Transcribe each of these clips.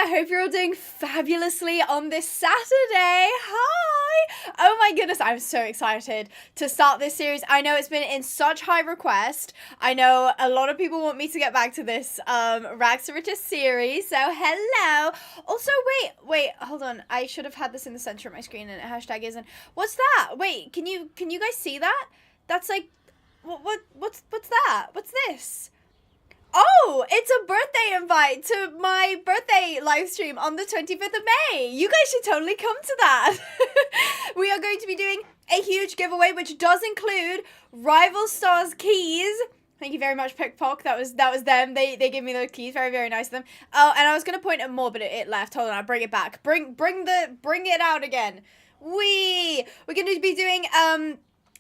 I hope you're all doing fabulously on this Saturday. Hi! Oh my goodness, I'm so excited to start this series. I know it's been in such high request. I know a lot of people want me to get back to this Rags to Riches series, so hello. Also, wait, hold on. I should have had this in the center of my screen and hashtag isn't. What's that? Wait, can you guys see that? That's like, what's that? What's this? Oh, it's a birthday invite to my birthday live stream on the 25th of May. You guys should totally come to that. We are going to be doing a huge giveaway, which does include Rival Stars keys. Thank you very much, Pickpock. That was them. They gave me those keys. Very, very nice of them. Oh, and I was going to point at more, but it left. Hold on, I'll bring it back. Bring it out again. We're going to be doing,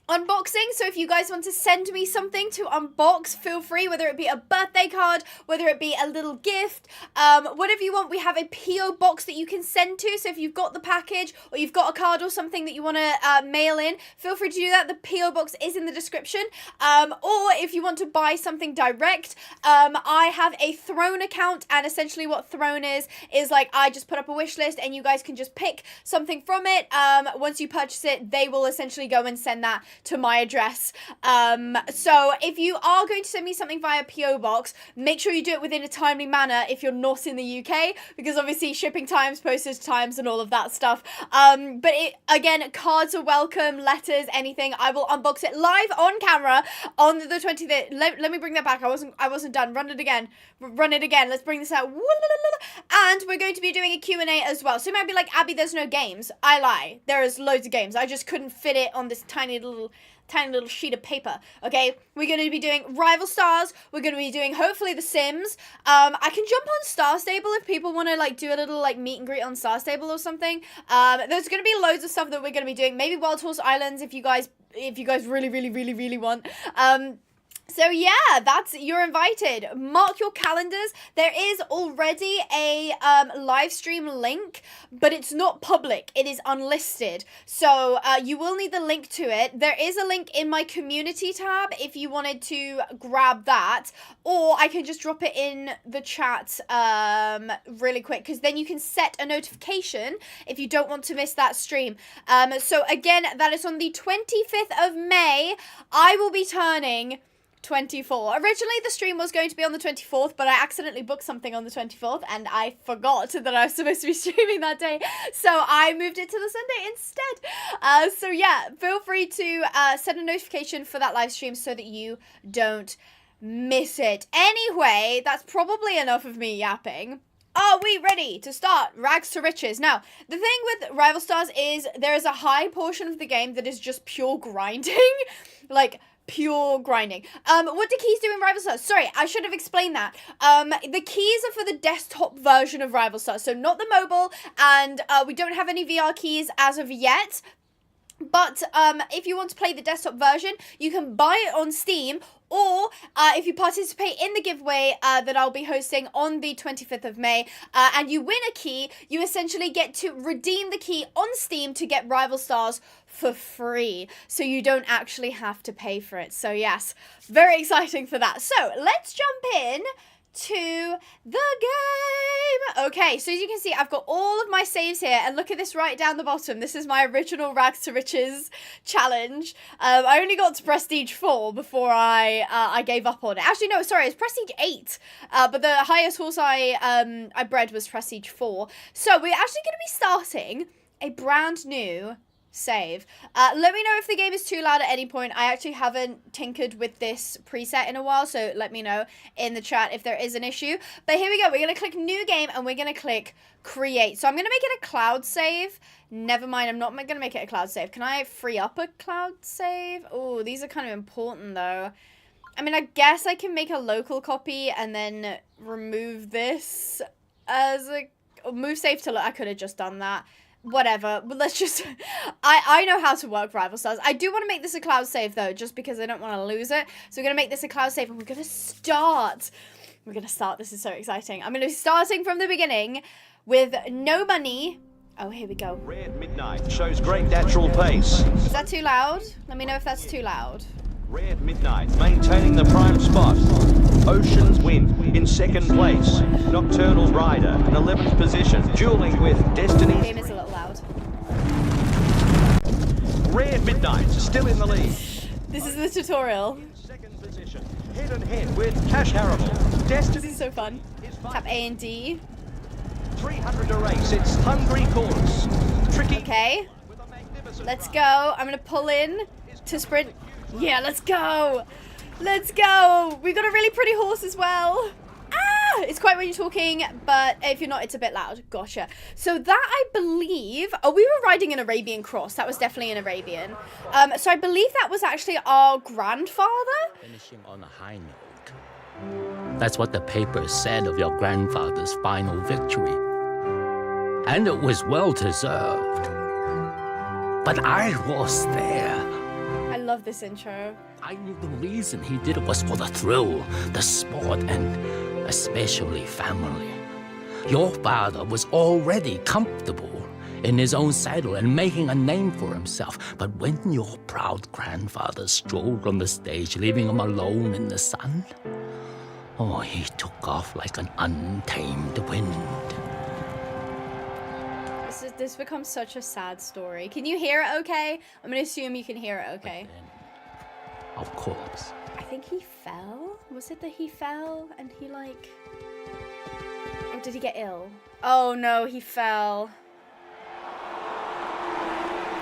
unboxing, so if you guys want to send me something to unbox, feel free, whether it be a birthday card, whether it be a little gift, whatever you want. We have a PO box that you can send to, so if you've got the package or you've got a card or something that you want to mail in, feel free to do that. The PO box is in the description, or if you want to buy something direct, I have a Throne account, and essentially what Throne is like, I just put up a wish list and you guys can just pick something from it. Once you purchase it, they will essentially go and send that to my address. So if you are going to send me something via PO box, make sure you do it within a timely manner if you're not in the UK, because obviously shipping times, postage times, and all of that stuff. But again, cards are welcome, letters, anything. I will unbox it live on camera on the 20th. Let me bring that back. I wasn't done. Run it again. Let's bring this out. And we're going to be doing a Q&A as well. So you might be like, Abby, there's no games. I lie. There is loads of games. I just couldn't fit it on this tiny little sheet of paper. Okay, we're going to be doing Rival Stars. We're going to be doing hopefully The Sims. I can jump on Star Stable if people want to like do a little like meet and greet on Star Stable or something. There's going to be loads of stuff that we're going to be doing. Maybe Wild Horse Islands if you guys really want. So yeah, you're invited. Mark your calendars. There is already a live stream link, but it's not public. It is unlisted. So you will need the link to it. There is a link in my community tab if you wanted to grab that, or I can just drop it in the chat really quick, because then you can set a notification if you don't want to miss that stream. So again, that is on the 25th of May. I will be turning 24. Originally, the stream was going to be on the 24th, but I accidentally booked something on the 24th, and I forgot that I was supposed to be streaming that day, so I moved it to the Sunday instead. So yeah, feel free to set a notification for that live stream so that you don't miss it. Anyway, that's probably enough of me yapping. Are we ready to start Rags to Riches? Now, the thing with Rival Stars is there is a high portion of the game that is just pure grinding. Like, pure grinding. What do keys do in Rival Stars? Sorry, I should have explained that. The keys are for the desktop version of Rival Stars, so not the mobile, and we don't have any VR keys as of yet. But if you want to play the desktop version, you can buy it on Steam, or if you participate in the giveaway that I'll be hosting on the 25th of May, and you win a key, you essentially get to redeem the key on Steam to get Rival Stars for free, so you don't actually have to pay for it. So yes, very exciting for that. So let's jump in to the game. Okay, so as you can see, I've got all of my saves here, and look at this right down the bottom. This is my original Rags to Riches challenge. I only got to Prestige 4 before I gave up on it. Actually, no, sorry, it's Prestige 8. But the highest horse I bred was Prestige 4. So we're actually going to be starting a brand new save. Let me know if the game is too loud at any point. I actually haven't tinkered with this preset in a while, so let me know in the chat if there is an issue. But here we go. We're going to click new game, and we're going to click create. So I'm going to make it a cloud save. Never mind, I'm not going to make it a cloud save. Can I free up a cloud save? Oh, these are kind of important though. I mean, I guess I can make a local copy and then remove this as a move save to I could have just done that. Whatever, but let's just, I know how to work Rival Stars. I do want to make this a cloud save though, just because I don't want to lose it. So we're going to make this a cloud save, and we're going to start. This is so exciting. I'm going to be starting from the beginning with no money. Oh, here we go. Red Midnight shows great natural pace. Is that too loud? Let me know if that's too loud. Red Midnight maintaining the prime spot. Ocean's Wind in second place. Nocturnal Rider in 11th position, dueling with Destiny. Game is a little loud. Red Midnight still in the lead. This is the tutorial. In second position, head and head with Cash Harrible. Destiny. This is so fun. Tap A and D. 300 to race. It's hungry course. Tricky. Okay. Let's go. I'm gonna pull in to sprint. Yeah, let's go. Let's go. We've got a really pretty horse as well. Ah! It's quiet when you're talking, but if you're not, it's a bit loud. Gotcha. So that, I believe... Oh, we were riding an Arabian cross. That was definitely an Arabian. So I believe that was actually our grandfather. Finishing on a high note. That's what the papers said of your grandfather's final victory. And it was well deserved. But I was there. I love this intro. I knew the reason he did it was for the thrill, the sport, and especially family. Your father was already comfortable in his own saddle and making a name for himself. But when your proud grandfather strolled on the stage, leaving him alone in the sun, oh, he took off like an untamed wind. This becomes such a sad story. Can you hear it okay? I'm gonna assume you can hear it okay. Then, of course. I think he fell? Was it that he fell and he like... Or did he get ill? Oh no, he fell.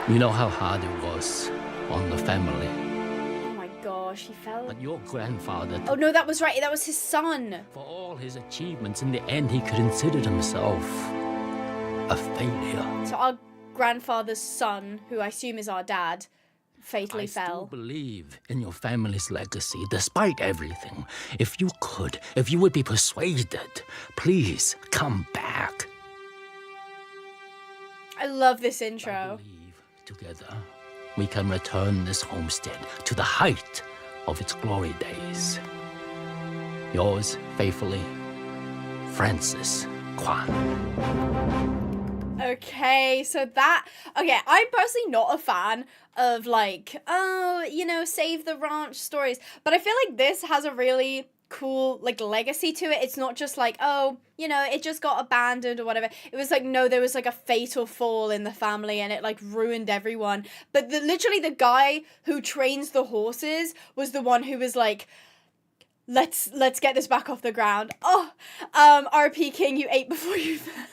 You know how hard it was on the family. Oh my gosh, he fell. But your grandfather... Oh no, that was right. That was his son. For all his achievements, in the end, he considered himself a failure. So our grandfather's son, who I assume is our dad, fatally fell. I still believe in your family's legacy, despite everything. If you could, if you would be persuaded, please come back. I love this I intro. believe together we can return this homestead to the height of its glory days. Yours faithfully, Francis Kwan. Okay, so that... Okay, I'm personally not a fan of, like, oh, you know, save the ranch stories. But I feel like this has a really cool, like, legacy to it. It's not just like, oh, you know, it just got abandoned or whatever. It was like, no, there was, like, a fatal fall in the family and it, like, ruined everyone. But literally the guy who trains the horses was the one who was like... Let's get this back off the ground. Oh, RP King, you ate before you fell.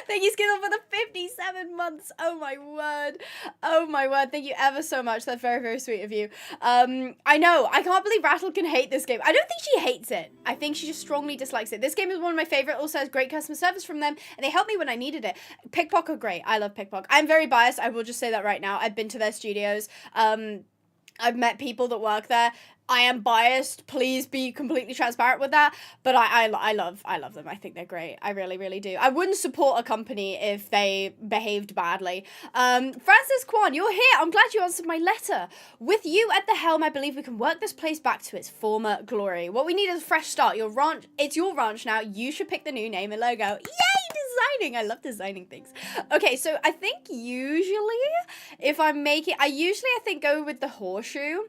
Thank you, Skizzle, for the 57 months. Oh my word. Oh my word. Thank you ever so much. That's very, very sweet of you. I know. I can't believe Rattle can hate this game. I don't think she hates it. I think she just strongly dislikes it. This game is one of my favorite. Also has great customer service from them, and they helped me when I needed it. Pickpock are great. I love Pickpock. I'm very biased. I will just say that right now. I've been to their studios. I've met people that work there. I am biased. Please be completely transparent with that. But I love them. I think they're great. I really, really do. I wouldn't support a company if they behaved badly. Francis Kwan, you're here. I'm glad you answered my letter. With you at the helm, I believe we can work this place back to its former glory. What we need is a fresh start. Your ranch, it's your ranch now. You should pick the new name and logo. Yay, designing. I love designing things. Okay, so I think usually if I'm making, I think go with the horseshoe.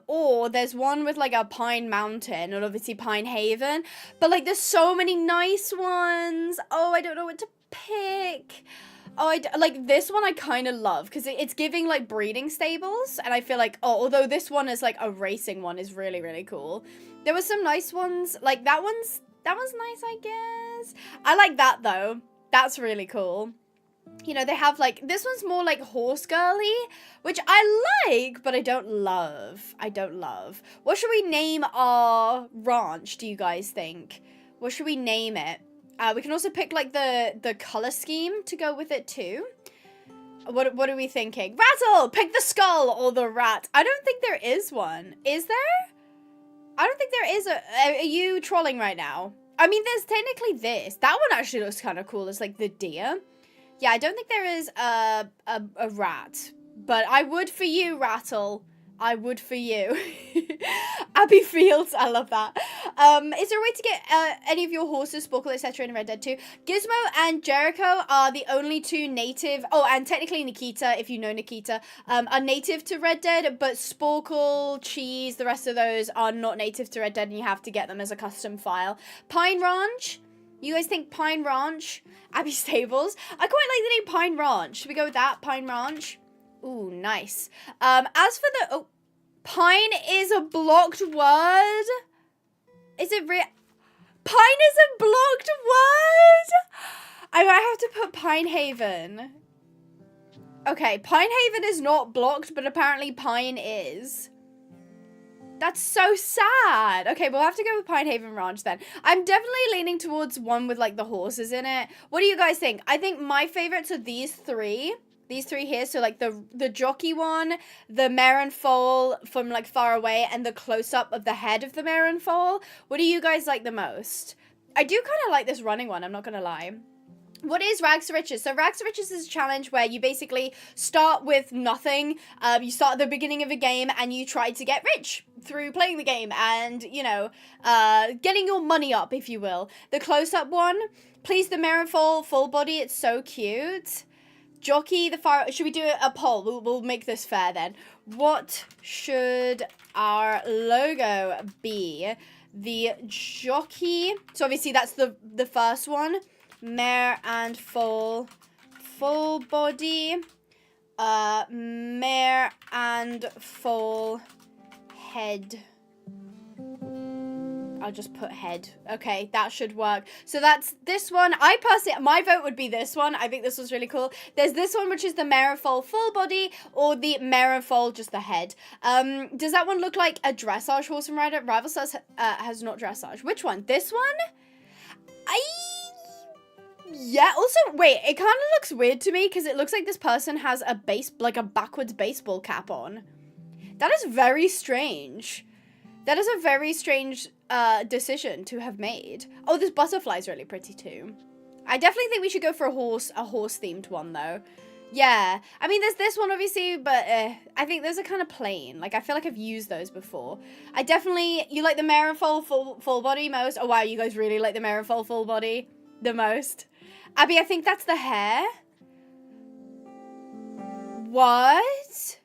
Or there's one with like a Pine Mountain and obviously Pinehaven, but like there's so many nice ones. Oh, I don't know what to pick. Oh, like this one I kind of love because it's giving like breeding stables, and I feel like, oh, although this one is like a racing one is really, really cool. There were some nice ones, like that one's nice, I guess. I like that though. That's really cool. You know, they have, like, this one's more, like, horse girly, which I like, but I don't love. What should we name our ranch, do you guys think? What should we name it? We can also pick, like, the color scheme to go with it, too. What are we thinking? Rattle! Pick the skull or the rat. I don't think there is one. Is there? I don't think there is Are you trolling right now? I mean, there's technically this. That one actually looks kind of cool. It's, like, the deer. Yeah, I don't think there is a rat, but I would for you, Rattle. I would for you. Abby Fields, I love that. Is there a way to get any of your horses, Sporkle, etc. in Red Dead 2? Gizmo and Jericho are the only two native, oh, and technically Nikita, if you know Nikita, are native to Red Dead, but Sporkle, Cheese, the rest of those are not native to Red Dead, and you have to get them as a custom file. Pine Ranch? You guys think Pine Ranch? Abbey Stables? I quite like the name Pine Ranch. Should we go with that? Pine Ranch? Ooh, nice. As for the... Oh, pine is a blocked word? Is it real? Pine is a blocked word? I might have to put Pinehaven. Okay, Pinehaven is not blocked, but apparently Pine is. That's so sad. Okay, we'll have to go with Pinehaven Ranch then. I'm definitely leaning towards one with, like, the horses in it. What do you guys think? I think my favorites are these three. These three here, so like the jockey one, the mare and foal from like far away, and the close-up of the head of the mare and foal. What do you guys like the most? I do kind of like this running one, I'm not gonna lie. What is Rags to Riches? So Rags to Riches is a challenge where you basically start with nothing. You start at the beginning of a game and you try to get rich through playing the game and, you know, getting your money up, if you will. The close-up one, please the mare and foal, full body, it's so cute. Jockey, the far... Should we do a poll? We'll make this fair then. What should our logo be? The jockey... So obviously that's the first one. Mare and full body. Mare and full head. I'll just put head. Okay, that should work. So that's this one. I personally, my vote would be this one. I think this was really cool. There's this one, which is the mare and foal full body, or the mare and foal just the head. Does that one look like a dressage horse and rider? Rival Stars has not dressage. Which one? This one? Yeah, also, wait, it kind of looks weird to me because it looks like this person has a backwards baseball cap on. That is very strange. That is a very strange decision to have made. Oh, this butterfly's really pretty too. I definitely think we should go for a horse themed one though. Yeah, I mean there's this one obviously, but I think those are kind of plain. Like I feel like I've used those before. You like the mare and foal full body most? Oh wow, you guys really like the mare and foal full body the most. Abby, I think that's the hair. What?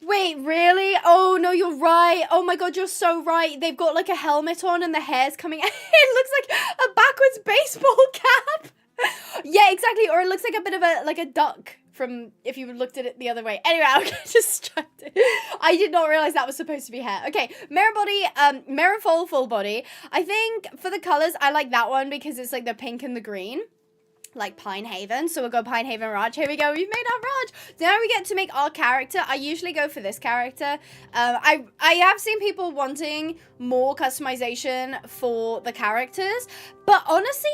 Wait, really? Oh, no, you're right. Oh, my God, you're so right. They've got, like, a helmet on and the hair's coming out. It looks like a backwards baseball cap. Yeah, exactly. Or it looks like a bit of a duck from if you looked at it the other way. Anyway, I'll get distracted. I did not realize that was supposed to be hair. Okay, mare body, mare and foal full body. I think for the colors, I like that one because it's, like, the pink and the green. Like Pinehaven, so we'll go Pinehaven Ranch. Here we go, we've made our ranch. Now we get to make our character. I usually go for this character. I have seen people wanting more customization for the characters, but honestly,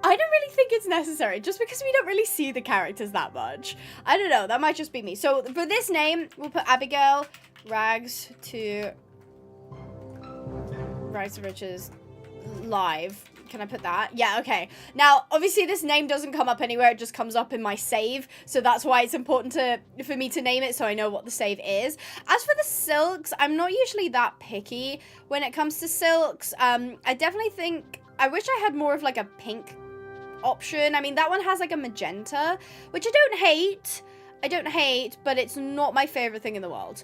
I don't really think it's necessary, just because we don't really see the characters that much. I don't know, that might just be me. So for this name, we'll put Abigail Rags to Riches live. Can I put that? Yeah, okay. Now, obviously, this name doesn't come up anywhere. It just comes up in my save. So that's why it's important for me to name it so I know what the save is. As for the silks, I'm not usually that picky when it comes to silks. I definitely think... I wish I had more of, like, a pink option. I mean, that one has, like, a magenta, which I don't hate, but it's not my favorite thing in the world.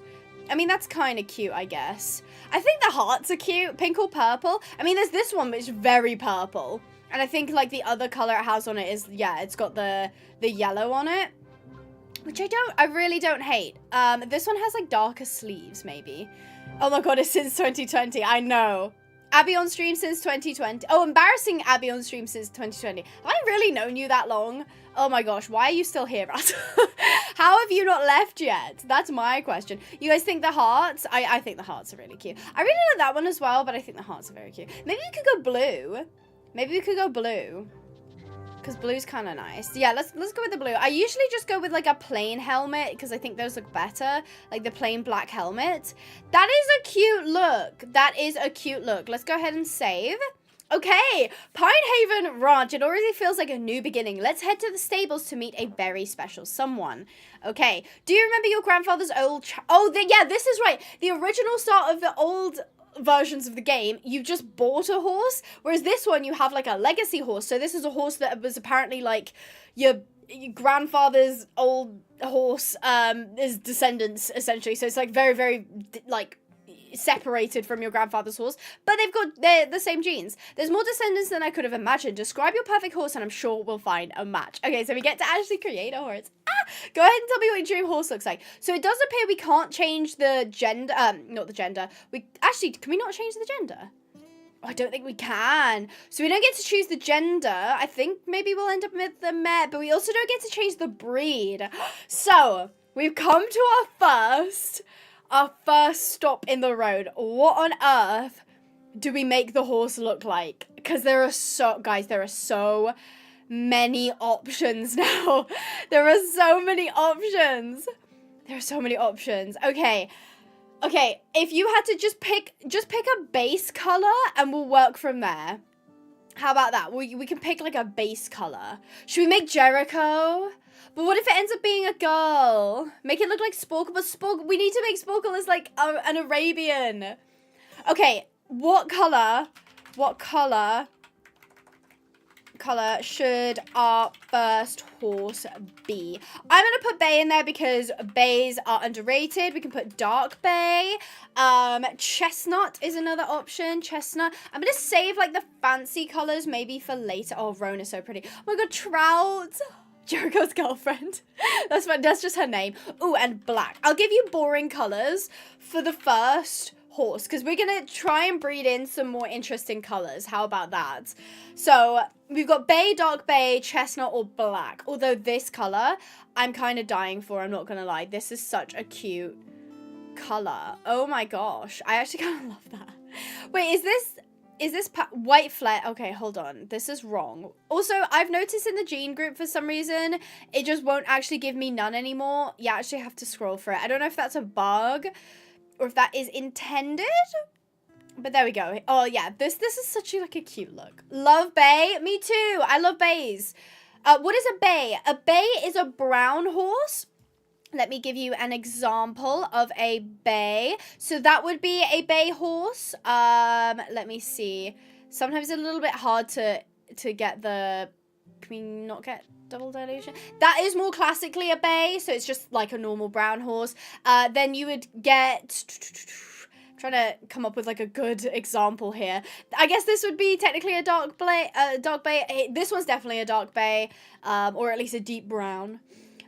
I mean, that's kind of cute, I guess. I think the hearts are cute. Pink or purple. I mean, there's this one, which is very purple. And I think, like, the other color it has on it is, yeah, it's got the yellow on it. Which I really don't hate. This one has, like, darker sleeves, maybe. Oh my god, it's since 2020. I know. Abby on stream since 2020. Oh, embarrassing Abby on stream since 2020. Have I really known you that long? Oh my gosh, why are you still here, Rat? How have you not left yet? That's my question. You guys think the hearts? I think the hearts are really cute. I really like that one as well, but I think the hearts are very cute. Maybe we could go blue. Maybe we could go blue. Because blue's kind of nice. Yeah, let's go with the blue. I usually just go with, like, a plain helmet because I think those look better. Like, the plain black helmet. That is a cute look. That is a cute look. Let's go ahead and save. Okay, Pinehaven Ranch. It already feels like a new beginning. Let's head to the stables to meet a very special someone. Okay, do you remember your grandfather's old... yeah, this is right. The original start of the old versions of the game, you just bought a horse, whereas this one, you have like a legacy horse. So this is a horse that was apparently like your grandfather's old horse, his descendants, essentially. So it's like very, very, like... separated from your grandfather's horse, but they're the same genes. There's more descendants than I could have imagined. Describe your perfect horse and I'm sure we'll find a match. Okay, so we get to actually create a horse. Go ahead and tell me what your dream horse looks like. So it does appear we can't change the gender, not the gender. Can we not change the gender? Oh, I don't think we can. So we don't get to choose the gender. I think maybe we'll end up with the mare, but we also don't get to change the breed. So we've come to our first stop in the road. What on earth do we make the horse look like? Because there are so many options now. There are so many options. Okay, if you had to just pick a base color and we'll work from there. How about that? We can pick like a base color. Should we make Jericho? But what if it ends up being a girl? Make it look like Sporkle, but we need to make Sporkle as like an Arabian. Okay, what color should our first horse be? I'm gonna put bay in there because bays are underrated. We can put dark bay. Chestnut is another option. Chestnut. I'm gonna save like the fancy colors maybe for later. Oh, Rona's so pretty. Oh my god, Trout. Jericho's girlfriend. That's fine. That's just her name. Ooh, and black. I'll give you boring colors for the first horse because we're going to try and breed in some more interesting colors. How about that? So we've got bay, dark bay, chestnut, or black. Although this color, I'm kind of dying for. I'm not going to lie. This is such a cute color. Oh my gosh. I actually kind of love that. Wait, is this white flare? Okay, hold on. This is wrong. Also, I've noticed in the gene group for some reason, it just won't actually give me none anymore. You actually have to scroll for it. I don't know if that's a bug or if that is intended, but there we go. Oh yeah, this is such like a cute look. Love bay. Me too. I love bays. What is a bay? A bay is a brown horse. Let me give you an example of a bay. So that would be a bay horse. Let me see. Sometimes it's a little bit hard to get the... Can we not get double dilution? That is more classically a bay. So it's just like a normal brown horse. Then you would get... Trying to come up with like a good example here. I guess this would be technically a dark bay. This one's definitely a dark bay. Or at least a deep brown.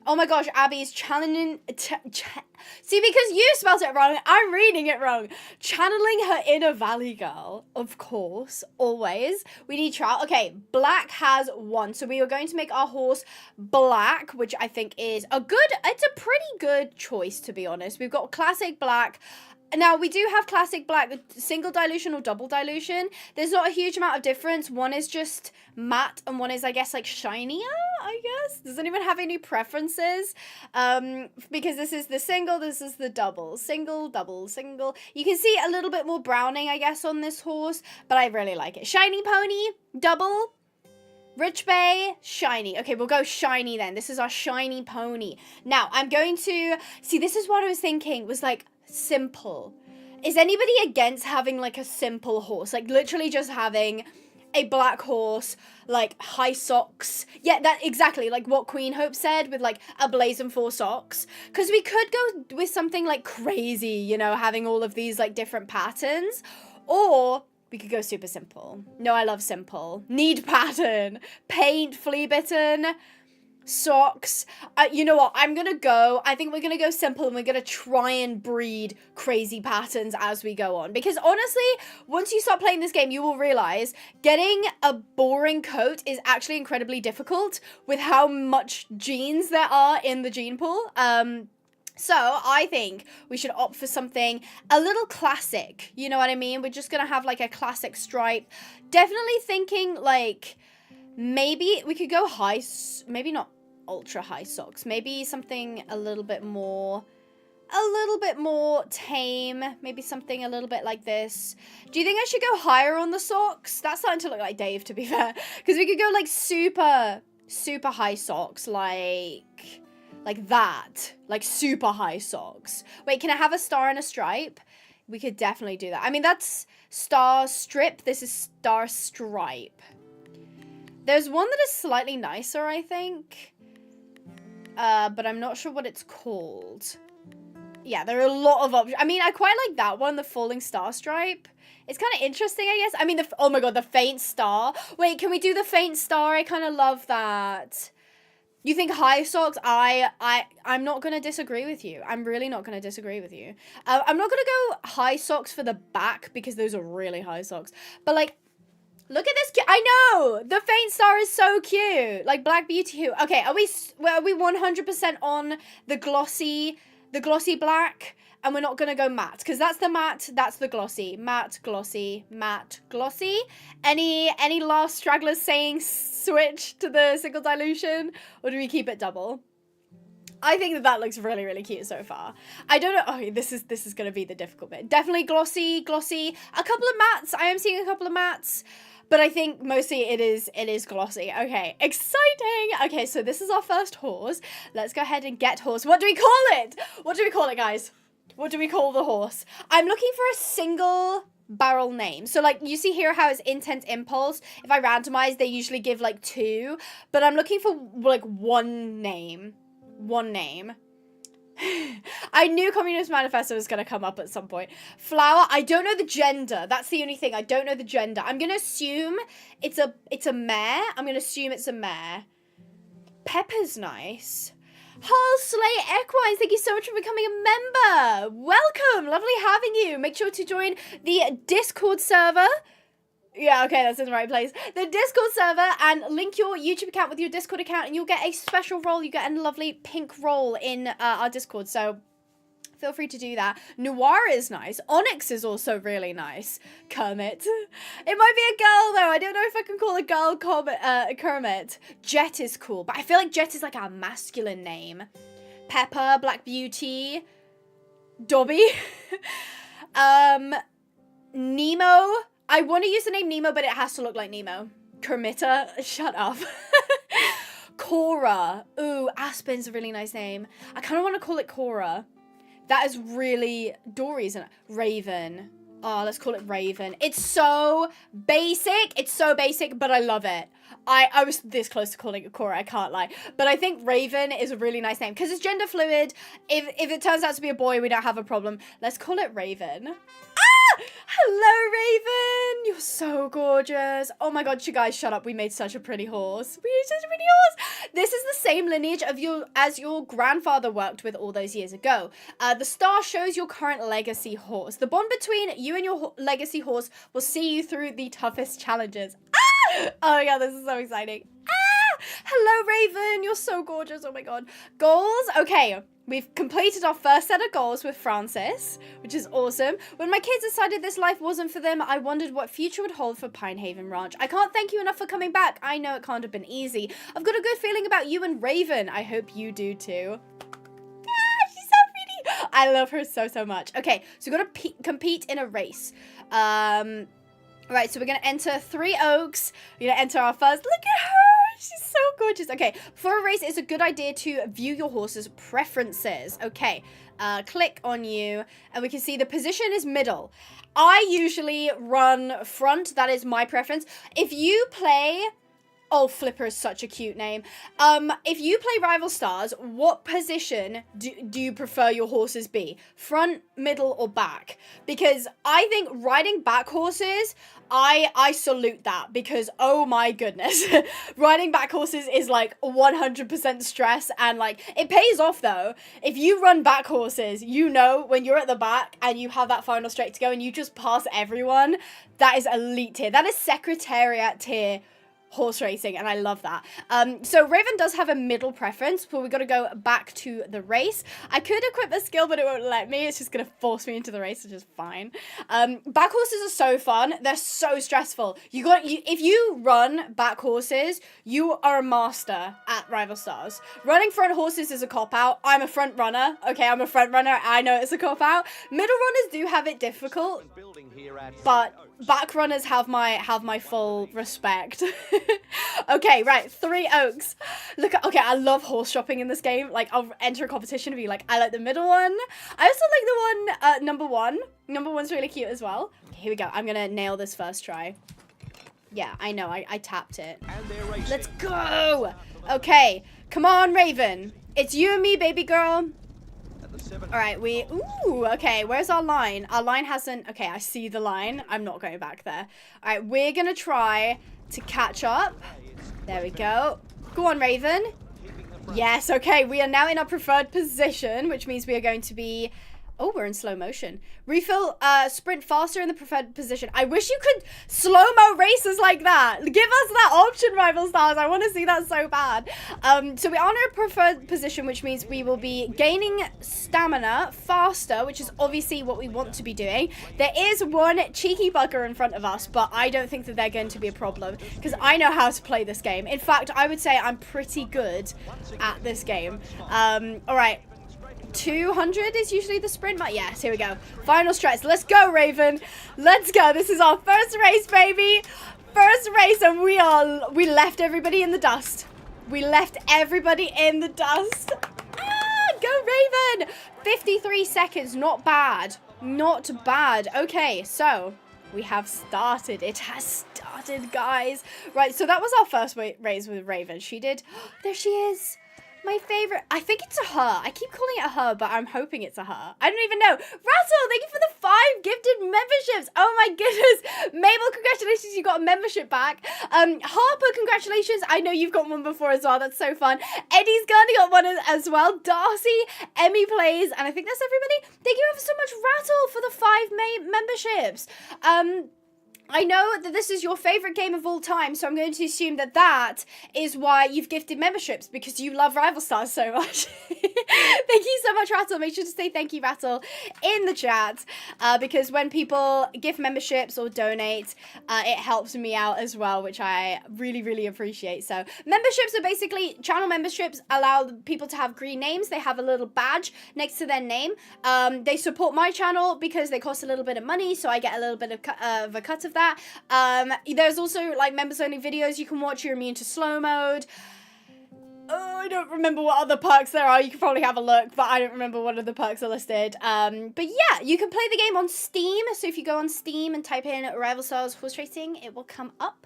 Oh my gosh, Abby's challenging... See, because you spelled it wrong, I'm reading it wrong. Channeling her inner valley girl, of course, always. We need Trout. Okay, black has one. So we are going to make our horse black, which I think is it's a pretty good choice, to be honest. We've got classic black. Now, we do have classic black, single dilution or double dilution. There's not a huge amount of difference. One is just matte and one is, I guess, like shinier, I guess. Does anyone have any preferences? Because this is the single, this is the double. Single, double, single. You can see a little bit more browning, I guess, on this horse, but I really like it. Shiny pony, double. Rich Bay, shiny. Okay, we'll go shiny then. This is our shiny pony. Now, I'm going to... See, this is what I was thinking, was like... simple. Is anybody against having like a simple horse? Like literally just having a black horse, like high socks. Yeah, that exactly like what Queen Hope said with like a blaze and 4 socks. Because we could go with something like crazy, you know, having all of these like different patterns. Or we could go super simple. No, I love simple. Need pattern. Paint, flea bitten. Socks. You know what? I think we're gonna go simple and we're gonna try and breed crazy patterns as we go on. Because honestly, once you start playing this game, you will realize getting a boring coat is actually incredibly difficult with how much genes there are in the gene pool. So I think we should opt for something a little classic. You know what I mean? We're just gonna have like a classic stripe. Definitely thinking like... Maybe we could go high, maybe not ultra high socks. Maybe something a little bit more, a little bit more tame. Maybe something a little bit like this. Do you think I should go higher on the socks? That's starting to look like Dave, to be fair. Because we could go like super high socks, like that. Like super high socks. Wait, can I have a star and a stripe? We could definitely do that. I mean, that's star strip. This is star stripe. There's one that is slightly nicer, I think. But I'm not sure what it's called. Yeah, there are a lot of options. I mean, I quite like that one, the falling star stripe. It's kind of interesting, I guess. I mean, oh my god, the faint star. Wait, can we do the faint star? I kind of love that. You think high socks? I'm not going to disagree with you. I'm really not going to disagree with you. I'm not going to go high socks for the back because those are really high socks. But like, look at this. I know the faint star is so cute. Like Black Beauty Who. Okay, are we 100% on the glossy black? And we're not going to go matte because that's the matte, that's the glossy. Matte, glossy, matte, glossy. Any last stragglers saying switch to the single dilution? Or do we keep it double? I think that looks really, really cute so far. I don't know. Oh, this is going to be the difficult bit. Definitely glossy. A couple of mattes. I am seeing a couple of mattes. But I think mostly it is glossy. Okay, exciting. Okay, so this is our first horse. Let's go ahead and get horse. What do we call it? What do we call it, guys? What do we call the horse? I'm looking for a single barrel name. So like you see here how it's Intense Impulse. If I randomize, they usually give like 2. But I'm looking for like one name. One name. I knew Communist Manifesto was going to come up at some point. Flower, I don't know the gender. That's the only thing. I don't know the gender. I'm going to assume it's a mare. I'm going to assume it's a mare. Pepper's nice. Hull Slay Equines, thank you so much for becoming a member. Welcome. Lovely having you. Make sure to join the Discord server. Yeah, okay, that's in the right place. The Discord server, and link your YouTube account with your Discord account, and you'll get a special role. You get a lovely pink role in our Discord, so feel free to do that. Noir is nice. Onyx is also really nice. Kermit. It might be a girl, though. I don't know if I can call a girl Kermit. Jet is cool, but I feel like Jet is like a masculine name. Pepper, Black Beauty, Dobby. Nemo. I want to use the name Nemo, but it has to look like Nemo. Kermita. Shut up. Cora. Ooh, Aspen's a really nice name. I kind of want to call it Cora. That is really... Dory's an... Raven. Oh, let's call it Raven. It's so basic. It's so basic, but I love it. I was this close to calling it Cora, I can't lie. But I think Raven is a really nice name because it's gender fluid. If it turns out to be a boy, we don't have a problem. Let's call it Raven. Ah! Hello, Raven. You're so gorgeous. Oh my god, you guys, shut up. We made such a pretty horse. We made such a pretty horse. This is the same lineage of as your grandfather worked with all those years ago. The star shows your current legacy horse. The bond between you and your legacy horse will see you through the toughest challenges. Ah! Oh my god, this is so exciting. Ah! Hello, Raven. You're so gorgeous. Oh my god. Goals? Okay. We've completed our first set of goals with Francis, which is awesome. When my kids decided this life wasn't for them, I wondered what future would hold for Pinehaven Ranch. I can't thank you enough for coming back. I know it can't have been easy. I've got a good feeling about you and Raven. I hope you do too. Ah, she's so pretty. I love her so, so much. Okay, so we're going to compete in a race. Right, so we're going to enter 3 Oaks. We're going to enter our first. Look at her. She's so gorgeous. Okay, for a race, it's a good idea to view your horse's preferences. Okay, click on you, and we can see the position is middle. I usually run front. That is my preference. If you play... Oh, Flipper is such a cute name. If you play Rival Stars, what position do you prefer your horses be? Front, middle, or back? Because I think riding back horses, I salute that because, oh my goodness. Riding back horses is like 100% stress and like, it pays off though. If you run back horses, you know when you're at the back and you have that final straight to go and you just pass everyone, that is elite tier. That is Secretariat tier. horse racing, and I love that. So Raven does have a middle preference, but we got to go back to the race. I could equip a skill, but it won't let me. It's just going to force me into the race, which is fine. Back horses are so fun. They're so stressful. If you run back horses, you are a master at Rival Stars. Running front horses is a cop-out. I'm a front runner. Okay, I'm a front runner. I know it's a cop-out. Middle runners do have it difficult, but back runners have my full respect. Okay, right, 3 oaks. Okay, I love horse shopping in this game. Like, I'll enter a competition and be like, I like the middle one. I also like the one, number 1. Number 1's really cute as well. Okay, here we go. I'm gonna nail this first try. Yeah, I know, I tapped it. Let's go! Okay, come on, Raven. It's you and me, baby girl. Alright, ooh, okay, where's our line? Our line hasn't, okay, I see the line. I'm not going back there. Alright, we're gonna try to catch up. There we go. Go on, Raven. Yes, okay, we are now in our preferred position, which means we are going to be... Oh, we're in slow motion. Refill, sprint faster in the preferred position. I wish you could slow-mo races like that. Give us that option, Rival Stars. I want to see that so bad. So we are in a preferred position, which means we will be gaining stamina faster, which is obviously what we want to be doing. There is one cheeky bugger in front of us, but I don't think that they're going to be a problem because I know how to play this game. In fact, I would say I'm pretty good at this game. All right. 200 is usually the sprint. Yes, here we go. Final stretch. Let's go, Raven. Let's go. This is our first race, baby. First race, and we left everybody in the dust. We left everybody in the dust. Go, Raven. 53 seconds. Not bad. Not bad. Okay, so we have started. It has started, guys. Right, so that was our first race with Raven. She did. There she is. My favorite. I think it's a her. I keep calling it a her, but I'm hoping it's a her. I don't even know. Rattle, thank you for the 5 gifted memberships. Oh my goodness. Mabel, congratulations. You got a membership back. Harper, congratulations. I know you've got one before as well. That's so fun. Eddie's got one as well. Darcy, Emmy plays, and I think that's everybody. Thank you ever so much, Rattle, for the 5 memberships. I know that this is your favorite game of all time, so I'm going to assume that that is why you've gifted memberships, because you love Rival Stars so much. Thank you so much, Rattle. Make sure to say thank you, Rattle, in the chat, because when people gift memberships or donate, it helps me out as well, which I really, really appreciate. So memberships are basically, channel memberships allow people to have green names. They have a little badge next to their name. They support my channel because they cost a little bit of money, so I get a little bit of a cut of that. There's also like members only videos you can watch. You're immune to slow mode. Oh, I don't remember what other perks there are. You can probably have a look, but I don't remember what other perks are listed. But yeah, you can play the game on Steam. So if you go on Steam and type in Rival Stars Horse Racing, it will come up.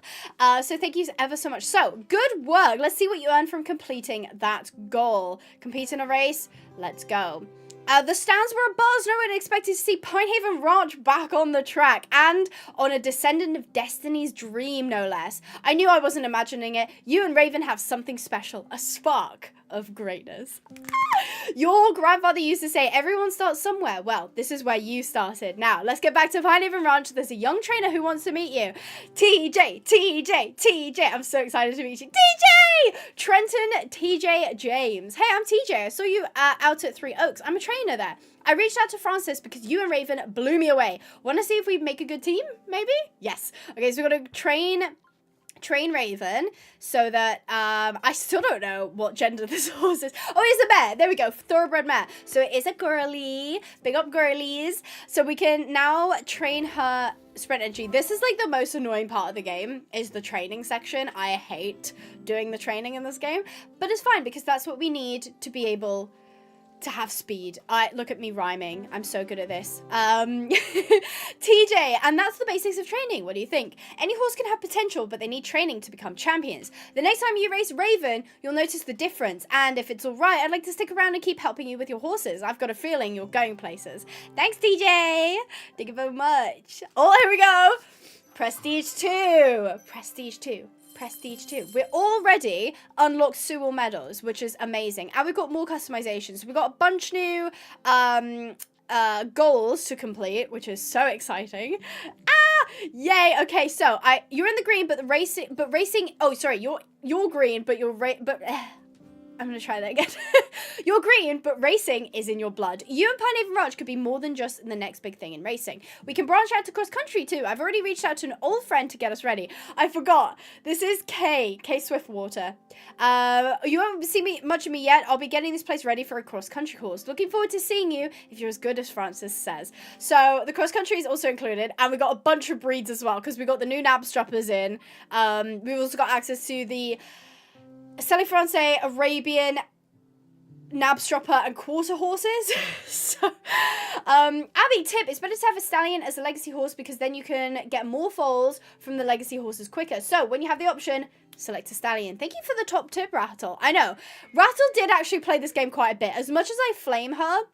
So thank you ever so much. So good work. Let's see what you earn from completing that goal. Compete in a race. Let's go. The stands were abuzz. No one expected to see Pinehaven Ranch back on the track and on a descendant of Destiny's dream, no less. I knew I wasn't imagining it. You and Raven have something special, a spark of greatness. Your grandfather used to say, everyone starts somewhere. Well, this is where you started. Now, let's get back to Pinehaven Ranch. There's a young trainer who wants to meet you. TJ. I'm so excited to meet you. TJ! Trenton TJ James. Hey, I'm TJ. I saw you out at 3 Oaks. I'm a trainer there. I reached out to Francis because you and Raven blew me away. Want to see if we make a good team? Maybe? Yes. Okay, so we're going to train Raven so that I still don't know what gender this horse is. Oh, it's a mare. There we go. Thoroughbred mare. So it is a girly. Big up girlies. So we can now train her sprint entry. This is like the most annoying part of the game, is the training section. I hate doing the training in this game, but it's fine because that's what we need to be able to have speed. Look at me rhyming. I'm so good at this. TJ, and that's the basics of training. What do you think? Any horse can have potential, but they need training to become champions. The next time you race Raven, you'll notice the difference. And if it's all right, I'd like to stick around and keep helping you with your horses. I've got a feeling you're going places. Thanks, TJ. Thank you very much. Oh, here we go. Prestige 2. Prestige 2. Prestige 2. We're already unlocked Sewell medals, which is amazing. And we've got more customizations. We've got a bunch new goals to complete, which is so exciting. Yay. Okay, so you're in the green, but racing. Oh, sorry. You're green, but I'm gonna try that again. You're green, but racing is in your blood. You and Pinehaven Ranch could be more than just the next big thing in racing. We can branch out to cross country too. I've already reached out to an old friend to get us ready. I forgot. This is Kay Swiftwater. You haven't seen much of me yet. I'll be getting this place ready for a cross country course. Looking forward to seeing you if you're as good as Francis says. So the cross country is also included, and we got a bunch of breeds as well because we got the new nab strappers in. We've also got access to the Sally Francais, Arabian, Nabstrapper, and quarter horses. So, Abby, tip, it's better to have a stallion as a legacy horse because then you can get more foals from the legacy horses quicker. So, when you have the option, select a stallion. Thank you for the top tip, Rattle. I know, Rattle did actually play this game quite a bit. As much as I flame her,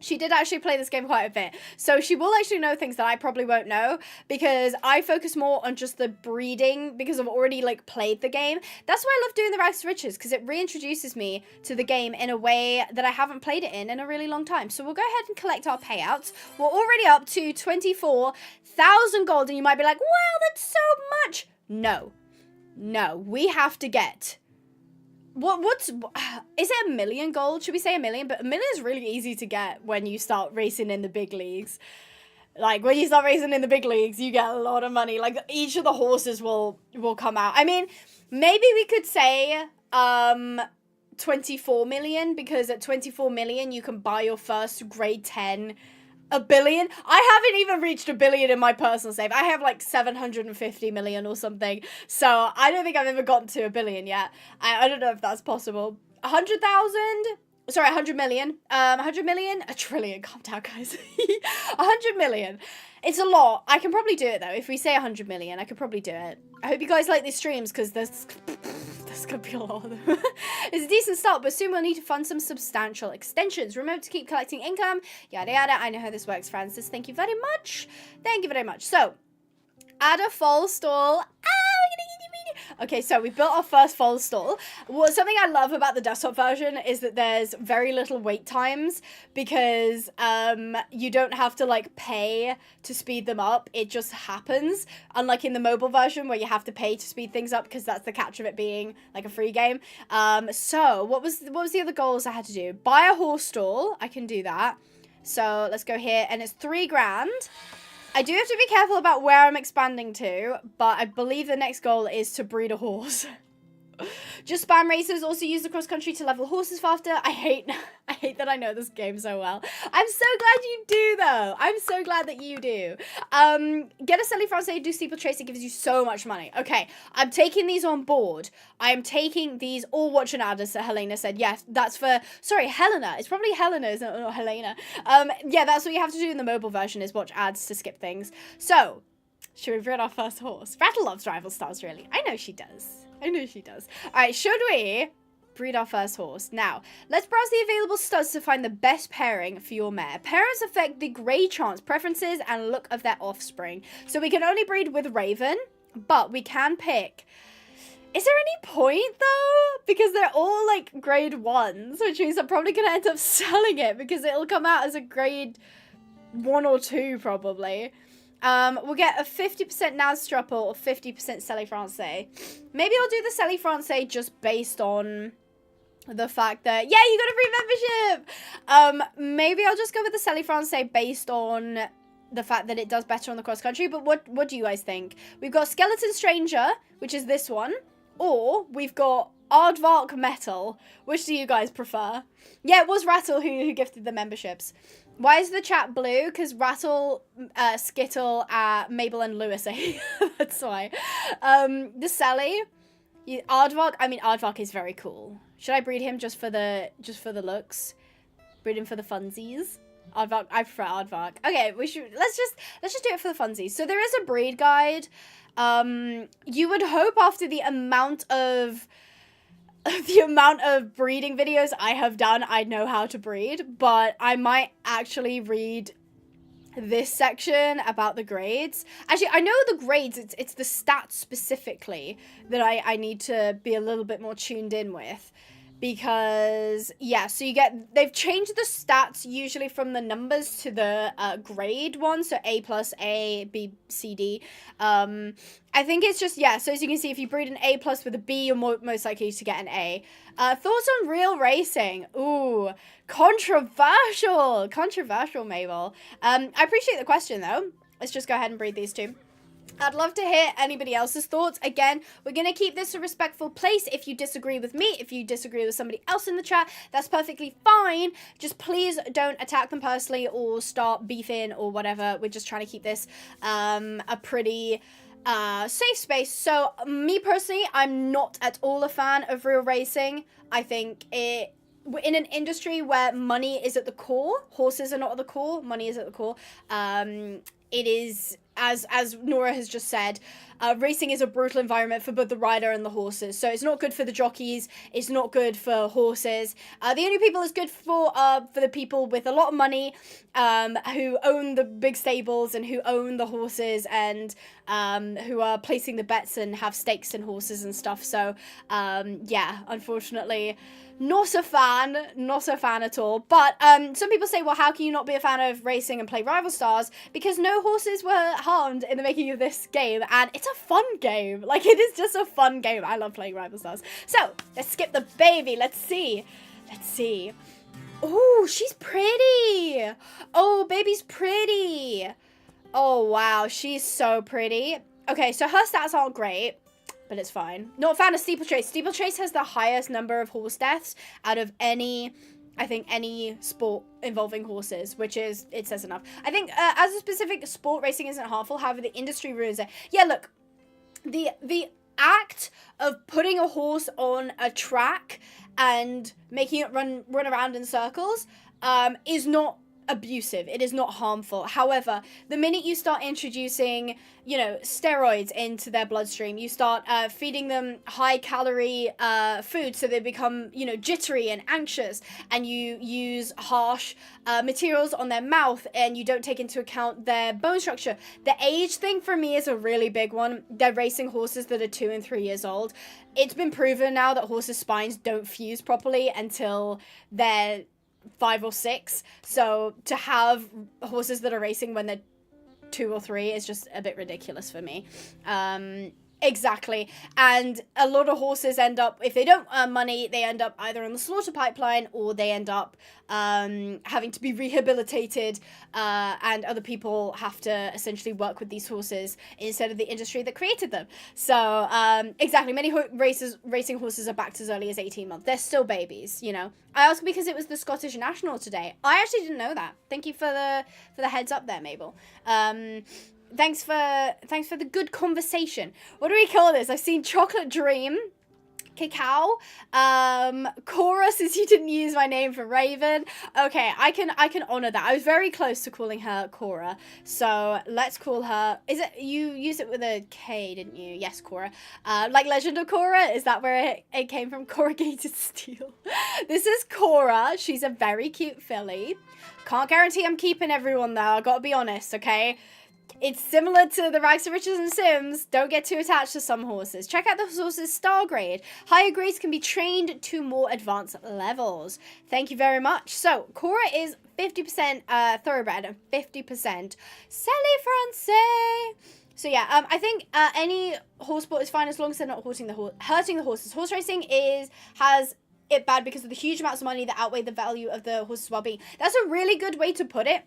she did actually play this game quite a bit. So she will actually know things that I probably won't know because I focus more on just the breeding because I've already like played the game. That's why I love doing the Rags to Riches because it reintroduces me to the game in a way that I haven't played it in a really long time. So we'll go ahead and collect our payouts. We're already up to 24,000 gold and you might be like, wow, that's so much. No, we have to get... is it 1 million gold? Should we say 1 million? But 1 million is really easy to get when you start racing in the big leagues. Like, when you start racing in the big leagues, you get a lot of money. Like, each of the horses will come out. I mean, maybe we could say 24 million, because at 24 million, you can buy your first grade 10 1 billion. I haven't even reached 1 billion in my personal save. I have like 750 million or something. So I don't think I've ever gotten to 1 billion yet. I don't know if that's possible. 100,000? Sorry, 100 million. 100 million? A trillion. Calm down, guys. 100 million. It's a lot. I can probably do it though. If we say 100 million, I could probably do it. I hope you guys like these streams because there's gonna be a lot of them. It's a decent start, but soon we'll need to fund some substantial extensions. Remember to keep collecting income, yada yada. I know how this works, Francis. Thank you very much. Thank you very much. So, add a foal stall. Okay, so we built our first foal stall. Well, something I love about the desktop version is that there's very little wait times because you don't have to like pay to speed them up. It just happens. Unlike in the mobile version where you have to pay to speed things up because that's the catch of it being like a free game. So what was the other goals I had to do? Buy a horse stall. I can do that. So let's go here and it's 3 grand. I do have to be careful about where I'm expanding to, but I believe the next goal is to breed a horse. Just spam racers, also use the cross country to level horses faster. I hate that I know this game so well. I'm so glad you do though. I'm so glad that you do. Get a Sally Francais, do steeple trace, it gives you so much money. Okay, I'm taking these on board. I am taking these all watch and add, as Helena said. Yes, that's for, sorry, Helena. It's probably Helena, isn't it? Not Helena. Yeah, that's what you have to do in the mobile version is watch ads to skip things. So, should we breed our first horse? Rattle loves rival stars, really. I know she does. I know she does. Alright, should we breed our first horse? Now, let's browse the available studs to find the best pairing for your mare. Parents affect the grade chance, preferences, and look of their offspring. So we can only breed with Raven, but we can pick... Is there any point, though? Because they're all, like, grade 1s, which means I'm probably going to end up selling it because it'll come out as a grade 1 or 2, probably. We'll get a 50% Nabstrapper or 50% Sally Francais. Maybe I'll do the Sally Francais just based on the fact that, yeah, you got a free membership! Maybe I'll just go with the Sally Francais based on the fact that it does better on the cross country. But what do you guys think? We've got Skeleton Stranger, which is this one. Or we've got Aardvark Metal. Which do you guys prefer? Yeah, it was Rattle who gifted the memberships. Why is the chat blue? Because Rattle, Skittle, Mabel, and Lewis are here. That's why. The Sally, Aardvark. I mean, Aardvark is very cool. Should I breed him just for the looks? Breed him for the funsies. Aardvark. I prefer Aardvark. Okay, we should. Let's just do it for the funsies. So there is a breed guide. You would hope after the amount of breeding videos I have done, I know how to breed, but I might actually read this section about the grades. Actually, I know the grades, it's the stats specifically that I need to be a little bit more tuned in with. because yeah, so they've changed the stats usually from the numbers to the grade one, so A plus, A, B, C, D. I think it's just, yeah, so as you can see, if you breed an A plus with a B, you're most likely to get an A. Thoughts on real racing? Ooh, controversial, Mabel. I appreciate the question though. Let's just go ahead and breed these two. I'd love to hear anybody else's thoughts. Again, we're going to keep this a respectful place. If you disagree with me, if you disagree with somebody else in the chat, that's perfectly fine. Just please don't attack them personally or start beefing or whatever. We're just trying to keep this a pretty safe space. So me personally, I'm not at all a fan of real racing. I think we're in an industry where money is at the core. Horses are not at the core. Money is at the core. It is, as Nora has just said, racing is a brutal environment for both the rider and the horses. So it's not good for the jockeys. It's not good for horses. The only people it's good for the people with a lot of money, who own the big stables and who own the horses and who are placing the bets and have stakes in horses and stuff. So yeah, unfortunately, not a fan at all. But some people say, well, how can you not be a fan of racing and play Rival Stars? Because no horses were harmed in the making of this game, and it's a fun game. Like, it is just a fun game. I love playing Rival Stars. So let's skip the baby. Let's see. Oh, she's pretty. Oh, baby's pretty. Oh, wow, she's so pretty. Okay, so her stats aren't great, but it's fine. Not a fan of Steeplechase. Steeplechase has the highest number of horse deaths out of any sport involving horses, which is, it says enough. I think as a specific sport, racing isn't harmful. However, the industry ruins it. Yeah, look, the act of putting a horse on a track and making it run around in circles is not abusive. It is not harmful. However, the minute you start introducing, you know, steroids into their bloodstream, you start feeding them high calorie food so they become, you know, jittery and anxious, and you use harsh materials on their mouth, and you don't take into account their bone structure. The age thing for me is a really big one. They're racing horses that are 2 and 3 years old. It's been proven now that horses' spines don't fuse properly until they're 5 or 6, so to have horses that are racing when they're 2 or 3 is just a bit ridiculous for me. Exactly. And a lot of horses end up, if they don't earn money, they end up either on the slaughter pipeline, or they end up having to be rehabilitated, and other people have to essentially work with these horses instead of the industry that created them. So exactly, many racing horses are backed as early as 18 months. They're still babies, you know. I asked because it was the Scottish National today. I actually didn't know that. Thank you for the heads up there, Mabel. Thanks for the good conversation. What do we call this? I've seen Chocolate Dream, Cacao, Cora, since you didn't use my name for Raven. Okay, I can honor that. I was very close to calling her Cora, so let's call her. Is it, you used it with a K, didn't you? Yes, Cora. Like Legend of Cora, is that where it came from? Corrugated steel. This is Cora. She's a very cute filly. Can't guarantee I'm keeping everyone though. I gotta be honest, okay? It's similar to the Rags to Riches and Sims. Don't get too attached to some horses. Check out the horse's star grade. Higher grades can be trained to more advanced levels. Thank you very much. So, Cora is 50% thoroughbred and 50% Sally Francais. So yeah, I think any horse sport is fine as long as they're not hurting the horses. Horse racing has it bad because of the huge amounts of money that outweigh the value of the horse's well-being. That's a really good way to put it.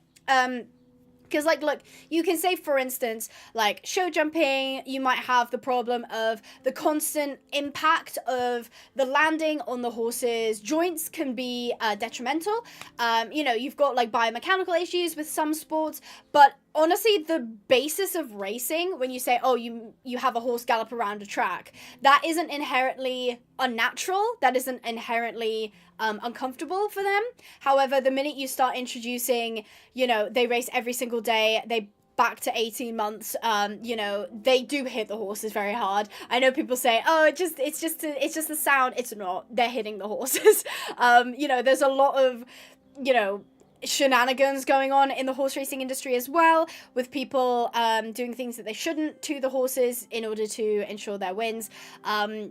Because, like, look, you can say, for instance, like, show jumping, you might have the problem of the constant impact of the landing on the horse's joints can be detrimental. You know, you've got, like, biomechanical issues with some sports, but honestly, the basis of racing, when you say, oh, you have a horse gallop around a track, that isn't inherently unnatural, that isn't inherently uncomfortable for them. However, the minute you start introducing, you know, they race every single day, they back to 18 months, you know, they do hit the horses very hard. I know people say, oh, it's just the sound. It's not. They're hitting the horses. You know, there's a lot of, you know, shenanigans going on in the horse racing industry as well, with people doing things that they shouldn't to the horses in order to ensure their wins.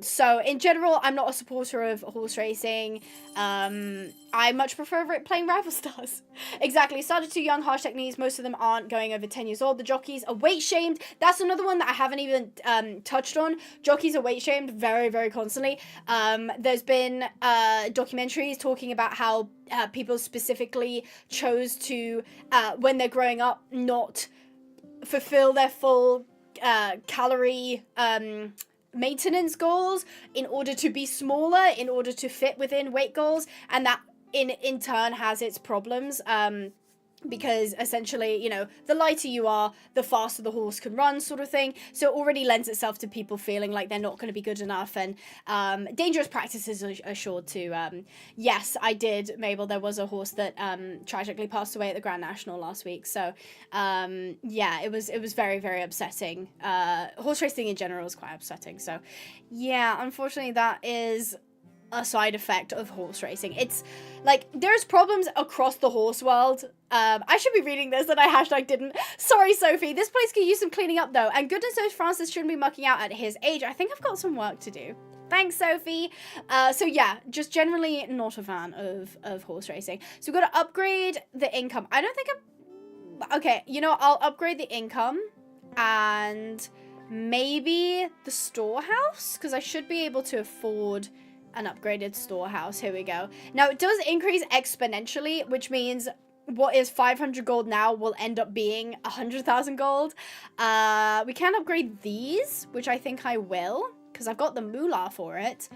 So in general, I'm not a supporter of horse racing. I much prefer playing rival stars. Exactly. Started too young, harsh techniques. Most of them aren't going over 10 years old. The jockeys are weight shamed. That's another one that I haven't even touched on. Jockeys are weight shamed very, very constantly. There's been documentaries talking about how people specifically chose to, when they're growing up, not fulfill their full calorie maintenance goals in order to be smaller, in order to fit within weight goals, and that in turn has its problems. Because essentially, you know, the lighter you are, the faster the horse can run, sort of thing. So it already lends itself to people feeling like they're not going to be good enough, and dangerous practices are sure to. Yes, I did, Mabel. There was a horse that tragically passed away at the Grand National last week. So yeah, it was very, very upsetting. Horse racing in general is quite upsetting. So yeah, unfortunately, that is a side effect of horse racing. It's like there's problems across the horse world. I should be reading this and I hashtag didn't. Sorry, Sophie. This place could use some cleaning up though. And goodness knows Francis shouldn't be mucking out at his age. I think I've got some work to do. Thanks, Sophie. So yeah, just generally not a fan of horse racing. So we've got to upgrade the income. I don't think okay, you know, I'll upgrade the income and maybe the storehouse, because I should be able to afford an upgraded storehouse. Here we go. Now it does increase exponentially, which means what is 500 gold now will end up being 100,000 gold. We can upgrade these, which I think I will, because I've got the moolah for it.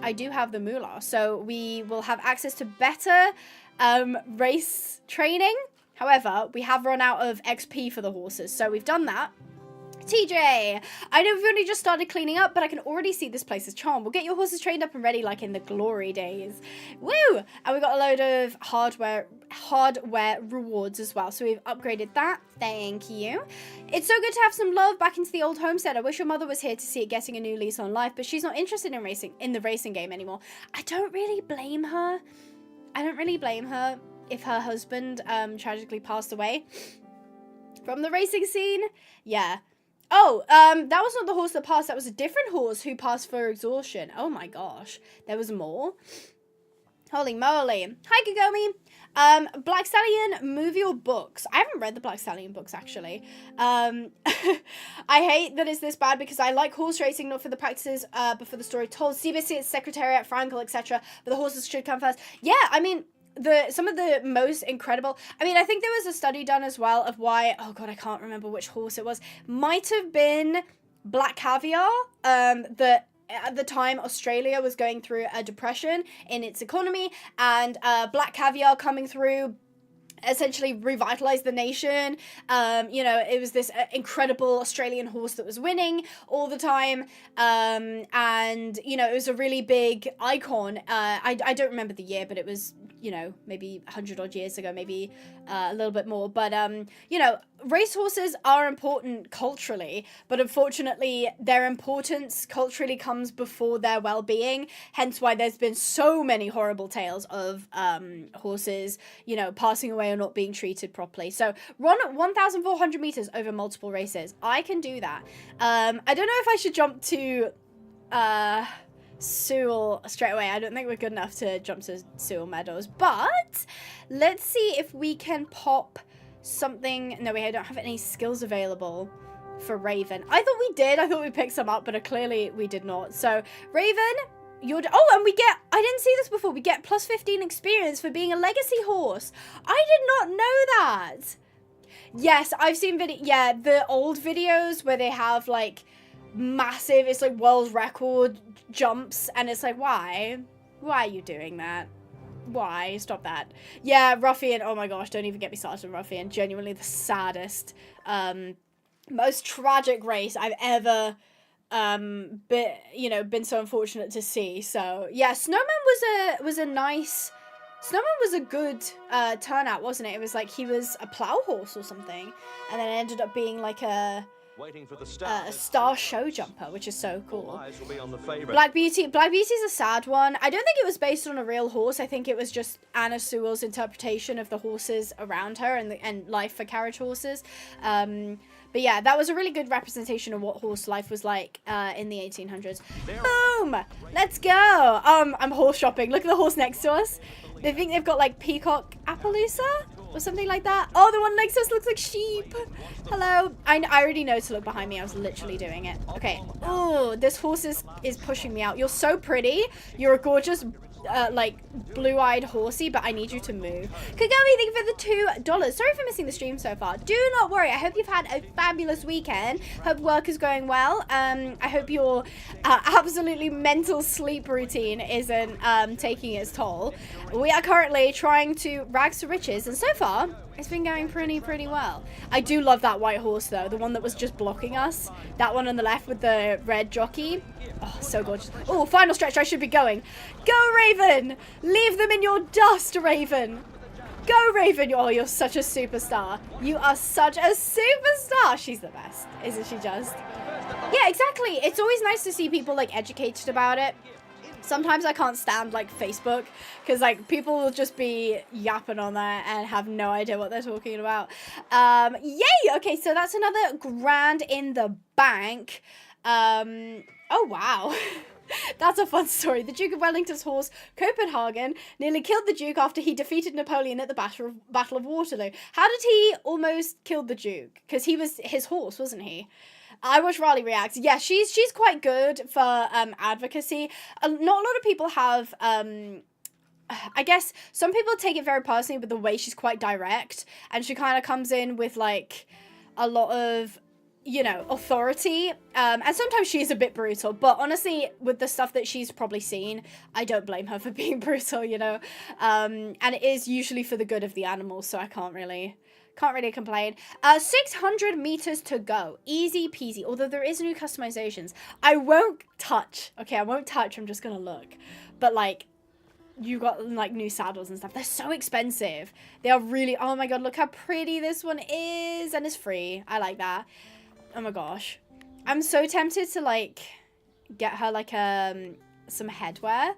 I do have the moolah, so we will have access to better race training. However, we have run out of XP for the horses, so we've done that. TJ, I know we've only just started cleaning up, but I can already see this place is charmed. We'll get your horses trained up and ready like in the glory days. Woo! And we got a load of hardware rewards as well. So we've upgraded that. Thank you. It's so good to have some love back into the old homestead. I wish your mother was here to see it getting a new lease on life, but she's not interested in the racing game anymore. I don't really blame her. If her husband tragically passed away from the racing scene. Yeah. Oh, that was not the horse that passed. That was a different horse who passed for exhaustion. Oh my gosh. There was more. Holy moly. Hi, Kagomi. Black Stallion movie or books? I haven't read the Black Stallion books, actually. I hate that it's this bad because I like horse racing, not for the practices, but for the story told. CBC, Secretariat, Frankel, etc. But the horses should come first. Yeah, I mean, some of the most incredible, I mean, I think there was a study done as well of why, oh god, I can't remember which horse it was. Might have been Black Caviar, that at the time Australia was going through a depression in its economy, and Black Caviar coming through essentially revitalized the nation. You know, it was this incredible Australian horse that was winning all the time, and you know, it was a really big icon. I don't remember the year, but it was, you know, maybe 100 odd years ago, maybe a little bit more. But you know, racehorses are important culturally, but unfortunately their importance culturally comes before their well-being, hence why there's been so many horrible tales of horses, you know, passing away or not being treated properly. So run 1,400 meters over multiple races. I can do that. I don't know if I should jump to Sewell straight away. I don't think we're good enough to jump to Sewell Meadows, but let's see if we can pop something. No, we don't have any skills available for Raven. I thought we did. I thought we picked some up, but clearly we did not. So Raven, oh, and we get, I didn't see this before, we get plus 15 experience for being a legacy horse. I did not know that. Yes, I've seen yeah, the old videos where they have like massive, it's like world record jumps, and it's like, why are you doing that? Why? Stop that. Yeah, Ruffian, oh my gosh, don't even get me started on Ruffian. Genuinely the saddest, most tragic race I've ever been so unfortunate to see. So yeah, Snowman was a good turnout, wasn't it? It was like he was a plow horse or something, and then it ended up being like a Waiting for the start. a star show jumper, which is so cool. Eyes will be on the favorite. Black Beauty is a sad one. I don't think it was based on a real horse. I think it was just Anna Sewell's interpretation of the horses around her and life for carriage horses. But yeah, that was a really good representation of what horse life was like in the 1800s. Boom! Let's go! I'm horse shopping. Look at the horse next to us. They think they've got like Peacock Appaloosa or something like that. Oh, the one next to us looks like sheep. Hello. I already know to look behind me. I was literally doing it. Okay. Oh, this horse is pushing me out. You're so pretty. You're a gorgeous like blue-eyed horsey, but I need you to move. Kagami, thank you for the $2. Sorry for missing the stream so far. Do not worry. I hope you've had a fabulous weekend. Hope work is going well. I hope your absolutely mental sleep routine isn't taking its toll. We are currently trying to rags to riches, and so far it's been going pretty well. I do love that white horse though, the one that was just blocking us. That one on the left with the red jockey. Oh, so gorgeous. Oh, final stretch. I should be going. Go, Raven! Leave them in your dust, Raven! Go, Raven! Oh, you're such a superstar. You are such a superstar. She's the best, isn't she just? Yeah, exactly. It's always nice to see people like educated about it. Sometimes I can't stand like Facebook because like people will just be yapping on there and have no idea what they're talking about. Yay! Okay, so that's another grand in the bank. Oh wow. That's a fun story. The Duke of Wellington's horse, Copenhagen, nearly killed the Duke after he defeated Napoleon at the Battle of Waterloo. How did he almost kill the Duke? Because he was his horse, wasn't he? I watch Riley reacts. Yeah, she's quite good for advocacy. Not a lot of people have. I guess some people take it very personally with the way she's quite direct, and she kind of comes in with like a lot of, you know, authority. And sometimes she is a bit brutal, but honestly, with the stuff that she's probably seen, I don't blame her for being brutal, you know. And it is usually for the good of the animals, so I can't really complain. 600 meters to go. Easy peasy. Although there is new customizations. I won't touch. Okay, I won't touch. I'm just gonna look. But like, you got like new saddles and stuff. They're so expensive. They are really, oh my god, look how pretty this one is. And it's free. I like that. Oh my gosh. I'm so tempted to like get her like some headwear.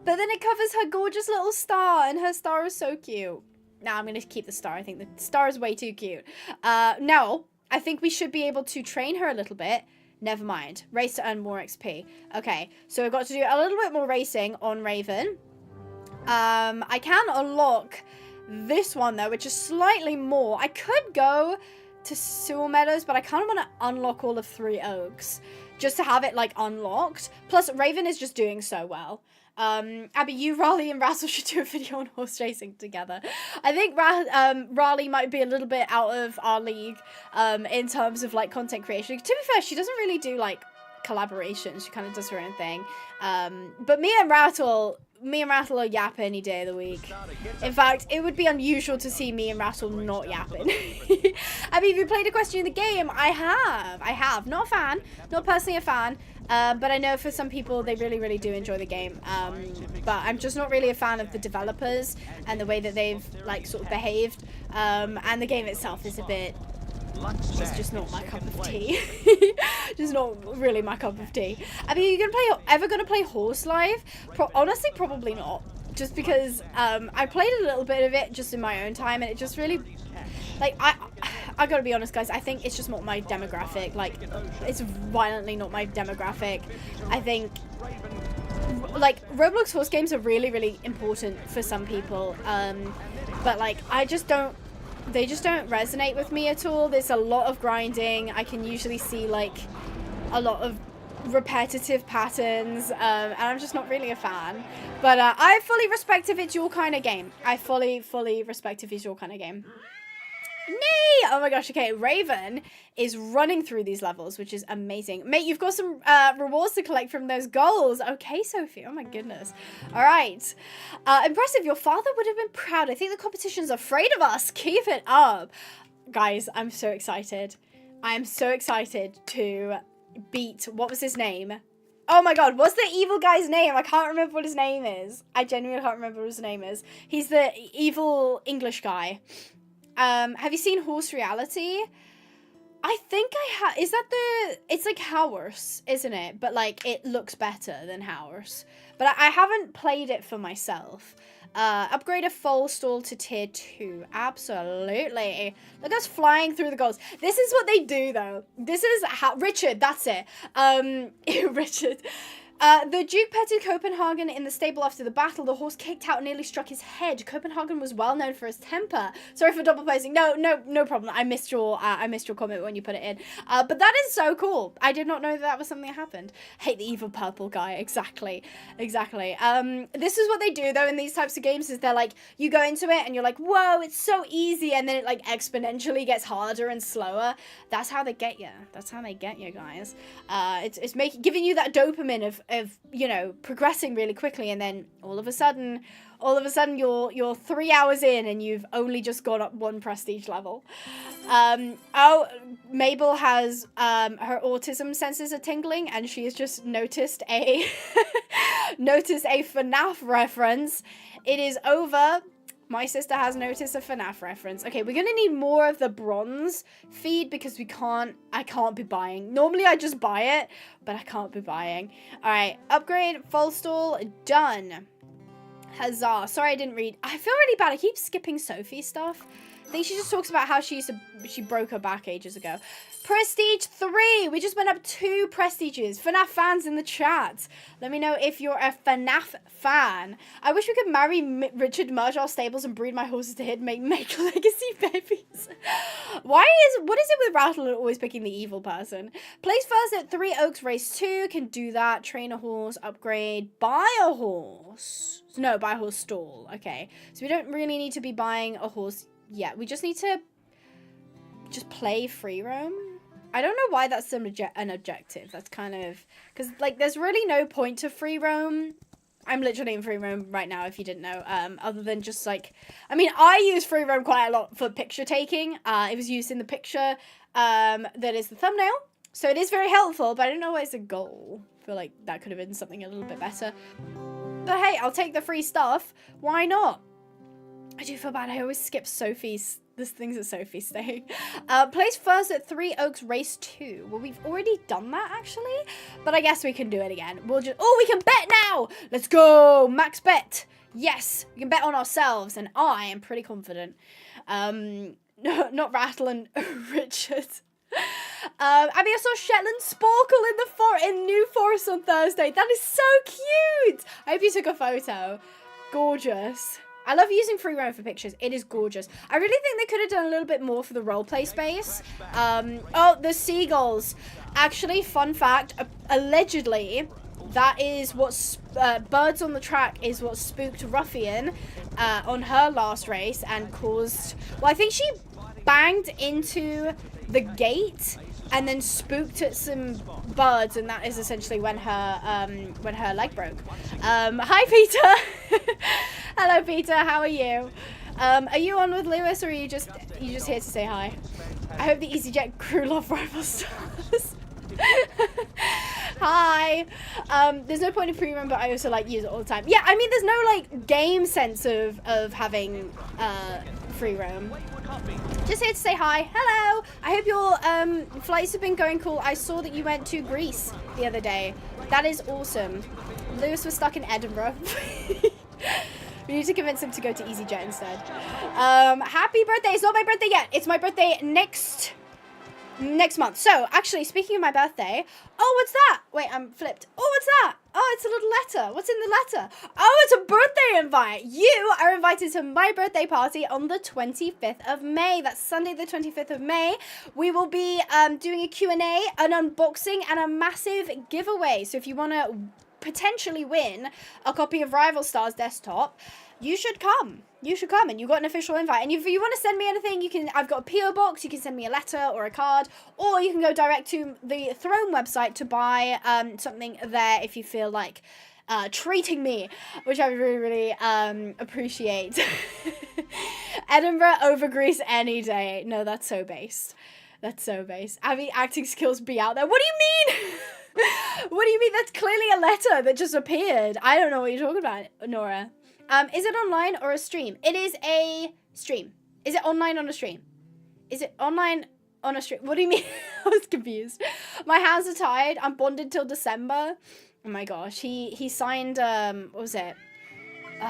But then it covers her gorgeous little star, and her star is so cute. Nah, I'm going to keep the star. I think the star is way too cute. No, I think we should be able to train her a little bit. Never mind. Race to earn more XP. Okay, so we've got to do a little bit more racing on Raven. I can unlock this one, though, which is slightly more. I could go to Sewell Meadows, but I kind of want to unlock all of Three Oaks just to have it, like, unlocked. Plus, Raven is just doing so well. Abby, you, Raleigh, and Razzle should do a video on horse racing together. I think Raleigh might be a little bit out of our league in terms of like content creation. To be fair, she doesn't really do like collaborations. She kind of does her own thing. But me and Rattle are yapping any day of the week. In fact, it would be unusual to see me and Rattle not yapping. Abby, have you played Equestrian in the game? I have. Not a fan. Not personally a fan. But I know for some people they really do enjoy the game. But I'm just not really a fan of the developers and the way that they've like sort of behaved. And the game itself is a bit, it's just not my cup of tea. Just not really my cup of tea. I mean, are you ever gonna play Horse Live? Honestly, probably not. Just because I played a little bit of it just in my own time, and it just really, like, I gotta be honest, guys, I think it's just not my demographic. Like, it's violently not my demographic. I think, like, Roblox horse games are really important for some people. But, like, they just don't resonate with me at all. There's a lot of grinding. I can usually see, like, a lot of repetitive patterns, and I'm just not really a fan. But I fully respect if it's your kind of game. I fully respect if it's your kind of game. Nay! Oh my gosh, okay, Raven is running through these levels, which is amazing. Mate, you've got some rewards to collect from those goals. Okay, Sophie, oh my goodness. All right. Impressive, your father would have been proud. I think the competition's afraid of us. Keep it up. Guys, I'm so excited. I am so excited to beat, what was his name? Oh my god, what's the evil guy's name? I can't remember what his name is. I genuinely can't remember what his name is. He's the evil English guy. Have you seen Horse Reality? I think is that it's like Howers, isn't it? But like it looks better than Howers. But I haven't played it for myself. Upgrade a full stall to tier 2. Absolutely. Look at us flying through the goals. This is what they do though. This is how Richard, that's it. Richard. The Duke petted Copenhagen in the stable after the battle. The horse kicked out and nearly struck his head. Copenhagen was well known for his temper. Sorry for double posting. No problem. I missed your comment when you put it in. But that is so cool. I did not know that was something that happened. Hate the evil purple guy. Exactly. This is what they do though in these types of games. Is they're like, you go into it and you're like, whoa, it's so easy, and then it like exponentially gets harder and slower. That's how they get you. That's how they get you guys. It's giving you that dopamine of you know, progressing really quickly, and then all of a sudden you're 3 hours in and you've only just got up 1 prestige level. Mabel has her autism senses are tingling, and she has just noticed a FNAF reference. It is over. My sister has noticed a FNAF reference. Okay, we're gonna need more of the bronze feed because I can't be buying. Normally I just buy it, but I can't be buying. All right, upgrade, full stall, done. Huzzah. Sorry I didn't read. I feel really bad. I keep skipping Sophie's stuff. I think she just talks about how she broke her back ages ago. Prestige 3. We just went up 2 prestiges. FNAF fans in the chat. Let me know if you're a FNAF fan. I wish we could marry Richard, merge our stables, and breed my horses to hit, make legacy babies. What is it with Rattle always picking the evil person? Place first at 3 Oaks Race 2. Can do that. Train a horse, upgrade, buy a horse. No, buy a horse stall. Okay. So we don't really need to be buying a horse yet. We just need to just play free roam. I don't know why that's an objective. That's kind of... Because, like, there's really no point to free roam. I'm literally in free roam right now, if you didn't know. Other than just, like... I mean, I use free roam quite a lot for picture taking. It was used in the picture that is the thumbnail. So it is very helpful, but I don't know why it's a goal. I feel like that could have been something a little bit better. But hey, I'll take the free stuff. Why not? I do feel bad. I always skip Sophie's... There's things that Sophie's saying. Place first at 3 Oaks Race 2. Well, we've already done that, actually. But I guess we can do it again. We'll just... Oh, we can bet now! Let's go! Max bet. Yes, we can bet on ourselves. And I am pretty confident. Not Rattle and Richard. I mean, I saw Shetland Sporkle in New Forest on Thursday. That is so cute! I hope you took a photo. Gorgeous. I love using free roam for pictures. It is gorgeous. I really think they could have done a little bit more for the roleplay space. Oh, the seagulls. Actually, fun fact, allegedly, that is what Birds on the Track is what spooked Ruffian on her last race and caused... Well, I think she banged into the gate and then spooked at some birds, and that is essentially when her leg broke. Hi, Peter. Hello, Peter. How are you? Are you on with Lewis, or are you just here to say hi? I hope the EasyJet crew love rival stars. Hi. There's no point in pre-run, but I also like use it all the time. Yeah, I mean, there's no like game sense of having free roam. Just here to say hi. Hello. I hope your flights have been going cool. I saw that you went to Greece the other day. That is awesome. Lewis was stuck in Edinburgh. We need to convince him to go to EasyJet instead. Happy birthday. It's not my birthday yet. It's my birthday next month. So, actually, speaking of my birthday, oh, what's that? Wait, I'm flipped. Oh, what's that? Oh, it's a little letter. What's in the letter? Oh, it's a birthday invite. You are invited to my birthday party on the 25th of May. That's Sunday, the 25th of May. We will be doing a Q&A, an unboxing, and a massive giveaway. So if you want to potentially win a copy of Rival Stars Desktop, you should come. You should come, and you got an official invite. And if you want to send me anything, I've got a PO box. You can send me a letter or a card, or you can go direct to the Throne website to buy something there if you feel like treating me, which I really, really appreciate. Edinburgh over Greece any day. No, that's so based. That's so based. I mean, acting skills be out there. What do you mean? What do you mean? That's clearly a letter that just appeared. I don't know what you're talking about, Nora. Is it online or a stream? It is a stream. Is it online on a stream? Is it online on a street. What do you mean? I was confused. My hands are tied. I'm bonded till December. Oh my gosh. He signed, what was it?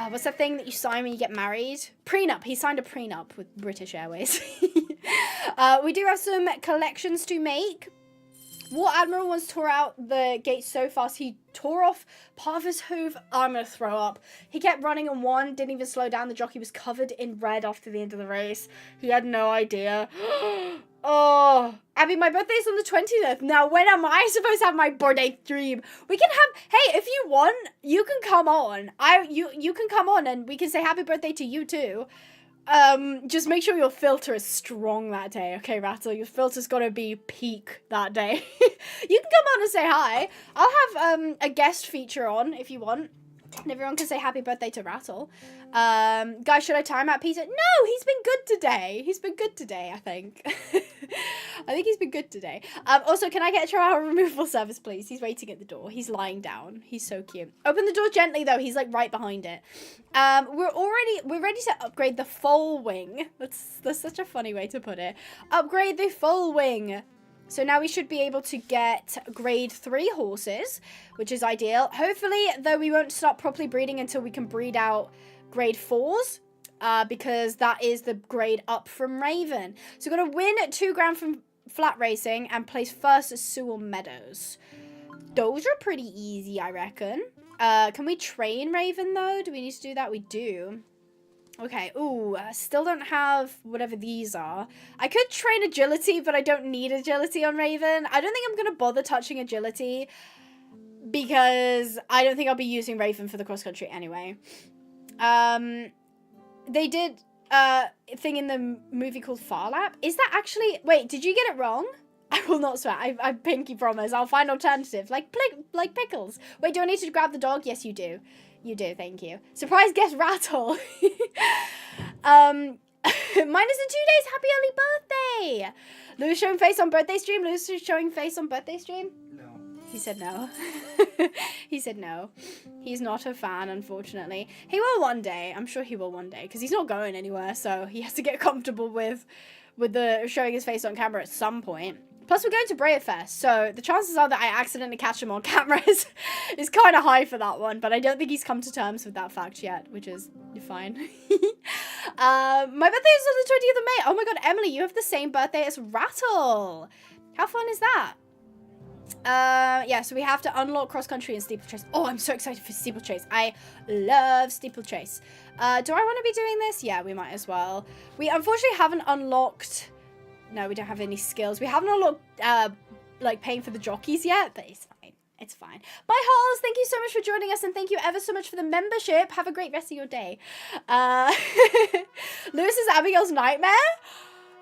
What's that thing that you sign when you get married? Prenup. He signed a prenup with British Airways. We do have some collections to make. War Admiral once tore out the gate so fast he tore off part of his hoof. Oh, I'm going to throw up. He kept running and won. Didn't even slow down. The jockey was covered in red after the end of the race. He had no idea. Oh, Abby, my birthday's on the 20th. Now, when am I supposed to have my birthday stream? We can have, hey, if you want, you can come on. You can come on and we can say happy birthday to you too. Just make sure your filter is strong that day, okay, Rattle? Your filter's gotta be peak that day. You can come on and say hi. I'll have, a guest feature on if you want. And everyone can say happy birthday to Rattle. Guys, should I time out Peter? No, he's been good today. He's been good today, I think. I think he's been good today. Also, can I get a Chihuahua removal service, please? He's waiting at the door. He's lying down. He's so cute. Open the door gently, though. He's, like, right behind it. We're ready to upgrade the foal wing. That's such a funny way to put it. Upgrade the foal wing. So now we should be able to get grade 3 horses, which is ideal. Hopefully, though, we won't start properly breeding until we can breed out grade 4s, because that is the grade up from Raven. So we're going to win 2 grand from flat racing and place first at Sewell Meadows. Those are pretty easy, I reckon. Can we train Raven, though? Do we need to do that? We do. Okay, ooh, still don't have whatever these are. I could train agility, but I don't need agility on Raven. I don't think I'm going to bother touching agility because I don't think I'll be using Raven for the cross-country anyway. They did a thing in the movie called Far Lap. Is that actually... Wait, did you get it wrong? I will not swear. I pinky promise. I'll find alternatives, like pickles. Wait, do I need to grab the dog? Yes, you do. You do, thank you. Surprise guest Rattle. Mine is in 2 days. Happy early birthday. Louis showing face on birthday stream. Louis showing face on birthday stream. No. He said no. He said no. He's not a fan, unfortunately. He will one day. I'm sure he will one day because he's not going anywhere. So he has to get comfortable with the showing his face on camera at some point. Plus, we're going to Brea Fest, so the chances are that I accidentally catch him on camera is kind of high for that one, but I don't think he's come to terms with that fact yet, which is fine. My birthday is on the 20th of May. Oh my god, Emily, you have the same birthday as Rattle. How fun is that? Yeah, so we have to unlock cross-country and steeplechase. Oh, I'm so excited for steeplechase. I love steeplechase. Do I want to be doing this? Yeah, we might as well. We unfortunately haven't unlocked... No, we don't have any skills. We haven't unlocked, like, paying for the jockeys yet, but it's fine. It's fine. Bye, Halls. Thank you so much for joining us, and thank you ever so much for the membership. Have a great rest of your day. Lewis is Abigail's nightmare?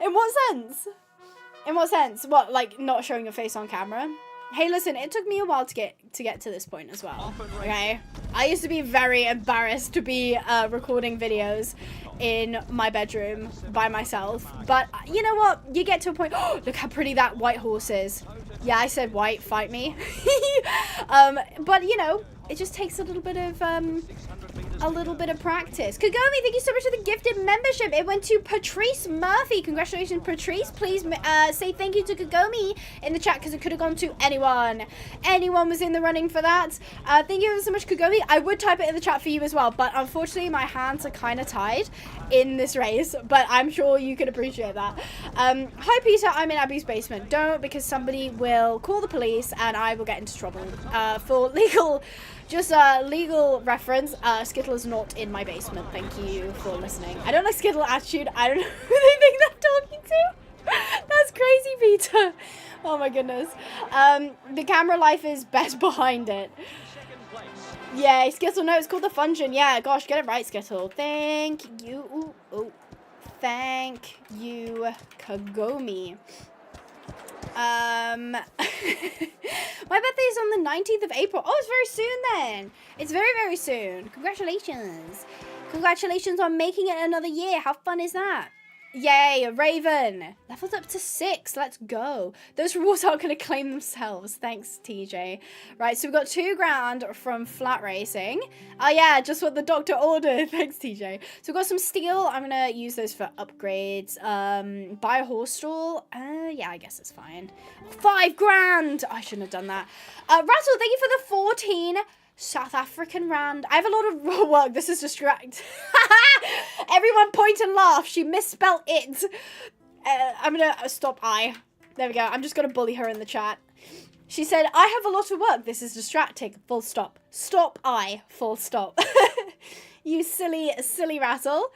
In what sense? In what sense? What, like, not showing your face on camera? Hey, listen, it took me a while to get to this point as well, okay? I used to be very embarrassed to be recording videos in my bedroom by myself. But you know what? You get to a point... Oh, look how pretty that white horse is. Yeah, I said white, fight me. But, you know, it just takes a little bit of practice. Kagome, thank you so much for the gifted membership. It went to Patrice Murphy. Congratulations, Patrice. Please say thank you to Kagome in the chat because it could have gone to anyone. Anyone was in the running for that. Thank you so much, Kagome. I would type it in the chat for you as well, but unfortunately my hands are kind of tied in this race, but I'm sure you can appreciate that. Hi, Peter. I'm in Abby's basement. Don't, because somebody will call the police and I will get into trouble for legal... Just a legal reference, Skittle is not in my basement. Thank you for listening. I don't like Skittle attitude. I don't know who they think they're talking to. That's crazy, Peter. Oh my goodness. The camera life is best behind it. Yeah, Skittle, no, it's called the Function. Yeah, gosh, get it right, Skittle. Thank you. Ooh, oh. Thank you, Kagome. My birthday is on the 19th of April. Oh, it's very soon then. It's very, very soon. Congratulations. Congratulations on making it another year. How fun is that? Yay, a Raven. Leveled up to 6. Let's go. Those rewards aren't going to claim themselves. Thanks, TJ. Right, so we've got 2 grand from flat racing. Oh, yeah, just what the doctor ordered. Thanks, TJ. So we've got some steel. I'm going to use those for upgrades. Buy a horse stall. Yeah, I guess it's fine. 5 grand. I shouldn't have done that. Rattle, thank you for the 14 South African rand. I have a lot of work. This is distract. Everyone point and laugh. She misspelled it. I'm gonna stop I. There we go. I'm just gonna bully her in the chat. She said, I have a lot of work. This is distracting. Full stop. Stop I. Full stop. You silly, silly Rattle.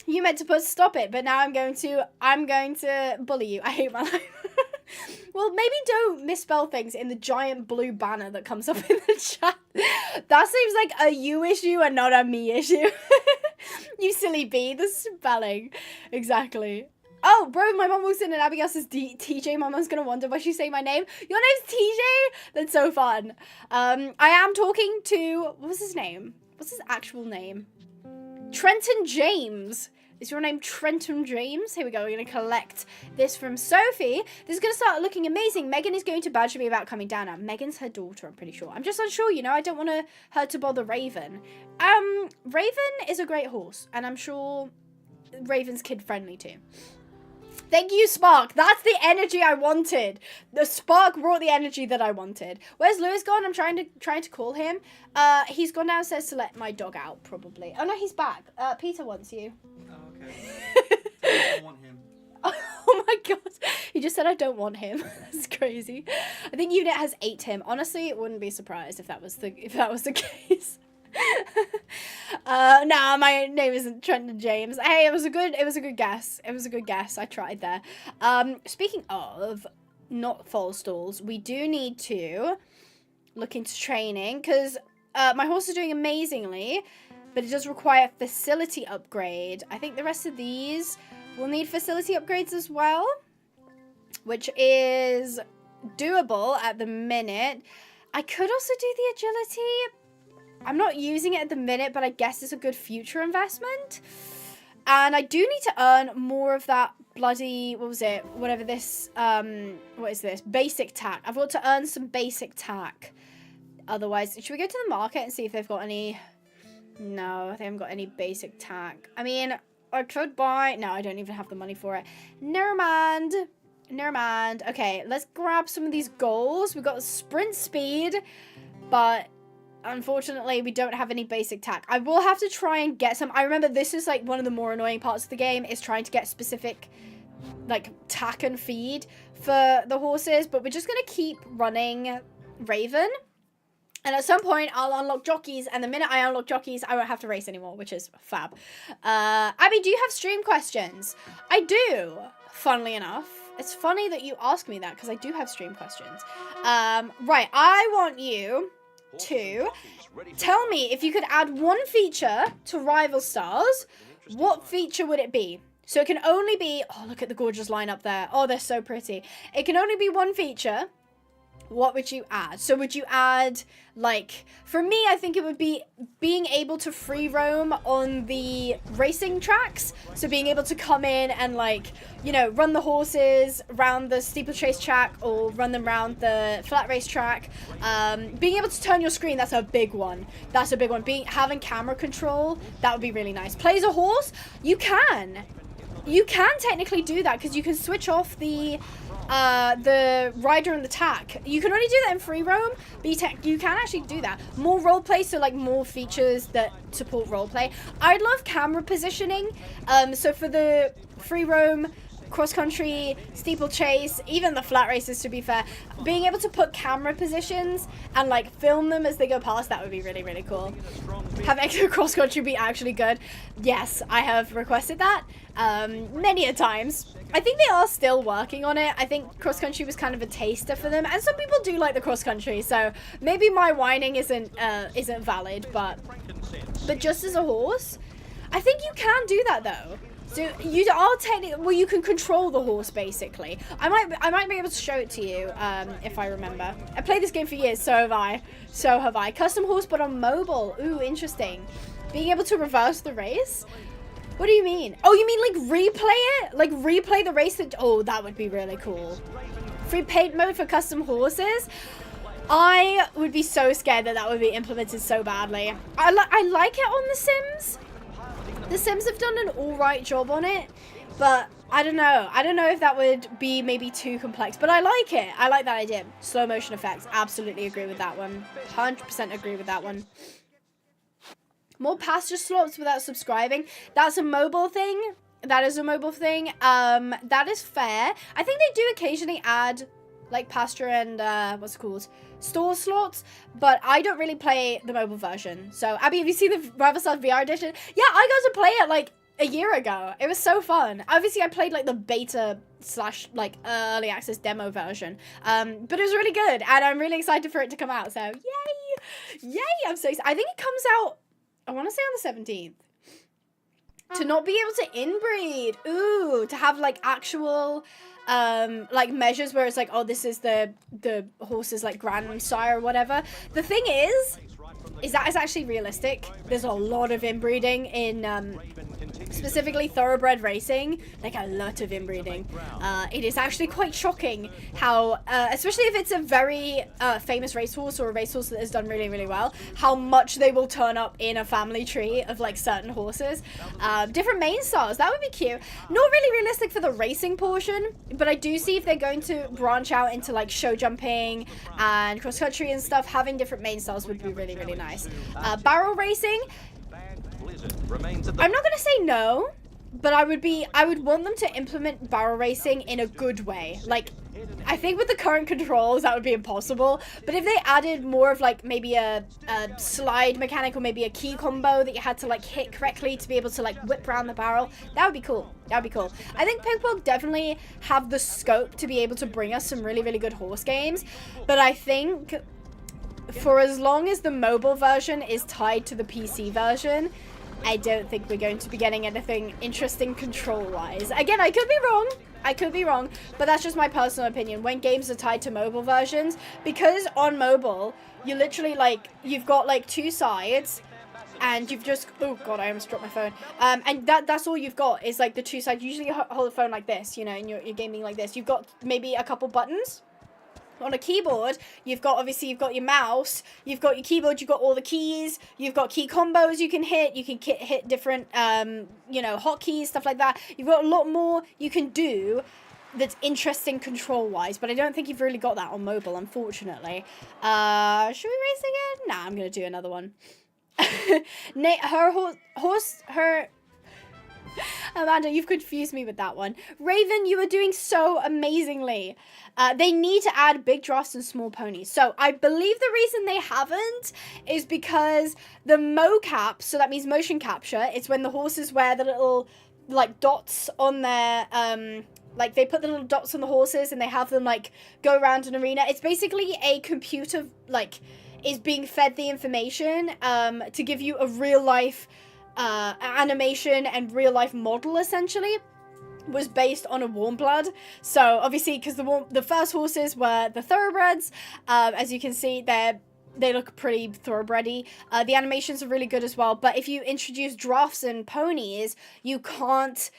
You meant to put stop it, but now I'm going to bully you. I hate my life. Well, maybe don't misspell things in the giant blue banner that comes up in the chat. That seems like a you issue and not a me issue. You silly bee, the spelling. Exactly. Oh, bro, my mom walks in and Abigail says TJ. My mom's going to wonder why she's saying my name. Your name's TJ? That's so fun. I am talking to, what was his name? What's his actual name? Trenton James. Is your name Trenton James? Here we go. We're going to collect this from Sophie. This is going to start looking amazing. Megan is going to badger me about coming down now. Megan's her daughter, I'm pretty sure. I'm just unsure, you know. I don't want her to bother Raven. Raven is a great horse. And I'm sure Raven's kid-friendly too. Thank you, Spark. That's the energy I wanted. The Spark brought the energy that I wanted. Where's Lewis gone? I'm trying to call him. He's gone downstairs to let my dog out, probably. Oh, no, he's back. Peter wants you. Oh, okay. I don't want him. Oh, my God. He just said I don't want him. That's crazy. I think Unit has 8 him. Honestly, wouldn't be surprised if that was the case. Nah, my name isn't Trenton James. Hey, it was a good guess. It was a good guess. I tried there. Speaking of not foal stalls, we do need to look into training because my horse is doing amazingly, but it does require facility upgrade. I think the rest of these will need facility upgrades as well, which is doable at the minute. I could also do the agility. I'm not using it at the minute, but I guess it's a good future investment. And I do need to earn more of that bloody, what was it? Whatever this, what is this? Basic tack. I've got to earn some basic tack. Otherwise, should we go to the market and see if they've got any? No, they haven't got any basic tack. I mean, I could buy, no, I don't even have the money for it. Never mind. Never mind. Okay, let's grab some of these goals. We've got sprint speed, but unfortunately, we don't have any basic tack. I will have to try and get some. I remember this is like one of the more annoying parts of the game is trying to get specific like tack and feed for the horses, but we're just going to keep running Raven. And at some point, I'll unlock jockeys, and the minute I unlock jockeys, I won't have to race anymore, which is fab. Abby, do you have stream questions? I do, funnily enough. It's funny that you ask me that, because I do have stream questions. Right, I want you to tell me if you could add one feature to Rival Stars, what feature would it be? So it can only be, oh, look at the gorgeous lineup there. Oh, they're so pretty. It can only be one feature. What would you add? So would you add, like, for me, I think it would be being able to free roam on the racing tracks. So being able to come in and, like, you know, run the horses around the steeplechase track or run them around the flat race track. Being able to turn your screen, that's a big one. That's a big one. Having camera control, that would be really nice. Play as a horse? You can. You can technically do that because you can switch off the rider and the tack. You can only do that in free roam, but you can actually do that. More roleplay, so like more features that support roleplay. I'd love camera positioning. So for the free roam, cross country, steeplechase, even the flat races, to be fair, being able to put camera positions and like film them as they go past, that would be really, really cool. Have extra cross country be actually good. Yes, I have requested that many a times. I think they are still working on it. I think cross country was kind of a taster for them, and some people do like the cross country, so maybe my whining isn't valid, but just as a horse, I think you can do that though. So you are technically, well, you can control the horse basically. I might be able to show it to you if I remember. I played this game for years, so have I. So have I. Custom horse, but on mobile. Ooh, interesting. Being able to reverse the race. What do you mean? Oh, you mean like replay it? Like replay the race? Oh, that would be really cool. Free paint mode for custom horses? I would be so scared that that would be implemented so badly. I like it on The Sims. The Sims have done an alright job on it, but I don't know. I don't know if that would be maybe too complex, but I like it. I like that idea. Slow motion effects. Absolutely agree with that one. 100% agree with that one. More pasture slots without subscribing. That's a mobile thing. That is a mobile thing. That is fair. I think they do occasionally add like pasture and what's it called? Store slots, but I don't really play the mobile version. So Abby, have you seen the Rival VR edition? Yeah, I got to play it like a year ago. It was so fun. Obviously, I played like the beta / like early access demo version, but it was really good, and I'm really excited for it to come out. So yay! I'm so excited. I think it comes out, I want to say on the 17th. To not be able to inbreed, ooh, to have like actual like measures where it's like, oh, this is the horse's like grandsire or whatever. The thing is that it's actually realistic. There's a lot of inbreeding in specifically thoroughbred racing, like a lot of inbreeding. It is actually quite shocking how, especially if it's a very famous racehorse or a racehorse that has done really, really well, how much they will turn up in a family tree of like certain horses. Different main styles, that would be cute. Not really realistic for the racing portion, but I do see if they're going to branch out into like show jumping and cross country and stuff, having different main styles would be really, really nice. Barrel racing, I'm not going to say no, but I would want them to implement barrel racing in a good way. Like, I think with the current controls, that would be impossible. But if they added more of like maybe a slide mechanic or maybe a key combo that you had to like hit correctly to be able to like whip around the barrel, that would be cool. That would be cool. I think Pigpog definitely have the scope to be able to bring us some really, really good horse games. But I think for as long as the mobile version is tied to the PC version, I don't think we're going to be getting anything interesting control-wise. Again, I could be wrong, but that's just my personal opinion. When games are tied to mobile versions, because on mobile, you literally, like, you've got, like, two sides, and you've just, oh god, I almost dropped my phone. And that's all you've got, is, like, the two sides. Usually you hold the phone like this, you know, and you're gaming like this. You've got maybe a couple buttons. On a keyboard, you've got your mouse, you've got your keyboard, you've got all the keys, you've got key combos you can hit different, you know, hotkeys, stuff like that. You've got a lot more you can do that's interesting control-wise, but I don't think you've really got that on mobile, unfortunately. Should we race again? Nah, I'm gonna do another one. Amanda, you've confused me with that one. Raven, you are doing so amazingly. They need to add big drafts and small ponies. So I believe the reason they haven't is because the mocap, so that means motion capture, it's when the horses wear the little like dots on their like they put the little dots on the horses and they have them like go around an arena. It's basically a computer like is being fed the information to give you a real life animation and real life model essentially. Was based on a warm blood. So obviously because the first horses were the thoroughbreds, as you can see they look pretty thoroughbredy. The animations are really good as well, but if you introduce drafts and ponies, you can't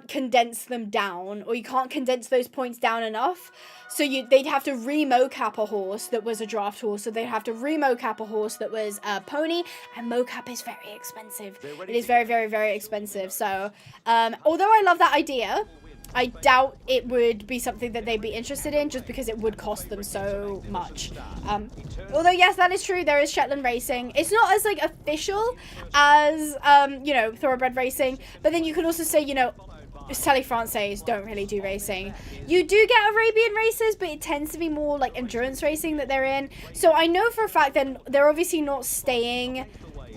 condense them down, or you can't condense those points down enough. So they'd have to re-mocap a horse that was a draft horse, so they'd have to re-mocap a horse that was a pony, and mocap is very expensive. It is very, very, very expensive. So, although I love that idea, I doubt it would be something that they'd be interested in, just because it would cost them so much. Although, yes, that is true, there is Shetland racing. It's not as, like, official as, you know, thoroughbred racing, but then you could also say, you know, Sally Francaise don't really do racing. You do get Arabian races, but it tends to be more like endurance racing that they're in. So I know for a fact that they're obviously not staying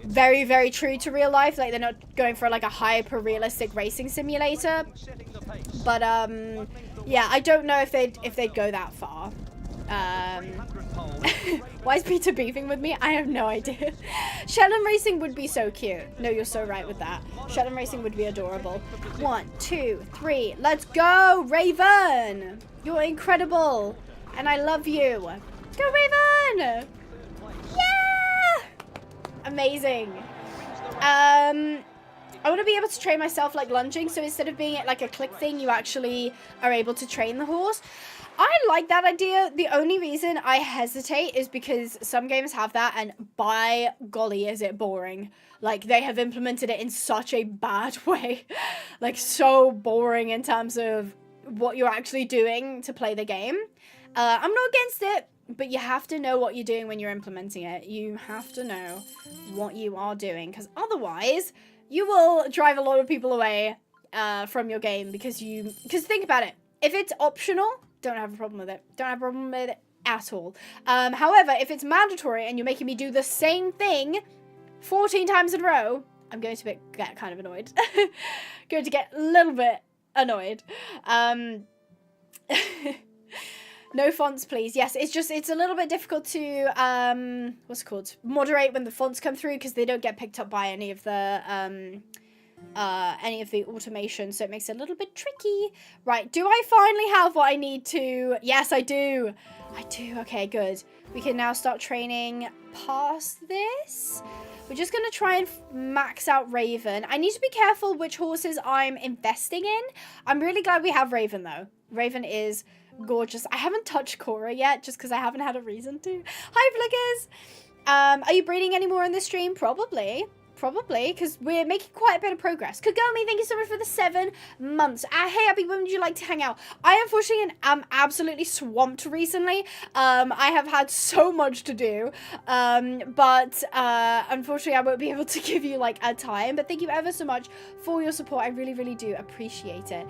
very, very true to real life. Like, they're not going for like a hyper-realistic racing simulator. But yeah, I don't know if they'd go that far. Why is Peter beefing with me? I have no idea. Shetland racing would be so cute. No, you're so right with that. Shetland racing would be adorable. 1, 2, 3. Let's go, Raven! You're incredible. And I love you. Go, Raven! Yeah! Amazing. I want to be able to train myself like lunging, so instead of being it like a click thing, you actually are able to train the horse. I like that idea. The only reason I hesitate is because some games have that, and by golly, is it boring. Like, they have implemented it in such a bad way. Like, so boring in terms of what you're actually doing to play the game. I'm not against it, but you have to know what you're doing when you're implementing it. You have to know what you are doing, because otherwise you will drive a lot of people away from your game, because think about it. If it's optional, don't have a problem with it. Don't have a problem with it at all. However, if it's mandatory and you're making me do the same thing 14 times in a row, I'm going to get kind of annoyed. Going to get a little bit annoyed. No fonts, please. Yes, it's a little bit difficult to, what's it called? Moderate when the fonts come through, because they don't get picked up by any of the automation, so it makes it a little bit tricky. Right, do I finally have what I need to? Yes, I do. I do. Okay, good. We can now start training past this. We're just going to try and max out Raven. I need to be careful which horses I'm investing in. I'm really glad we have Raven, though. Raven is gorgeous. I haven't touched Cora yet, just because I haven't had a reason to. Hi, Flickers. Are you breeding any more in this stream? Probably, because we're making quite a bit of progress. Kagome, thank you so much for the 7 months. Hey, Abby, when would you like to hang out? I unfortunately am absolutely swamped recently. I have had so much to do, but unfortunately I won't be able to give you like a time, but thank you ever so much for your support. I really, really do appreciate it.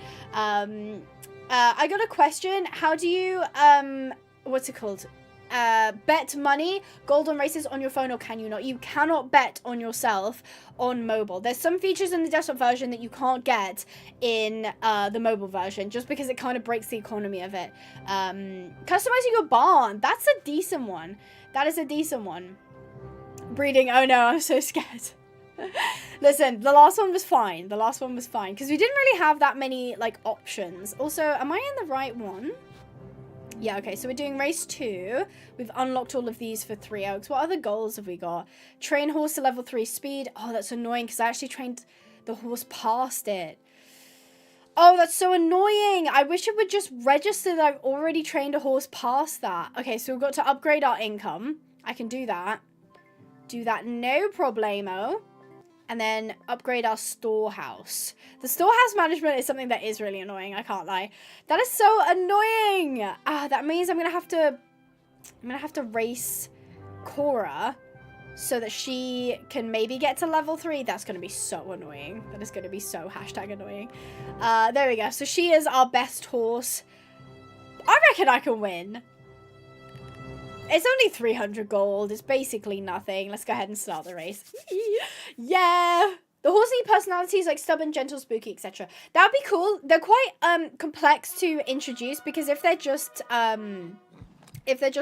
I got a question. How do you, what's it called? Bet money, gold on races on your phone, or can you not? You cannot bet on yourself on mobile. There's some features in the desktop version that you can't get in the mobile version, just because it kind of breaks the economy of it. Customizing your barn, that's a decent one. That is a decent one. Breeding, oh no, I'm so scared. Listen, the last one was fine. The last one was fine, because we didn't really have that many like options. Also, am I in the right one? Yeah, okay, so we're doing race 2. We've unlocked all of these for 3 Oaks. What other goals have we got? Train horse to level 3 speed. Oh, that's annoying, because I actually trained the horse past it. Oh, that's so annoying. I wish it would just register that I've already trained a horse past that. Okay, so we've got to upgrade our income. I can do that. Do that, no problemo. And then upgrade our storehouse. The storehouse management is something that is really annoying, I can't lie. That is so annoying. That means I'm gonna have to race Cora so that she can maybe get to level 3. That's gonna be so annoying. That is gonna be so #annoying. There we go. So she is our best horse. I reckon I can win. It's only 300 gold. It's basically nothing. Let's go ahead and start the race. Yeah. The horse need personalities like stubborn, gentle, spooky, etc. That would be cool. They're quite complex to introduce, because if they're just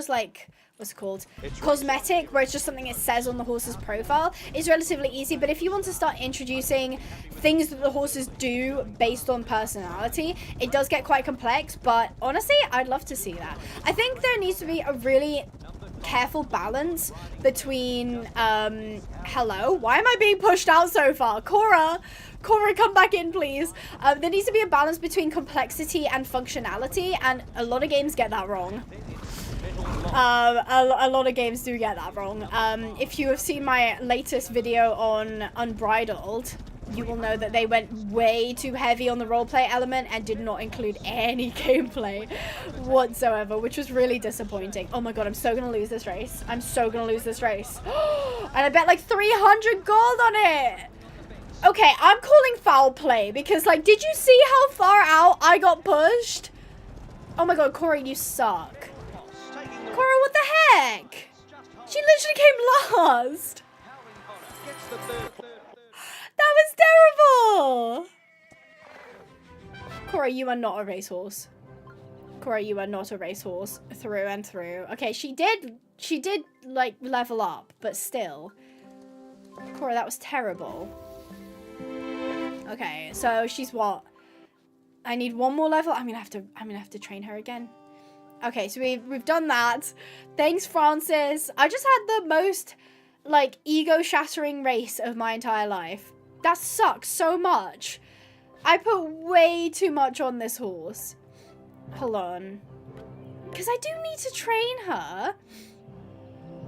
like, what's it called? Cosmetic, where it's just something it says on the horse's profile, it's relatively easy. But if you want to start introducing things that the horses do based on personality, it does get quite complex. But honestly, I'd love to see that. I think there needs to be a really careful balance between, hello? Why am I being pushed out so far? Cora, come back in, please. There needs to be a balance between complexity and functionality, and a lot of games get that wrong. A lot of games do get that wrong. If you have seen my latest video on Unbridled, you will know that they went way too heavy on the roleplay element and did not include any gameplay whatsoever, which was really disappointing. Oh my god, I'm so gonna lose this race. I'm so gonna lose this race. And I bet like 300 gold on it. Okay, I'm calling foul play, because like, did you see how far out I got pushed? Oh my god, Corey, you suck. Cora, what the heck? She literally came last. That was terrible. Cora, you are not a racehorse. Cora, you are not a racehorse through and through. Okay, she did like level up, but still. Cora, that was terrible. Okay, so she's what? I need one more level. I'm gonna have to train her again. Okay, so we've done that. Thanks, Francis. I just had the most like ego-shattering race of my entire life. That sucks so much. I put way too much on this horse. Hold on. Because I do need to train her.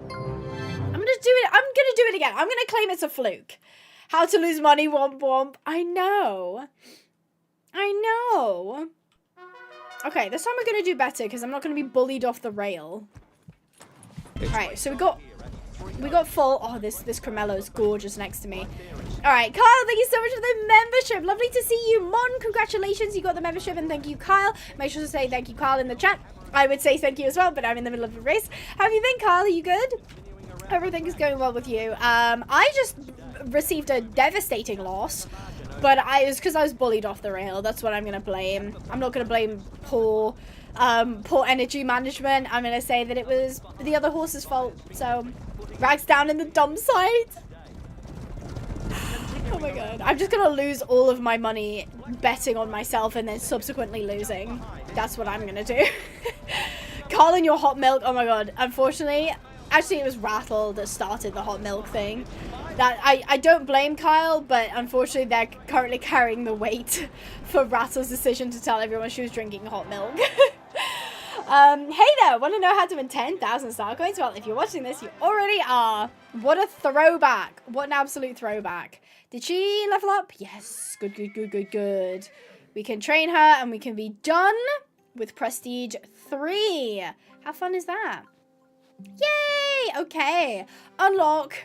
I'm gonna do it again. I'm gonna claim it's a fluke. How to lose money, womp womp. I know. Okay, this time we're gonna do better because I'm not gonna be bullied off the rail. Alright, so we got full. Oh, this Cremello is gorgeous next to me. Alright, Kyle, thank you so much for the membership. Lovely to see you. Mon, congratulations, you got the membership, and thank you, Kyle. Make sure to say thank you, Kyle, in the chat. I would say thank you as well, but I'm in the middle of a race. How have you been, Kyle? Are you good? Everything is going well with you. I just received a devastating loss, but it was because I was bullied off the rail. That's what I'm going to blame. I'm not going to blame poor energy management. I'm going to say that it was the other horse's fault. So, Rags down in the dump site. Oh my god. I'm just going to lose all of my money betting on myself and then subsequently losing. That's what I'm going to do. Carl and your hot milk. Oh my god. Unfortunately, actually it was Rattle that started the hot milk thing. That I don't blame Kyle, but unfortunately they're currently carrying the weight for Rattle's decision to tell everyone she was drinking hot milk. Hey there, want to know how to win 10,000 star coins? Well, if you're watching this, you already are. What a throwback. What an absolute throwback. Did she level up? Yes. Good. We can train her and we can be done with Prestige 3. How fun is that? Yay! Okay. Unlock.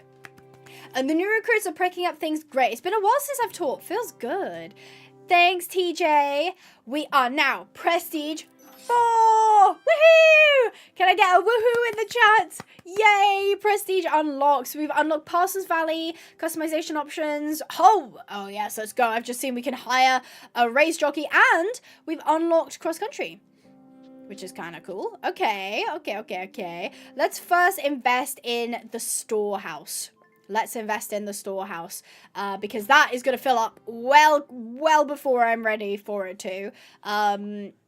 And the new recruits are picking up things great. It's been a while since I've taught. Feels good. Thanks, TJ. We are now Prestige 4. Woohoo! Can I get a woohoo in the chat? Yay! Prestige unlocked. So we've unlocked Parsons Valley, customization options. Oh yes, let's go. I've just seen we can hire a race jockey and we've unlocked cross country, which is kind of cool. Okay. Let's first invest in the storehouse. Let's invest in the storehouse because that is going to fill up well before I'm ready for it to.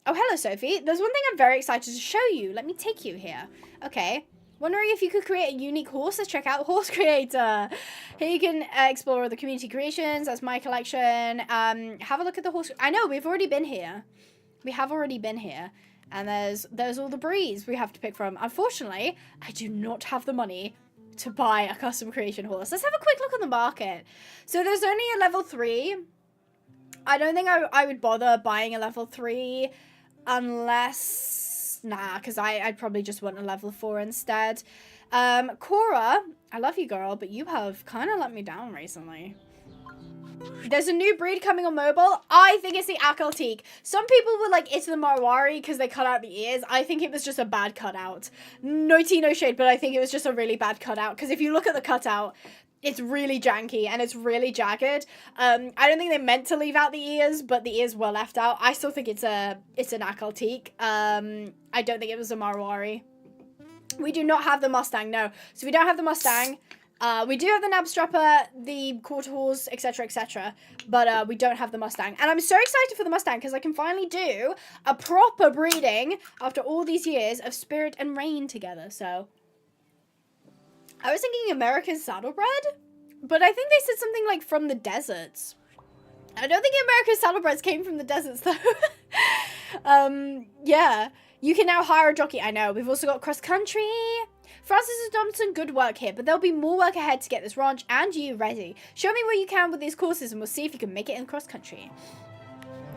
Oh, hello, Sophie. There's one thing I'm very excited to show you. Let me take you here. Okay. Wondering if you could create a unique horse. Let's check out Horse Creator. Here you can explore the community creations. That's my collection. Have a look at the horse. I know, we've already been here. We have already been here. And there's all the breeds we have to pick from. Unfortunately, I do not have the money to buy a custom creation horse. Let's have a quick look on the market. So there's only a level 3. I don't think I would bother buying a level 3 unless... Nah, because I'd probably just want a level 4 instead. Cora, I love you, girl, but you have kind of let me down recently. There's a new breed coming on mobile. I think it's the Akaltique. Some people were like, it's the Marwari because they cut out the ears. I think it was just a bad cutout. No tea, no shade, but I think it was just a really bad cutout. Because if you look at the cutout, it's really janky and it's really jagged. I don't think they meant to leave out the ears, but the ears were left out. I still think it's an Akaltique. I don't think it was a Marwari. We do not have the Mustang, no. So we don't have the Mustang. We do have the Nabstrapper, the Quarter Horse, etc., but we don't have the Mustang. And I'm so excited for the Mustang because I can finally do a proper breeding after all these years of Spirit and Rain together. So I was thinking American Saddlebred, but I think they said something like from the deserts. I don't think American Saddlebreds came from the deserts though. Yeah, you can now hire a jockey. I know. We've also got cross country. Francis has done some good work here, but there'll be more work ahead to get this ranch and you ready. Show me what you can with these courses and we'll see if you can make it in cross country.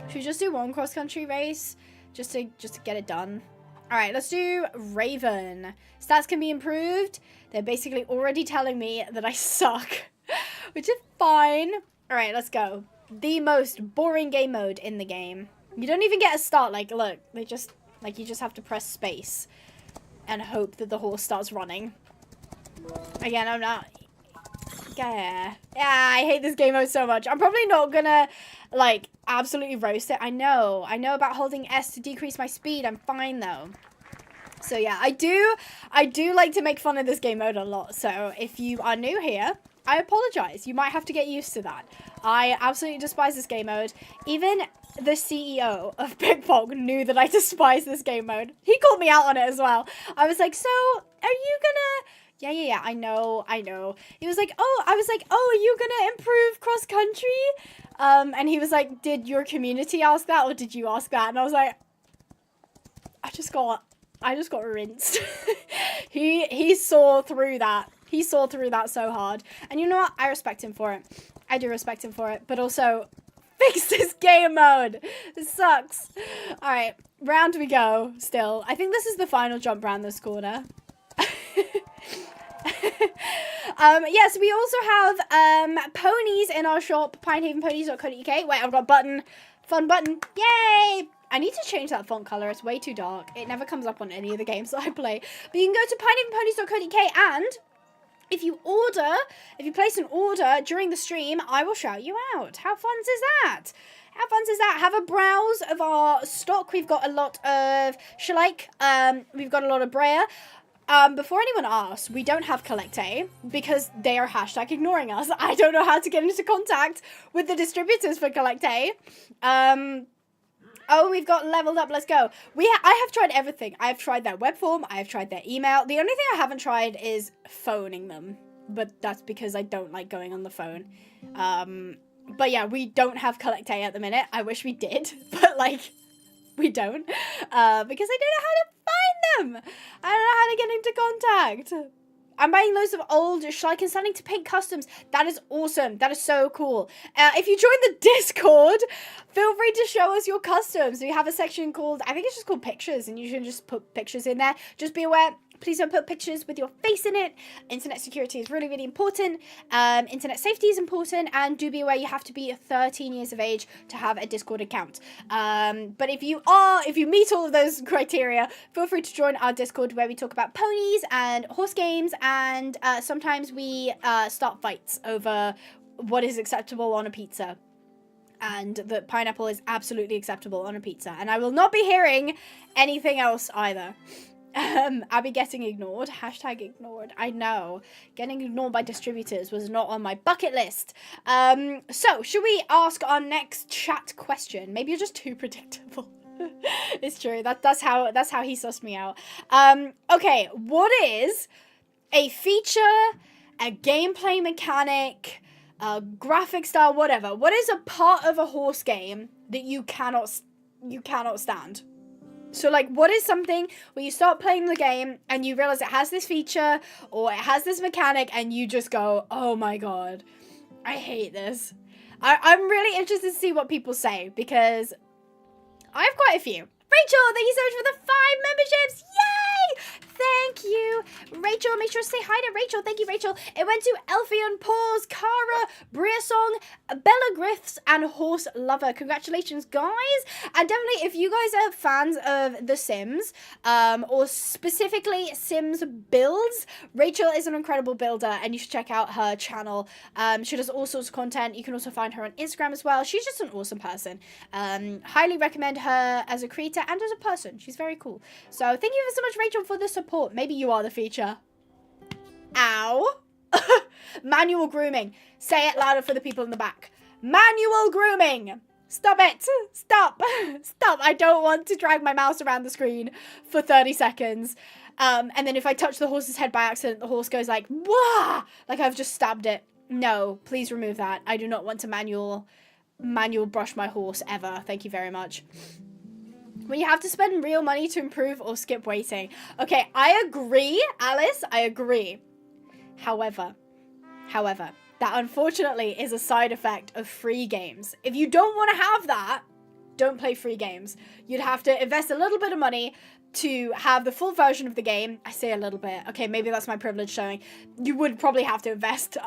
Should we just do one cross country race just to get it done? All right, let's do Raven. Stats can be improved. They're basically already telling me that I suck, which is fine. All right, let's go. The most boring game mode in the game. You don't even get a start. Like, look, you just have to press space and hope that the horse starts running. Again, I'm not... Yeah, I hate this game mode so much. I'm probably not gonna, like, absolutely roast it. I know about holding S to decrease my speed. I'm fine, though. So, yeah, I do like to make fun of this game mode a lot. So, if you are new here, I apologize. You might have to get used to that. I absolutely despise this game mode. Even the CEO of Big Pog knew that I despise this game mode. He called me out on it as well. I was like, so are you gonna Yeah, I know. He was like, oh, I was like, oh, are you gonna improve cross country? And he was like, did your community ask that or did you ask that? And I was like, I just got rinsed. he saw through that. He saw through that so hard. And you know what? I respect him for it. I do respect him for it. But also, fix this game mode. This sucks. All right, round we go still. I think this is the final jump round this corner. Yes, we also have ponies in our shop, pinehavenponies.co.uk. Wait, I've got fun button. Yay! I need to change that font color. It's way too dark. It never comes up on any of the games that I play. But you can go to pinehavenponies.co.uk, and if you place an order during the stream, I will shout you out. How fun is that? How fun is that? Have a browse of our stock. We've got a lot of Shalaik. We've got a lot of Brea. Before anyone asks, we don't have Collect A because they are hashtag ignoring us. I don't know how to get into contact with the distributors for Collect A. Oh, we've got leveled up. Let's go. I have tried everything. I have tried their web form. I have tried their email. The only thing I haven't tried is phoning them, but that's because I don't like going on the phone. But yeah, we don't have Collect A at the minute. I wish we did, but like, we don't, because I don't know how to find them. I don't know how to get into contact. I'm buying loads of old Schleich and starting to paint customs. That is awesome. That is so cool. If you join the Discord, feel free to show us your customs. We have a section called, I think it's just called pictures, and you can just put pictures in there. Just be aware, please don't put pictures with your face in it. Internet security is really, really important. Internet safety is important, and do be aware you have to be 13 years of age to have a Discord account. But if you meet all of those criteria, feel free to join our Discord where we talk about ponies and horse games, and sometimes we start fights over what is acceptable on a pizza. And that pineapple is absolutely acceptable on a pizza. And I will not be hearing anything else either. Abby getting ignored. Hashtag ignored. I know. Getting ignored by distributors was not on my bucket list. So, should we ask our next chat question? Maybe you're just too predictable. It's true. That's how he sussed me out. Okay, what is a feature, a gameplay mechanic, a graphic style, whatever? What is a part of a horse game that you cannot stand? So, like, what is something where you start playing the game and you realize it has this feature or it has this mechanic and you just go, oh my god, I hate this. I'm really interested to see what people say because I have quite a few. Rachel, thank you so much for the 5 memberships. Yay! Thank you, Rachel. Make sure to say hi to Rachel. Thank you, Rachel. It went to Elfion, Paws, Cara, Bria Song, Bella Griffiths, and Horse Lover. Congratulations, guys. And definitely, if you guys are fans of The Sims, or specifically Sims builds, Rachel is an incredible builder, and you should check out her channel. She does all sorts of content. You can also find her on Instagram as well. She's just an awesome person. Highly recommend her as a creator and as a person. She's very cool. So thank you so much, Rachel, for the support. Maybe you are the feature. Ow. Manual grooming. Say it louder for the people in the back. Manual grooming. Stop it. Stop. Stop. I don't want to drag my mouse around the screen for 30 seconds. And then if I touch the horse's head by accident, the horse goes like, wah! Like I've just stabbed it. No, please remove that. I do not want to manual brush my horse ever. Thank you very much. When you have to spend real money to improve or skip waiting. Okay, I agree, Alice, I agree. However, that unfortunately is a side effect of free games. If you don't want to have that, don't play free games. You'd have to invest a little bit of money to have the full version of the game. I say a little bit. Okay, maybe that's my privilege showing. You would probably have to invest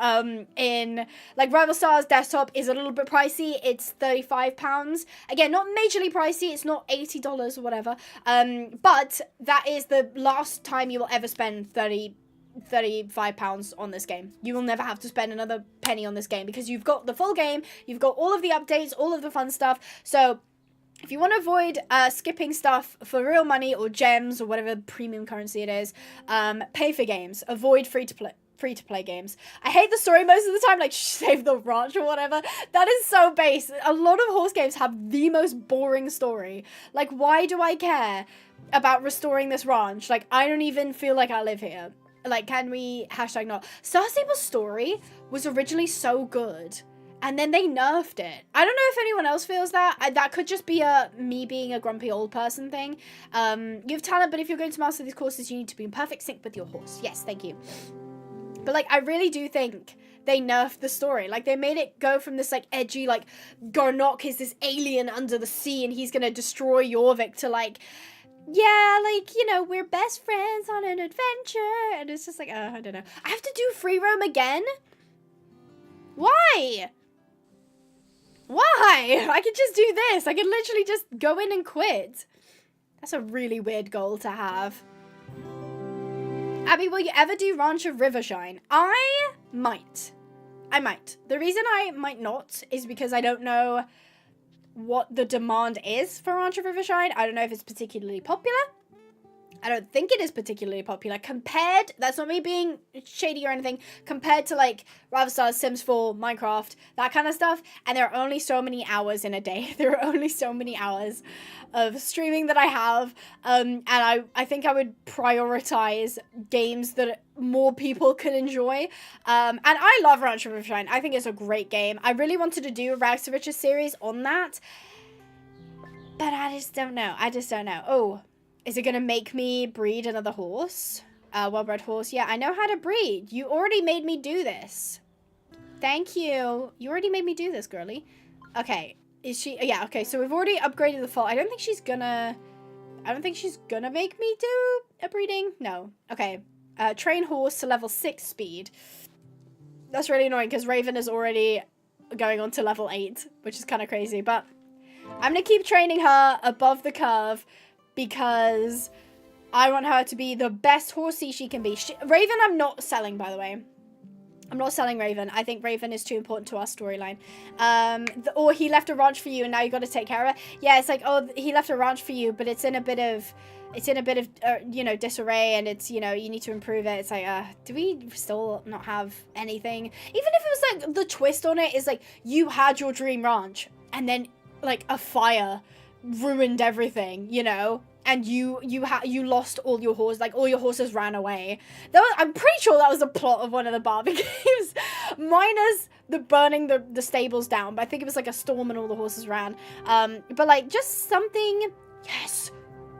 in, like, Rival Stars desktop is a little bit pricey. It's £35. Again, not majorly pricey. It's not $80 or whatever. But that is the last time you will ever spend £35 on this game. You will never have to spend another penny on this game because you've got the full game. You've got all of the updates, all of the fun stuff. So if you want to avoid skipping stuff for real money or gems or whatever premium currency it is, pay for games. Avoid free-to-play games. I hate the story most of the time, like Save the Ranch or whatever. That is so base. A lot of horse games have the most boring story. Like, why do I care about restoring this ranch? Like, I don't even feel like I live here. Like, can we hashtag not? Star Stable's story was originally so good, and then they nerfed it. I don't know if anyone else feels that. That could just be me being a grumpy old person thing. You have talent, but if you're going to master these courses, you need to be in perfect sync with your horse. Yes, thank you. But, like, I really do think they nerfed the story. Like, they made it go from this, like, edgy, like, Garnock is this alien under the sea, and he's gonna destroy Jorvik, to, like, yeah, like, you know, we're best friends on an adventure. And it's just like, I don't know. I have to do free roam again? Why? Why? I could just do this. I could literally just go in and quit. That's a really weird goal to have. Abby, will you ever do Ranch of Rivershine? I might. The reason I might not is because I don't know what the demand is for Ranch of Rivershine. I don't know if it's particularly popular. I don't think it is particularly popular compared, that's not me being shady or anything, compared to like Ravenstars, Sims 4, Minecraft, that kind of stuff. And there are only so many hours in a day. There are only so many hours of streaming that I have. And I think I would prioritize games that more people could enjoy. And I love Ranch of Rivershine. I think it's a great game. I really wanted to do a Rags to Riches series on that, but I just don't know. Oh, is it going to make me breed another horse? Well-bred horse. Yeah, I know how to breed. You already made me do this. Thank you. You already made me do this, girly. Okay. Is she... Yeah, okay. So we've already upgraded the fault. I don't think she's gonna make me do a breeding. No. Okay. Train horse to level 6 speed. That's really annoying because Raven is already going on to level 8, which is kind of crazy. But I'm going to keep training her above the curve, because I want her to be the best horsey she can be. Raven, I'm not selling, by the way. I'm not selling Raven. I think Raven is too important to our storyline. Or he left a ranch for you and now you got to take care of it. Yeah, it's like, oh, he left a ranch for you, but it's in a bit of, you know, disarray, and it's, you know, you need to improve it. It's like, do we still not have anything? Even if it was like, the twist on it is like, you had your dream ranch and then like a fire ruined everything, you know, and you lost all your horses, like all your horses ran away. I'm pretty sure that was the plot of one of the Barbie games, minus the burning the stables down, but I think it was like a storm and all the horses ran. But like just something. Yes,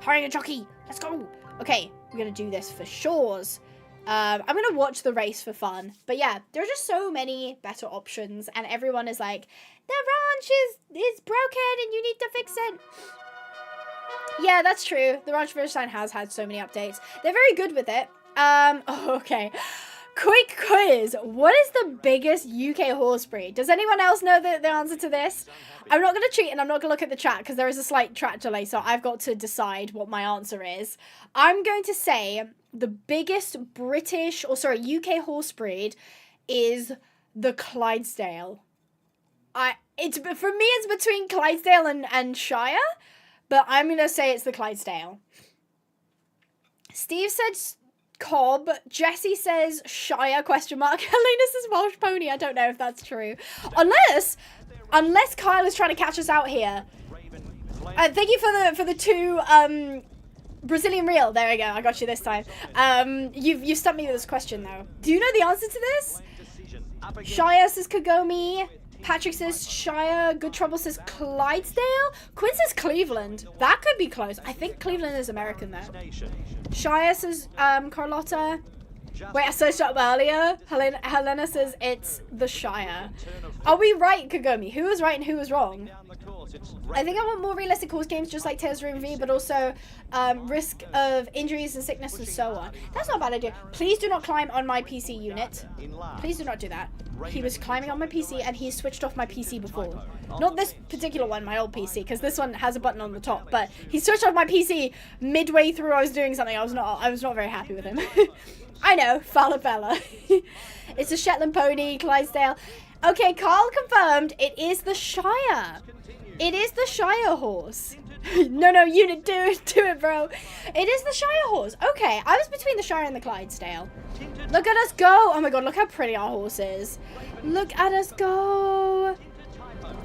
hiring a jockey, let's go. Okay, we're gonna do this for shores. I'm gonna watch the race for fun, but yeah, there are just so many better options, and everyone is like, the ranch is broken and you need to fix it. Yeah, that's true. The Ranch of Rivershine has had so many updates. They're very good with it. Okay. Quick quiz. What is the biggest UK horse breed? Does anyone else know the answer to this? I'm not going to cheat and I'm not going to look at the chat because there is a slight chat delay, so I've got to decide what my answer is. I'm going to say the biggest UK horse breed is the Clydesdale. For me, it's between Clydesdale and Shire, but I'm going to say it's the Clydesdale. Steve said Cobb. Jesse says Shire, question mark. Helena says Welsh Pony. I don't know if that's true. Unless Kyle is trying to catch us out here. Thank you for the 2 Brazilian reel. There we go. I got you this time. You've stumped me with this question though. Do you know the answer to this? Shire says Kagome. Patrick says Shire. Good Trouble says Clydesdale. Quinn says Cleveland. That could be close. I think Cleveland is American though. Shire says Carlotta. Wait, I searched up earlier. Helena says it's the Shire. Are we right, Kagome? Who was right and who was wrong? I think I want more realistic horse games, just like Tales of Room V, but also risk of injuries and sickness and so on. That's not a bad idea. Please do not climb on my PC unit. Please do not do that. He was climbing on my PC and he switched off my PC before. Not this particular one, my old PC, because this one has a button on the top, but he switched off my PC midway through I was doing something. I was not very happy with him. I know, Falabella. It's a Shetland pony, Clydesdale. Okay, Carl confirmed it is the Shire. It is the Shire horse. No, unit, do it, bro. It is the Shire horse. Okay, I was between the Shire and the Clydesdale. Look at us go. Oh my god, look how pretty our horse is. Look at us go.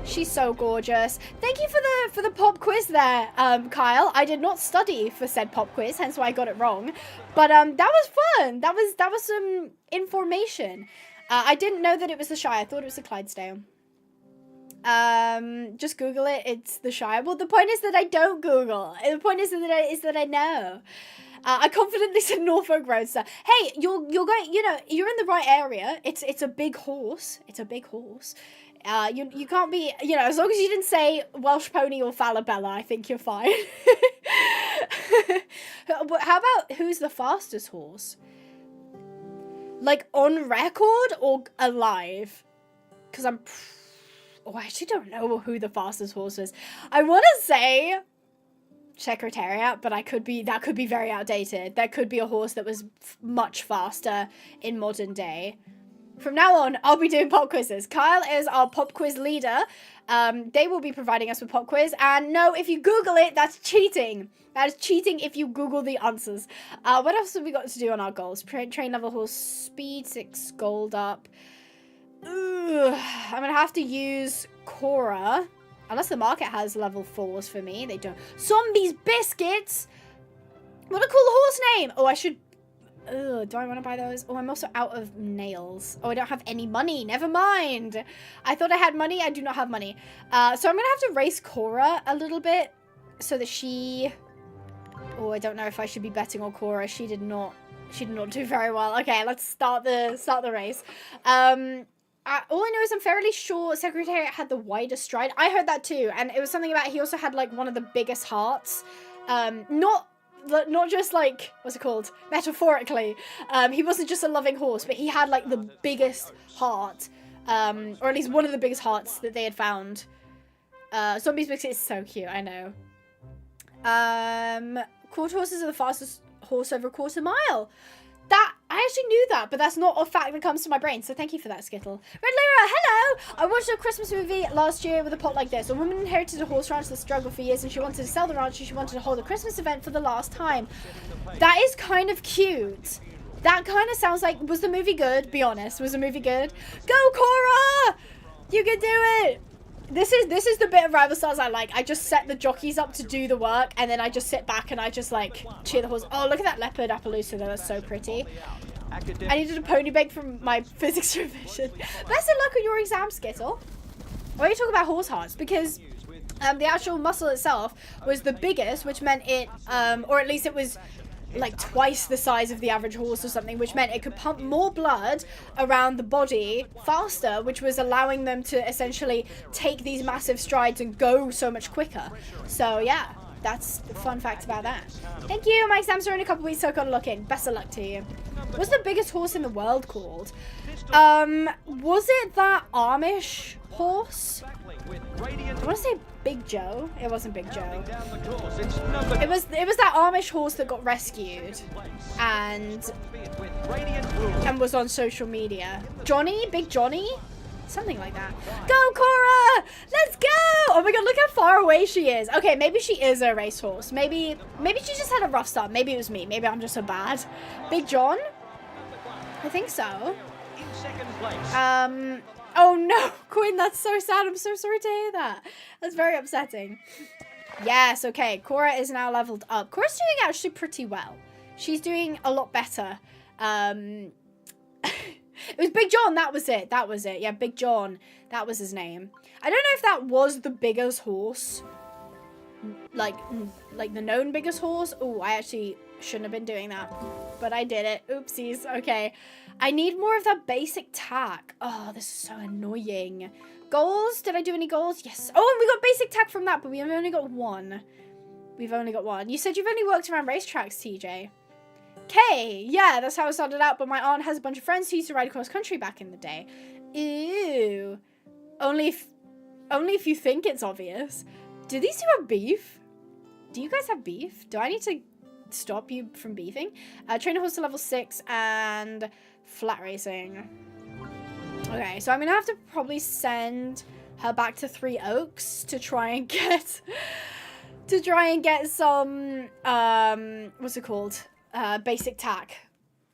She's so gorgeous. Thank you for the pop quiz there, Kyle. I did not study for said pop quiz, hence why I got it wrong. But that was fun. That was some information. I didn't know that it was the Shire. I thought it was the Clydesdale. Just Google it. It's the Shire. Well, the point is that I don't Google. The point is that I know. I confidently said Norfolk Roadster. Hey, you're going. You know, you're in the right area. It's a big horse. It's a big horse. You can't be, you know, as long as you didn't say Welsh Pony or Falabella, I think you're fine. How about who's the fastest horse? Like on record or alive? Because I actually don't know who the fastest horse is. I want to say Secretariat, but that could be very outdated. There could be a horse that was much faster in modern day. From now on, I'll be doing pop quizzes. Kyle is our pop quiz leader. They will be providing us with pop quiz. And no, if you Google it, that's cheating. That is cheating if you Google the answers. What else have we got to do on our goals? Train level horse speed, 6 gold up. Ugh, I'm going to have to use Cora. Unless the market has level 4s for me. They don't. Zombies Biscuits! What a cool horse name! Oh, I should... Ugh, do I want to buy those? Oh, I'm also out of nails. Oh, I don't have any money. Never mind. I thought I had money. I do not have money. So I'm going to have to race Cora a little bit so that she... Oh, I don't know if I should be betting on Cora. She did not do very well. Okay, let's start the race. All I know is I'm fairly sure Secretariat had the widest stride. I heard that too. And it was something about he also had like one of the biggest hearts. Not just like, what's it called? Metaphorically. He wasn't just a loving horse, but he had like the biggest heart. Or at least one of the biggest hearts that they had found. Zombies Biscuit is so cute, I know. Quarter horses are the fastest horse over a quarter mile. I actually knew that, but that's not a fact that comes to my brain, so thank you for that, Skittle. Red Lyra, hello! I watched a Christmas movie last year with a plot like this. A woman inherited a horse ranch that struggled for years, and she wanted to sell the ranch, and she wanted to hold a Christmas event for the last time. That is kind of cute. That kind of sounds like... Was the movie good? Be honest. Was the movie good? Go, Cora! You can do it! This is the bit of Rival Stars I like. I just set the jockeys up to do the work, and then I just sit back and I just like cheer the horse. Oh, look at that leopard Appaloosa though. That's so pretty. I needed a pony bag from my physics revision. Best of luck on your exam, Skittle. Why are you talking about horse hearts? Because the actual muscle itself was the biggest, which meant it, or at least it was like twice the size of the average horse or something, which meant it could pump more blood around the body faster, which was allowing them to essentially take these massive strides and go so much quicker. So yeah, that's the fun fact about that. Thank you. My exams are in a couple weeks, so I've got to look in. Best of luck to you. What's the biggest horse in the world called? Was it that Amish horse? I want to say Big Joe. It wasn't Big Joe. It was that Amish horse that got rescued and was on social media. Johnny? Big Johnny? Something like that. Go, Cora! Let's go! Oh my god, look how far away she is. Okay, maybe she is a racehorse. Maybe she just had a rough start. Maybe it was me. Maybe I'm just so bad. Big John? I think so. Oh no, Quinn, that's so sad. I'm so sorry to hear that. That's very upsetting. Yes, okay. Cora is now leveled up. Cora's doing actually pretty well. She's doing a lot better. It was Big John, that was it. That was it. Yeah, Big John. That was his name. I don't know if that was the biggest horse. Like the known biggest horse. Oh, I actually shouldn't have been doing that. But I did it. Oopsies. Okay. I need more of that basic tack. Oh, this is so annoying. Goals? Did I do any goals? Yes. Oh, and we got basic tack from that, but we've only got one. We've only got one. You said you've only worked around racetracks, TJ. Okay, yeah, that's how it started out, but my aunt has a bunch of friends who used to ride across country back in the day. Ew. Only if you think it's obvious. Do these two have beef? Do you guys have beef? Do I need to stop you from beefing? Trainer horse to level 6 and flat racing. Okay, so I'm gonna have to probably send her back to Three Oaks to try and get some what's it called? Basic tack.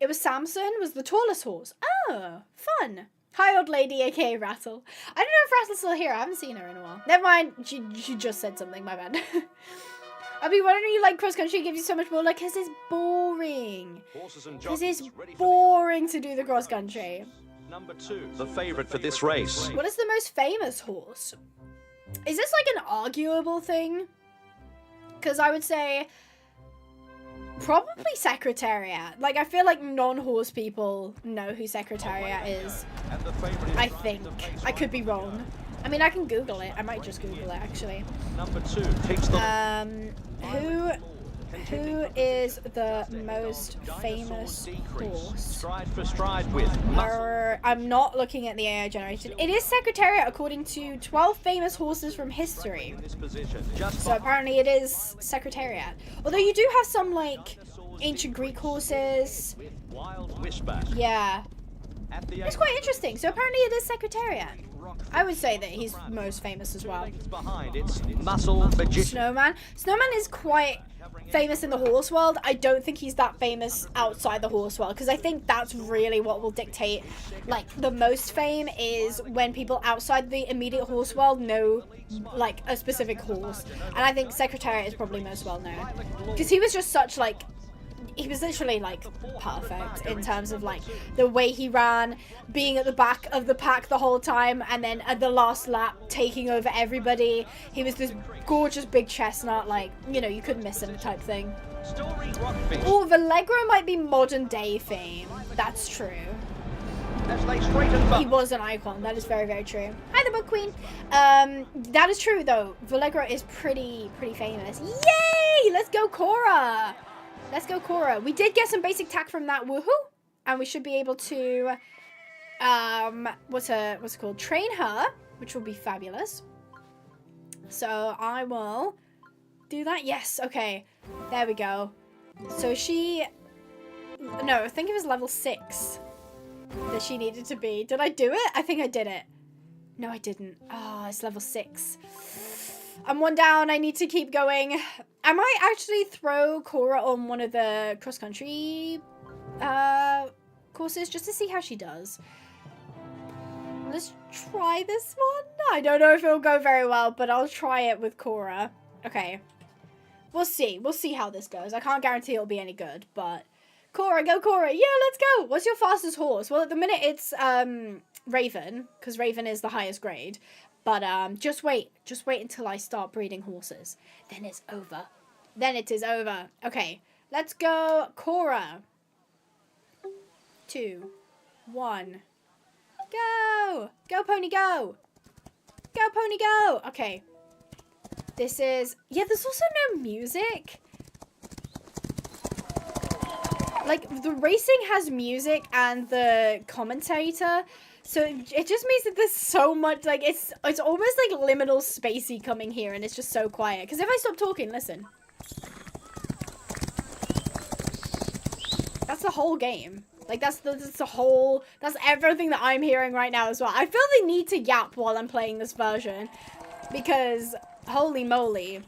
It was Samson was the tallest horse. Oh, fun. Hi, old lady, aka Rattle. I don't know if Rattle's still here. I haven't seen her in a while. Never mind. She just said something. My bad. I mean, why don't you like cross country? Gives you so much more. Like, because it's boring. Because it's boring to do the cross country. Number 2, the favorite for this race. What is the most famous horse? Is this like an arguable thing? Because I would say probably Secretariat. Like, I feel like non-horse people know who Secretariat is. I think. I could be wrong. I mean, I can Google it. I might just Google it, actually. Number 2 takes the... Who is the most famous horse? Stride for stride with... I'm not looking at the AI generated. It is Secretariat according to 12 famous horses from history. So apparently it is Secretariat. Although you do have some, like, ancient Greek horses. Yeah. It's quite interesting. So apparently it is Secretariat. I would say that he's most famous as well. Snowman. Snowman is quite famous in the horse world. I don't think he's that famous outside the horse world, because I think that's really what will dictate, like, the most fame is when people outside the immediate horse world know, like, a specific horse. And I think Secretariat is probably most well known, because he was just such, like, he was literally, like, perfect in terms of, like, the way he ran, being at the back of the pack the whole time, and then at the last lap, taking over everybody. He was this gorgeous big chestnut, like, you know, you couldn't miss him type thing. Oh, Vallegro might be modern day fame. That's true. He was an icon. That is very, very true. Hi, the Book Queen. That is true, though. Vallegro is pretty famous. Yay! Let's go, Cora! Let's go, Cora. We did get some basic tack from that, woohoo! And we should be able to, what's it called? Train her, which will be fabulous. So I will do that. Yes, okay. There we go. So she, no, I think it was level 6 that she needed to be. Did I do it? I think I did it. No, I didn't. Oh, it's level 6. I'm one down. I need to keep going. I might actually throw Cora on one of the cross-country courses just to see how she does. Let's try this one. I don't know if it'll go very well, but I'll try it with Cora. Okay. We'll see. We'll see how this goes. I can't guarantee it'll be any good, but... Cora, go Cora. Yeah, let's go. What's your fastest horse? Well, at the minute it's Raven, because Raven is the highest grade. But just wait until I start breeding horses. Then it's over. Then it is over. Okay, let's go, Cora. 2, 1, go! Go, pony, go! Go, pony, go! Okay. This is... Yeah, there's also no music. Like, the racing has music and the commentator... So it just means that there's so much, like, it's almost like liminal spacey coming here, and it's just so quiet. Because if I stop talking, listen. That's the whole game. Like, that's everything that I'm hearing right now as well. I feel the need to yap while I'm playing this version. Because, holy moly.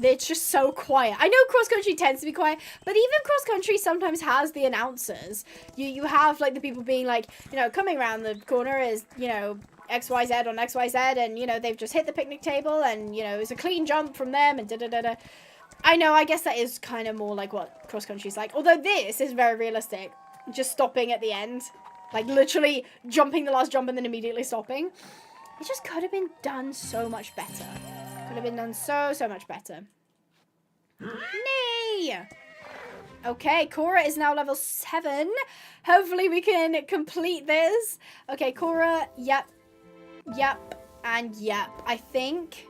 It's just so quiet. I know cross-country tends to be quiet, but even cross-country sometimes has the announcers. You have, like, the people being like, you know, coming around the corner is, you know, XYZ on XYZ, and, you know, they've just hit the picnic table, and, you know, it's a clean jump from them, and da-da-da-da. I know, I guess that is kind of more like what cross-country's like. Although this is very realistic. Just stopping at the end. Like, literally jumping the last jump and then immediately stopping. It just could have been done so much better. Could have been done so much better. Nay! Okay, Cora is now level 7. Hopefully we can complete this. Okay, Cora, yep, and yep. I think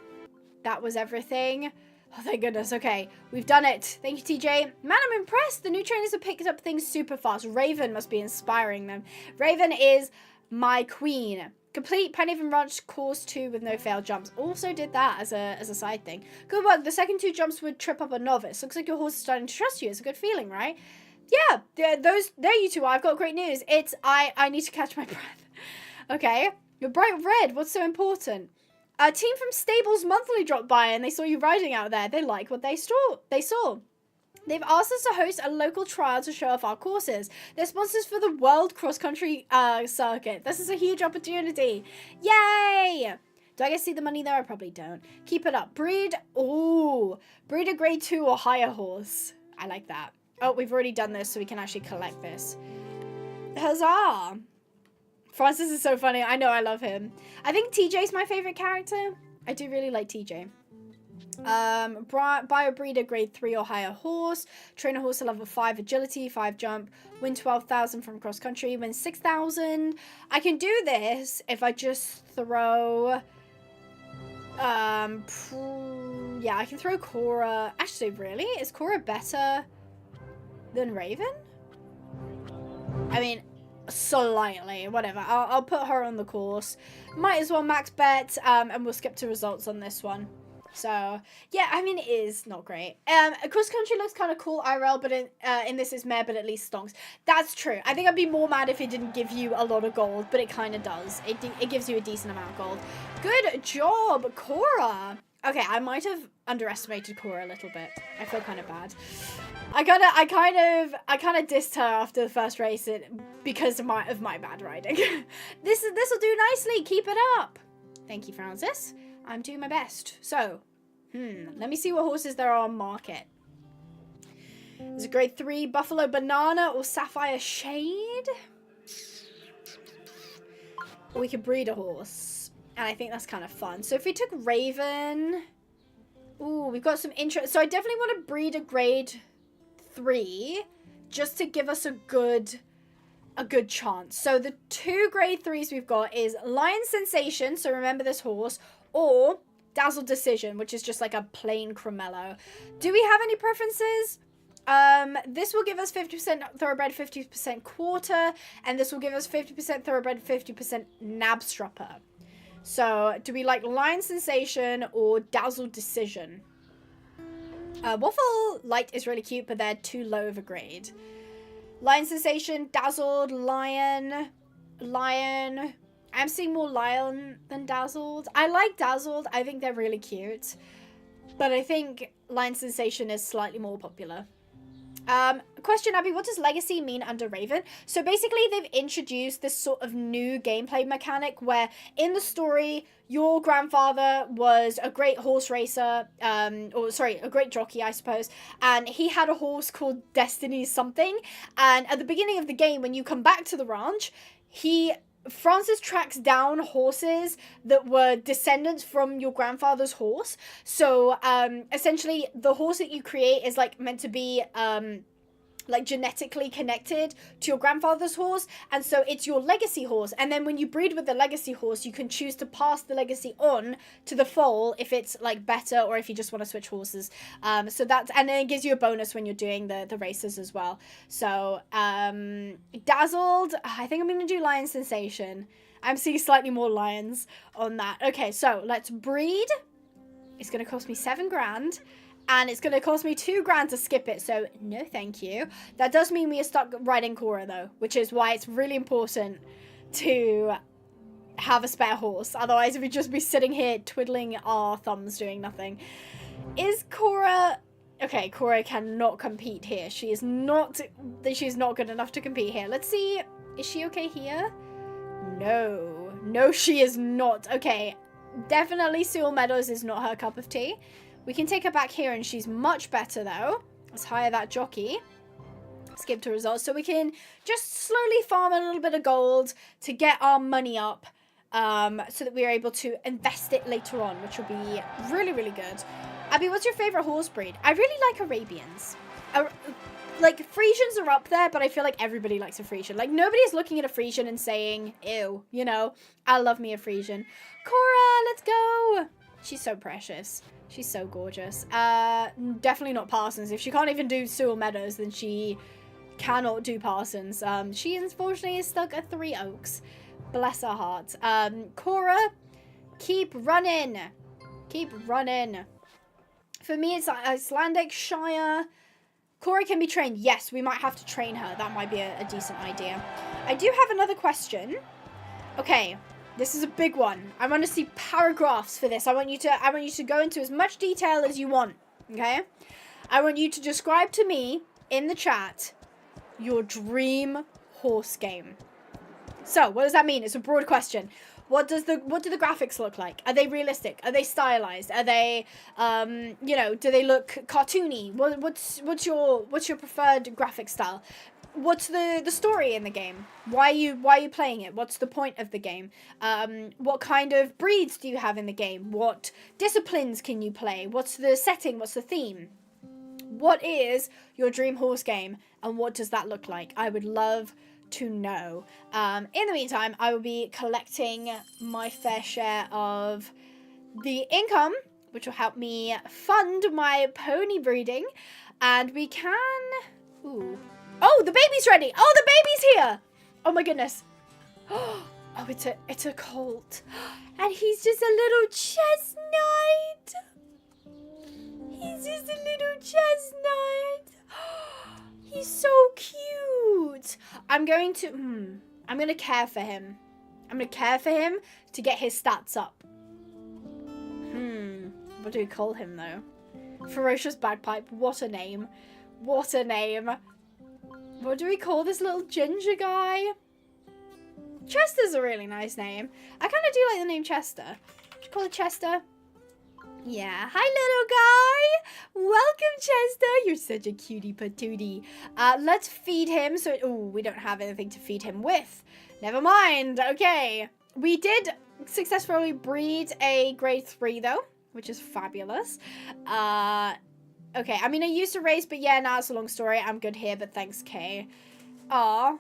that was everything. Oh, thank goodness. Okay, we've done it. Thank you, TJ. Man, I'm impressed. The new trainers have picked up things super fast. Raven must be inspiring them. Raven is my queen. Complete Pinehaven Ranch course 2 with no failed jumps. Also did that as a side thing. Good work. The second 2 jumps would trip up a novice. Looks like your horse is starting to trust you. It's a good feeling, right? Yeah, there you two are. I've got great news. I need to catch my breath. Okay. You're bright red. What's so important? A team from Stables Monthly dropped by and they saw you riding out there. They like what they saw. They've asked us to host a local trial to show off our courses. They're sponsors for the World Cross Country Circuit. This is a huge opportunity. Yay! Do I get to see the money there? I probably don't. Keep it up. Breed a grade 2 or higher horse. I like that. Oh, we've already done this, so we can actually collect this. Huzzah! Francis is so funny. I know, I love him. I think TJ's my favorite character. I do really like TJ. Buy a breeder grade 3 or higher horse. Train a horse to level 5 agility, 5 jump. Win 12,000 from cross country. Win 6,000. I can do this if I just throw... yeah, I can throw Cora. Actually, really? Is Cora better than Raven? I mean, slightly. Whatever. I'll put her on the course. Might as well max bet, and we'll skip to results on this one. So, yeah, I mean, it is not great. Cross country looks kind of cool, IRL, but in this it's meh, but at least stonks. That's true. I think I'd be more mad if it didn't give you a lot of gold, but it kind of does. It gives you a decent amount of gold. Good job, Cora. Okay, I might have underestimated Cora a little bit. I feel kind of bad. I kind of dissed her after the first race because of my bad riding. This will do nicely. Keep it up. Thank you, Francis. I'm doing my best. So, let me see what horses there are on market. There's a grade 3 Buffalo Banana or Sapphire Shade. Or we could breed a horse. And I think that's kind of fun. So if we took Raven... Ooh, we've got some interest. So I definitely want to breed a grade 3. Just to give us a good chance. So the 2 grade 3s we've got is Lion Sensation. So remember this horse. Or Dazzle Decision, which is just like a plain Cremello. Do we have any preferences? This will give us 50% Thoroughbred, 50% Quarter, and this will give us 50% Thoroughbred, 50% Nabstrupper. So, do we like Lion Sensation or Dazzle Decision? Waffle Light is really cute, but they're too low of a grade. Lion Sensation, Dazzled, Lion. I'm seeing more Lion than Dazzled. I like Dazzled. I think they're really cute. But I think Lion Sensation is slightly more popular. Question, Abby, what does Legacy mean under Raven? So basically they've introduced this sort of new gameplay mechanic where in the story, your grandfather was a great horse racer, a great jockey, I suppose, and he had a horse called Destiny something, and at the beginning of the game, when you come back to the ranch, Francis tracks down horses that were descendants from your grandfather's horse. So, essentially, the horse that you create is, like, meant to be, like, genetically connected to your grandfather's horse. And so it's your legacy horse. And then when you breed with the legacy horse, you can choose to pass the legacy on to the foal if it's, like, better or if you just want to switch horses. So that's... And then it gives you a bonus when you're doing the races as well. So, Dazzled... I think I'm going to do Lion Sensation. I'm seeing slightly more lions on that. Okay, so let's breed. It's going to cost me 7 grand. And it's going to cost me 2 grand to skip it, so no thank you. That does mean we are stuck riding Cora, though, which is why it's really important to have a spare horse. Otherwise, we'd just be sitting here twiddling our thumbs doing nothing. Is Cora... Okay, Cora cannot compete here. She's not good enough to compete here. Let's see. Is she okay here? No. No, she is not. Okay, definitely Seal Meadows is not her cup of tea. We can take her back here, and she's much better, though. Let's hire that jockey. Skip to results. So we can just slowly farm a little bit of gold to get our money up so that we are able to invest it later on, which will be really, really good. Abby, what's your favorite horse breed? I really like Arabians. Like, Frisians are up there, but I feel like everybody likes a Frisian. Like, nobody's looking at a Frisian and saying, ew, you know? I love me a Frisian. Cora, let's go! She's so precious. She's so gorgeous. Definitely not Parsons. If she can't even do Sewell Meadows, then she cannot do Parsons. She unfortunately is stuck at 3 Oaks. Bless her heart. Cora, keep running. Keep running. For me, it's Icelandic, Shire. Cora can be trained. Yes, we might have to train her. That might be a decent idea. I do have another question. Okay. This is a big one. I want to see paragraphs for this. I want you to go into as much detail as you want. Okay? I want you to describe to me in the chat your dream horse game. So, what does that mean? It's a broad question. What do the graphics look like? Are they realistic? Are they stylized? Are they, you know, do they look cartoony? What's your preferred graphic style? What's the story in the game? Why are you playing it? What's the point of the game? What kind of breeds do you have in the game? What disciplines can you play? What's the setting? What's the theme? What is your dream horse game, and what does that look like? I would love to know. In the meantime, I will be collecting my fair share of the income, which will help me fund my pony breeding, and we can... Ooh. Oh, the baby's ready! Oh, the baby's here! Oh my goodness. Oh, it's a colt. And he's just a little chestnut. He's just a little chestnut. He's so cute. I'm going to care for him. I'm going to care for him to get his stats up. What do we call him, though? Ferocious Bagpipe. What a name. What a name. What do we call this little ginger guy? Chester's a really nice name. I kind of do like the name Chester. Should you call it Chester? Yeah. Hi, little guy. Welcome, Chester. You're such a cutie patootie. Let's feed him. So, we don't have anything to feed him with. Never mind. Okay. We did successfully breed a grade 3, though, which is fabulous. Okay, I mean, I used to race, but yeah, now it's a long story. I'm good here, but thanks, Kay. Aw.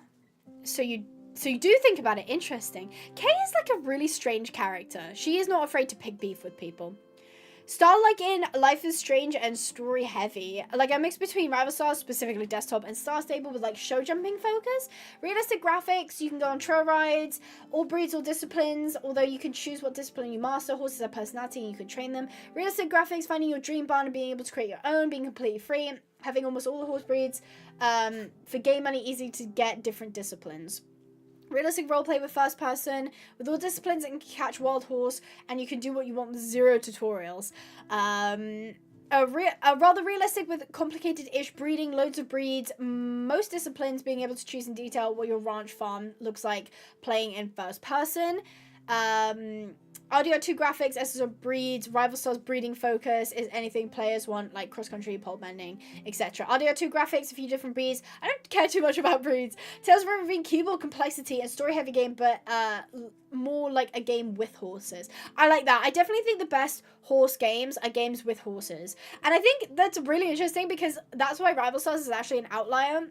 So you do think about it. Interesting. Kay is like a really strange character. She is not afraid to pick beef with people. Style like in Life is Strange and story heavy. Like a mix between Rival Stars, specifically desktop, and Star Stable with like show jumping focus. Realistic graphics, you can go on trail rides, all breeds, all disciplines, although you can choose what discipline you master. Horses have personality and you can train them. Realistic graphics, finding your dream barn and being able to create your own, being completely free, having almost all the horse breeds. For game money, easy to get different disciplines. Realistic roleplay with first person, with all disciplines and catch wild horse, and you can do what you want with 0 tutorials. Rather realistic with complicated-ish breeding, loads of breeds, most disciplines, being able to choose in detail what your ranch farm looks like, playing in first person. RDR2 graphics, SSR breeds, Rival Stars breeding focus is anything players want, like cross-country, pole bending, etc. RDR2 graphics, a few different breeds. I don't care too much about breeds. Tales of River being keyboard complexity and story-heavy game, but more like a game with horses. I like that. I definitely think the best horse games are games with horses. And I think that's really interesting because that's why Rival Stars is actually an outlier,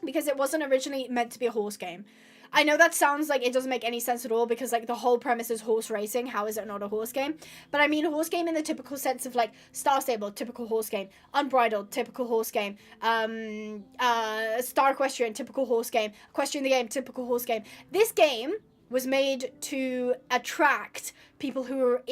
because it wasn't originally meant to be a horse game. I know that sounds like it doesn't make any sense at all because, like, the whole premise is horse racing. How is it not a horse game? But I mean horse game in the typical sense of, like, Star Stable, typical horse game. Unbridled, typical horse game. Star Equestrian, typical horse game. Equestrian the Game, typical horse game. This game was made to attract people who are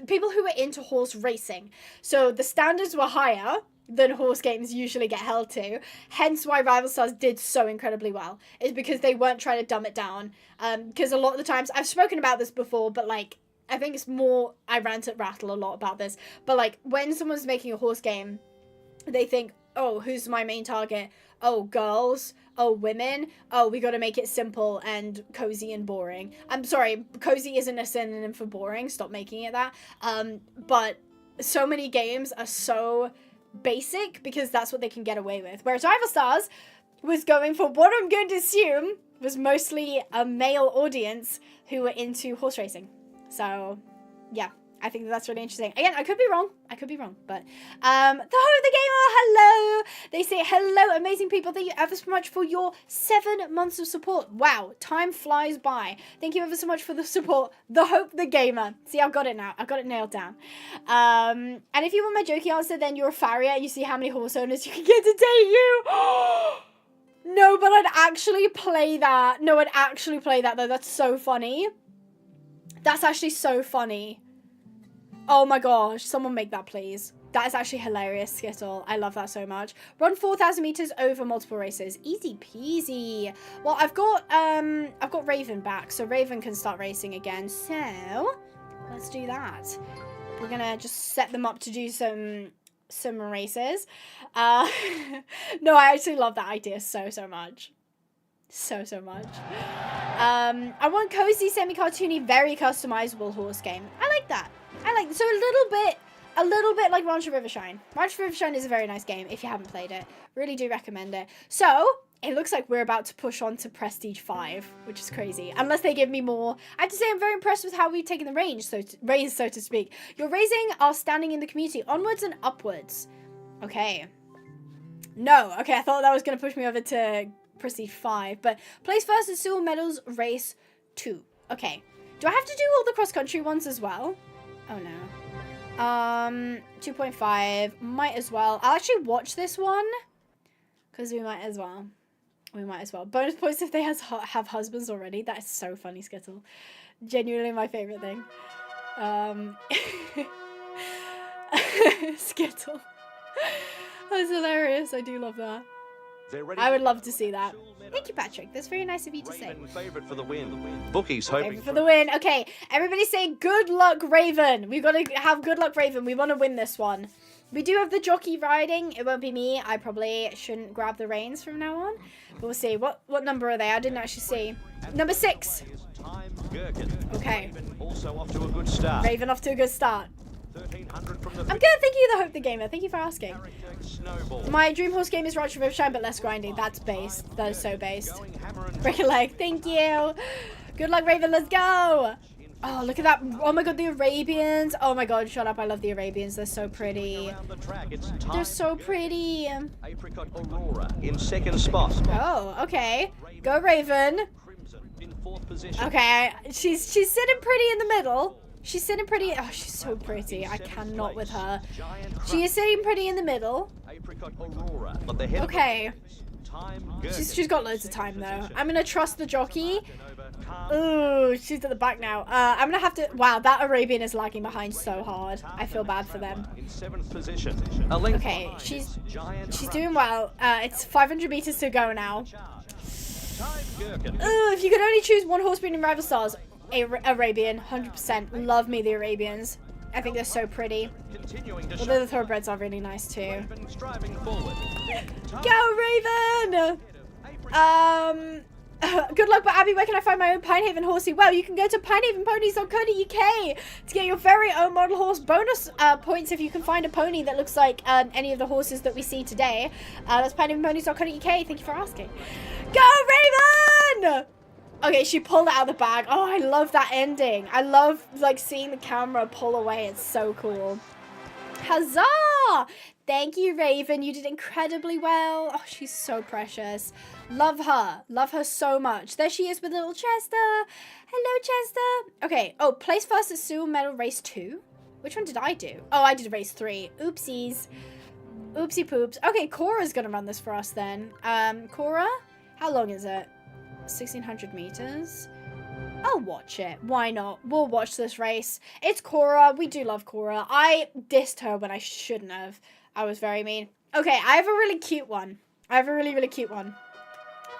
people who are into horse racing. So the standards were higher than horse games usually get held to. Hence why Rival Stars did so incredibly well. Is because they weren't trying to dumb it down. Because a lot of the times, I've spoken about this before, but like, I think it's more, I rant at Rattle a lot about this, but like, when someone's making a horse game, they think, oh, who's my main target? Oh, girls. Oh, women. Oh, we gotta make it simple and cozy and boring. I'm sorry, cozy isn't a synonym for boring. Stop making it that. But so many games are so basic because that's what they can get away with. Whereas Rival Stars was going for what I'm going to assume was mostly a male audience who were into horse racing. So, yeah. I think that's really interesting. Again, I could be wrong. But, the Gamer, hello. They say, hello, amazing people. Thank you ever so much for your 7 months of support. Wow, time flies by. Thank you ever so much for the support. The Hope, the Gamer. See, I've got it now. I've got it nailed down. And if you want my jokey answer, then you're a farrier and you see how many horse owners you can get to date you. No, but I'd actually play that. No, I'd actually play that, though. That's so funny. That's actually so funny. Oh my gosh, someone make that, please. That is actually hilarious, Skittle. I love that so much. Run 4,000 meters over multiple races. Easy peasy. Well, I've got Raven back, so Raven can start racing again. So, let's do that. We're gonna just set them up to do some races. No, I actually love that idea so much. So much. I want cozy, semi-cartoony, very customizable horse game. I like that. So a little bit like Rancho Rivershine. Rancho Rivershine is a very nice game if you haven't played it. Really do recommend it. So it looks like we're about to push on to Prestige 5, which is crazy. Unless they give me more. I have to say I'm very impressed with how we've taken the reins, so to speak. You're raising our standing in the community onwards and upwards. Okay. No. Okay, I thought that was going to push me over to Prestige 5, but place first in silver medals race 2. Okay. Do I have to do all the cross-country ones as well? Oh no. 2.5. Might as well. I'll actually watch this one because we might as well. Bonus points if they have husbands already. That is so funny, Skittle. Genuinely my favorite thing. Skittle. That's hilarious. I do love that. I would love to see that. Thank you, Patrick. That's very nice of you to say. Favorite for the win. Bookies hoping Favorite for the win. Okay, everybody say good luck, Raven. We've got to have good luck, Raven. We want to win this one. We do have the jockey riding. It won't be me. I probably shouldn't grab the reins from now on. But we'll see. What number are they? I didn't actually see. Number 6. Okay. Also off to a good start. Raven off to a good start. I'm good. Thank you, the Hope the Gamer. Thank you for asking. My dream horse game is Rancho Rivershine, but less grinding. That's based. That is so based. Break a leg. Thank you. Good luck, Raven. Let's go. Oh, look at that. Oh my god, the Arabians. Oh my god, shut up. I love the Arabians. They're so pretty. They're so pretty. Apricot Aurora in second spot. Oh, okay. Go, Raven. Okay, she's sitting pretty in the middle. She's sitting pretty. Oh, she's so pretty. I cannot with her. She is sitting pretty in the middle. Okay. She's got loads of time though. I'm gonna trust the jockey. Ooh, she's at the back now. I'm gonna have to. Wow, that Arabian is lagging behind so hard. I feel bad for them. Okay, she's doing well. It's 500 meters to go now. Ooh, if you could only choose one horse breeding rival stars. Arabian, 100%. Love me the Arabians. I think they're so pretty. Although the thoroughbreds are really nice too. Go, Raven! Good luck, but Abby, where can I find my own Pinehaven horsey? Well, you can go to pinehavenponies.co.uk to get your very own model horse bonus points if you can find a pony that looks like any of the horses that we see today. That's pinehavenponies.co.uk. Thank you for asking. Go, Raven! Okay, she pulled it out of the bag. Oh, I love that ending. I love, like, seeing the camera pull away. It's so cool. Huzzah! Thank you, Raven. You did incredibly well. Oh, she's so precious. Love her. Love her so much. There she is with little Chester. Hello, Chester. Okay. Oh, place first at silver medal race 2. Which one did I do? Oh, I did race 3. Oopsies. Oopsie poops. Okay, Cora's going to run this for us then. Cora? How long is it? 1,600 meters. I'll watch it. Why not? We'll watch this race. It's Cora. We do love Cora. I dissed her when I shouldn't have. I was very mean. Okay, I have a really cute one. I have a really cute one.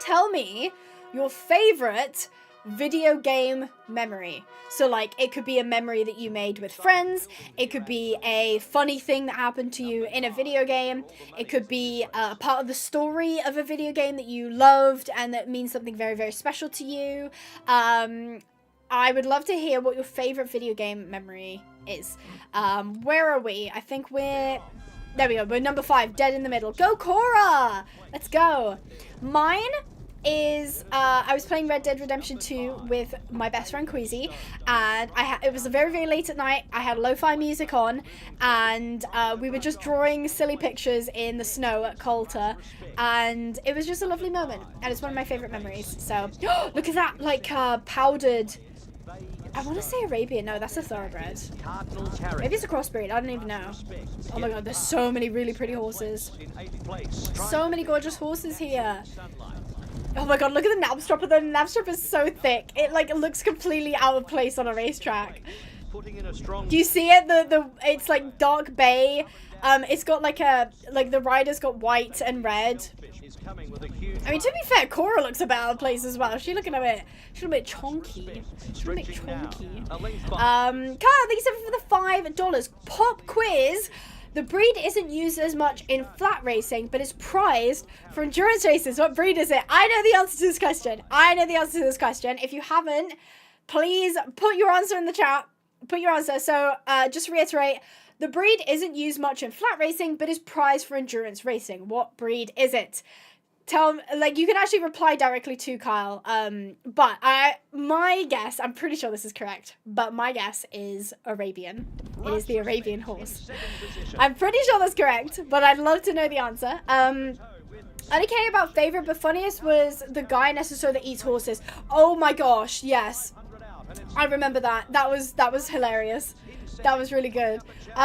Tell me your favorite video game memory. So, like, it could be a memory that you made with friends. It could be a funny thing that happened to you in a video game. It could be a part of the story of a video game that you loved and that means something very special to you. I would love to hear what your favorite video game memory is. Where are we? I think we're... There we go. We're number 5, dead in the middle. Go, Cora! Let's go. Mine is I was playing Red Dead Redemption 2 with my best friend Queasy, and it was very late at night. I had lo-fi music on, and we were just drawing silly pictures in the snow at Coulter, and it was just a lovely moment, and it's one of my favorite memories. So look at that, like powdered, I want to say Arabian. No, that's a thoroughbred. Maybe it's a crossbreed. I don't even know. Oh my god, there's so many really pretty horses. So many gorgeous horses here. Oh my god, look at the nav strap. The nav strap is so thick. It like looks completely out of place on a racetrack. Putting in a strong. Do you see it? It's like dark bay. It's got like the rider's got white and red. Is coming with a huge. I mean, to be fair, Cora looks a bit out of place as well. She's looking a bit chonky. She's a bit Stretching now. chonky. A length by. Kyle, thank you for the $5. Pop quiz. The breed isn't used as much in flat racing, but is prized for endurance races. What breed is it? I know the answer to this question. If you haven't, please put your answer in the chat. Put your answer. So, just to reiterate, the breed isn't used much in flat racing, but is prized for endurance racing. What breed is it? Tell, like, you can actually reply directly to Kyle. But my guess, I'm pretty sure this is correct, but my guess is Arabian. It is the Arabian horse. I'm pretty sure that's correct, but I'd love to know the answer. I don't care about favorite, but funniest was the guy in SSO that eats horses. Oh my gosh, yes. I remember that. That was hilarious. That was really good.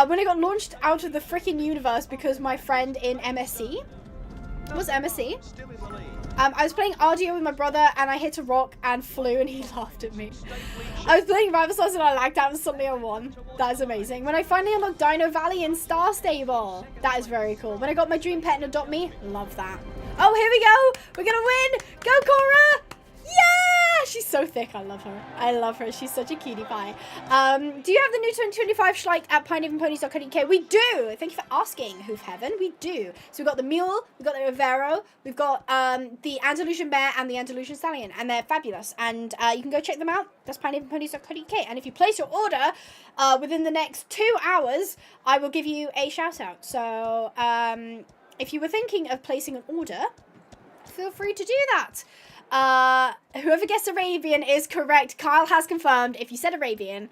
When it got launched out of the freaking universe because my friend in MSC, was MSC? I was playing RDO with my brother and I hit a rock and flew and he laughed at me. I was playing Rival Stars and I lagged out and suddenly I won. That is amazing. When I finally unlocked Dino Valley in Star Stable. That is very cool. When I got my dream pet and adopt me. Love that. Oh, here we go. We're gonna win. Go, Cora. Yeah! She's so thick. I love her. I love her. She's such a cutie pie. Do you have the new 2025 Schleich at pinehavenponies.co.uk? We do. Thank you for asking, Hoof Heaven. We do. So we've got the mule, we've got the Rivero, we've got the Andalusian bear and the Andalusian stallion, and they're fabulous. And you can go check them out. That's pinehavenponies.co.uk. And if you place your order within the next 2 hours, I will give you a shout out. So if you were thinking of placing an order, feel free to do that. Whoever guessed Arabian is correct. Kyle has confirmed. If you said Arabian,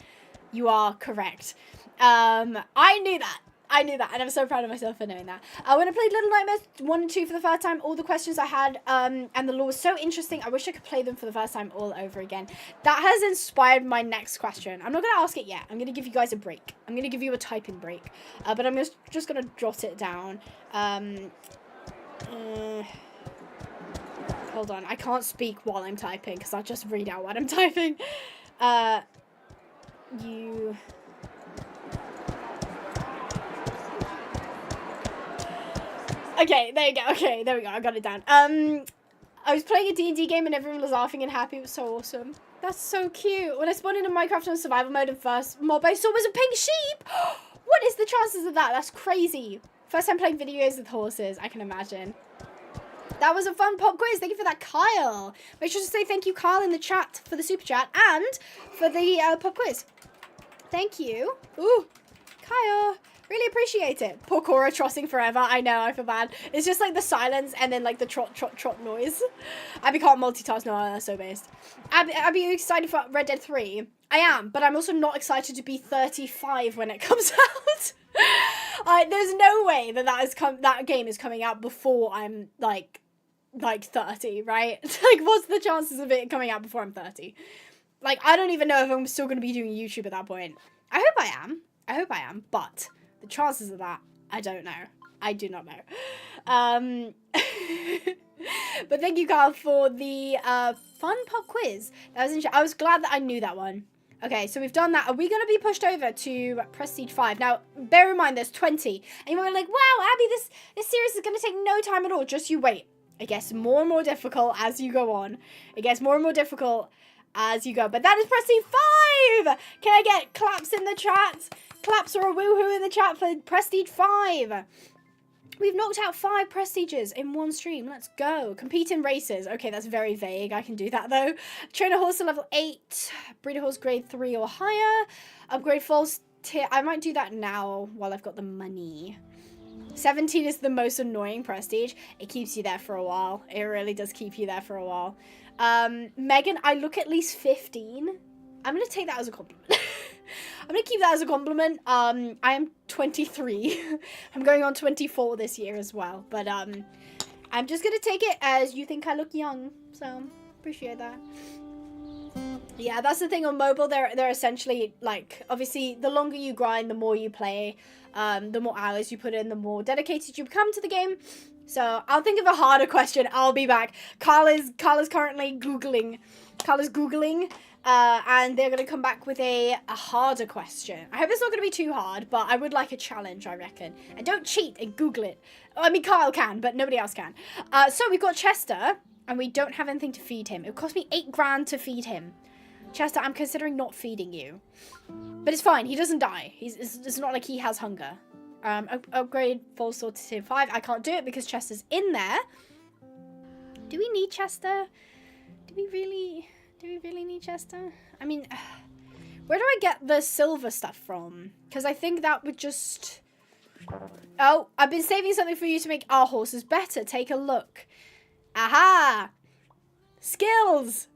you are correct. I knew that, and I'm so proud of myself for knowing that. When I played Little Nightmares 1 and 2 for the first time, all the questions I had, and the lore was so interesting, I wish I could play them for the first time all over again. That has inspired my next question. I'm not going to ask it yet. I'm going to give you guys a break. I'm going to give you a typing break. But I'm just going to jot it down. Hold on, I can't speak while I'm typing because I'll just read out what I'm typing. Okay, there you go. Okay, there we go. I got it down. I was playing a D&D game and everyone was laughing and happy. It was so awesome. That's so cute. When I spawned into Minecraft on survival mode and first mob I saw was a pink sheep. What is the chances of that? That's crazy. First time playing video games with horses. I can imagine. That was a fun pop quiz. Thank you for that, Kyle. Make sure to say thank you, Kyle, in the chat for the super chat and for the pop quiz. Thank you. Ooh, Kyle. Really appreciate it. Poor Cora trotting forever. I know, I feel bad. It's just like the silence and then like the trot, trot, trot noise. Abby can't multitask. No, that's so based. Abby, are you excited for Red Dead 3? I am, but I'm also not excited to be 35 when it comes out. There's no way that game is coming out before I'm like 30, right? Like, what's the chances of it coming out before I'm 30? Like, I don't even know if I'm still going to be doing YouTube at that point. I hope I am, but the chances of that, I don't know. I do not know. But thank you, Carl, for the fun pop quiz. That was interesting. I was glad that I knew that one. Okay, so we've done that. Are we going to be pushed over to Prestige 5? Now, bear in mind, there's 20. And you might be like, wow, Abby, this series is going to take no time at all. Just you wait. It gets more and more difficult as you go on. It gets more and more difficult as you go. But that is Prestige 5! Can I get claps in the chat? Claps or a woohoo in the chat for Prestige 5. We've knocked out 5 prestiges in one stream. Let's go. Compete in races. Okay, that's very vague. I can do that, though. Trainer horse to level 8. Breeder horse grade 3 or higher. Upgrade false tier. I might do that now while I've got the money. 17 is the most annoying prestige. It keeps you there for a while. It really does keep you there for a while. Megan, I look at least 15. I'm going to take that as a compliment. I'm going to keep that as a compliment. I am 23. I'm going on 24 this year as well. But I'm just going to take it as you think I look young. So, appreciate that. Yeah, that's the thing on mobile. They're essentially, like, obviously, the longer you grind, the more you play, the more hours you put in, the more dedicated you become to the game. So, I'll think of a harder question. I'll be back. Carl is currently Googling. Carl is Googling And they're going to come back with a harder question. I hope it's not going to be too hard, but I would like a challenge, I reckon. And don't cheat and Google it. I mean, Kyle can, but nobody else can. So we've got Chester, and we don't have anything to feed him. It would cost me 8 grand to feed him. Chester, I'm considering not feeding you. But it's fine. He doesn't die. It's not like he has hunger. Upgrade full sword to tier 5. I can't do it because Chester's in there. Do we need Chester? Do we really need Chester? I mean, where do I get the silver stuff from? Because I think that would just... Oh, I've been saving something for you to make our horses better. Take a look. Aha! Skills!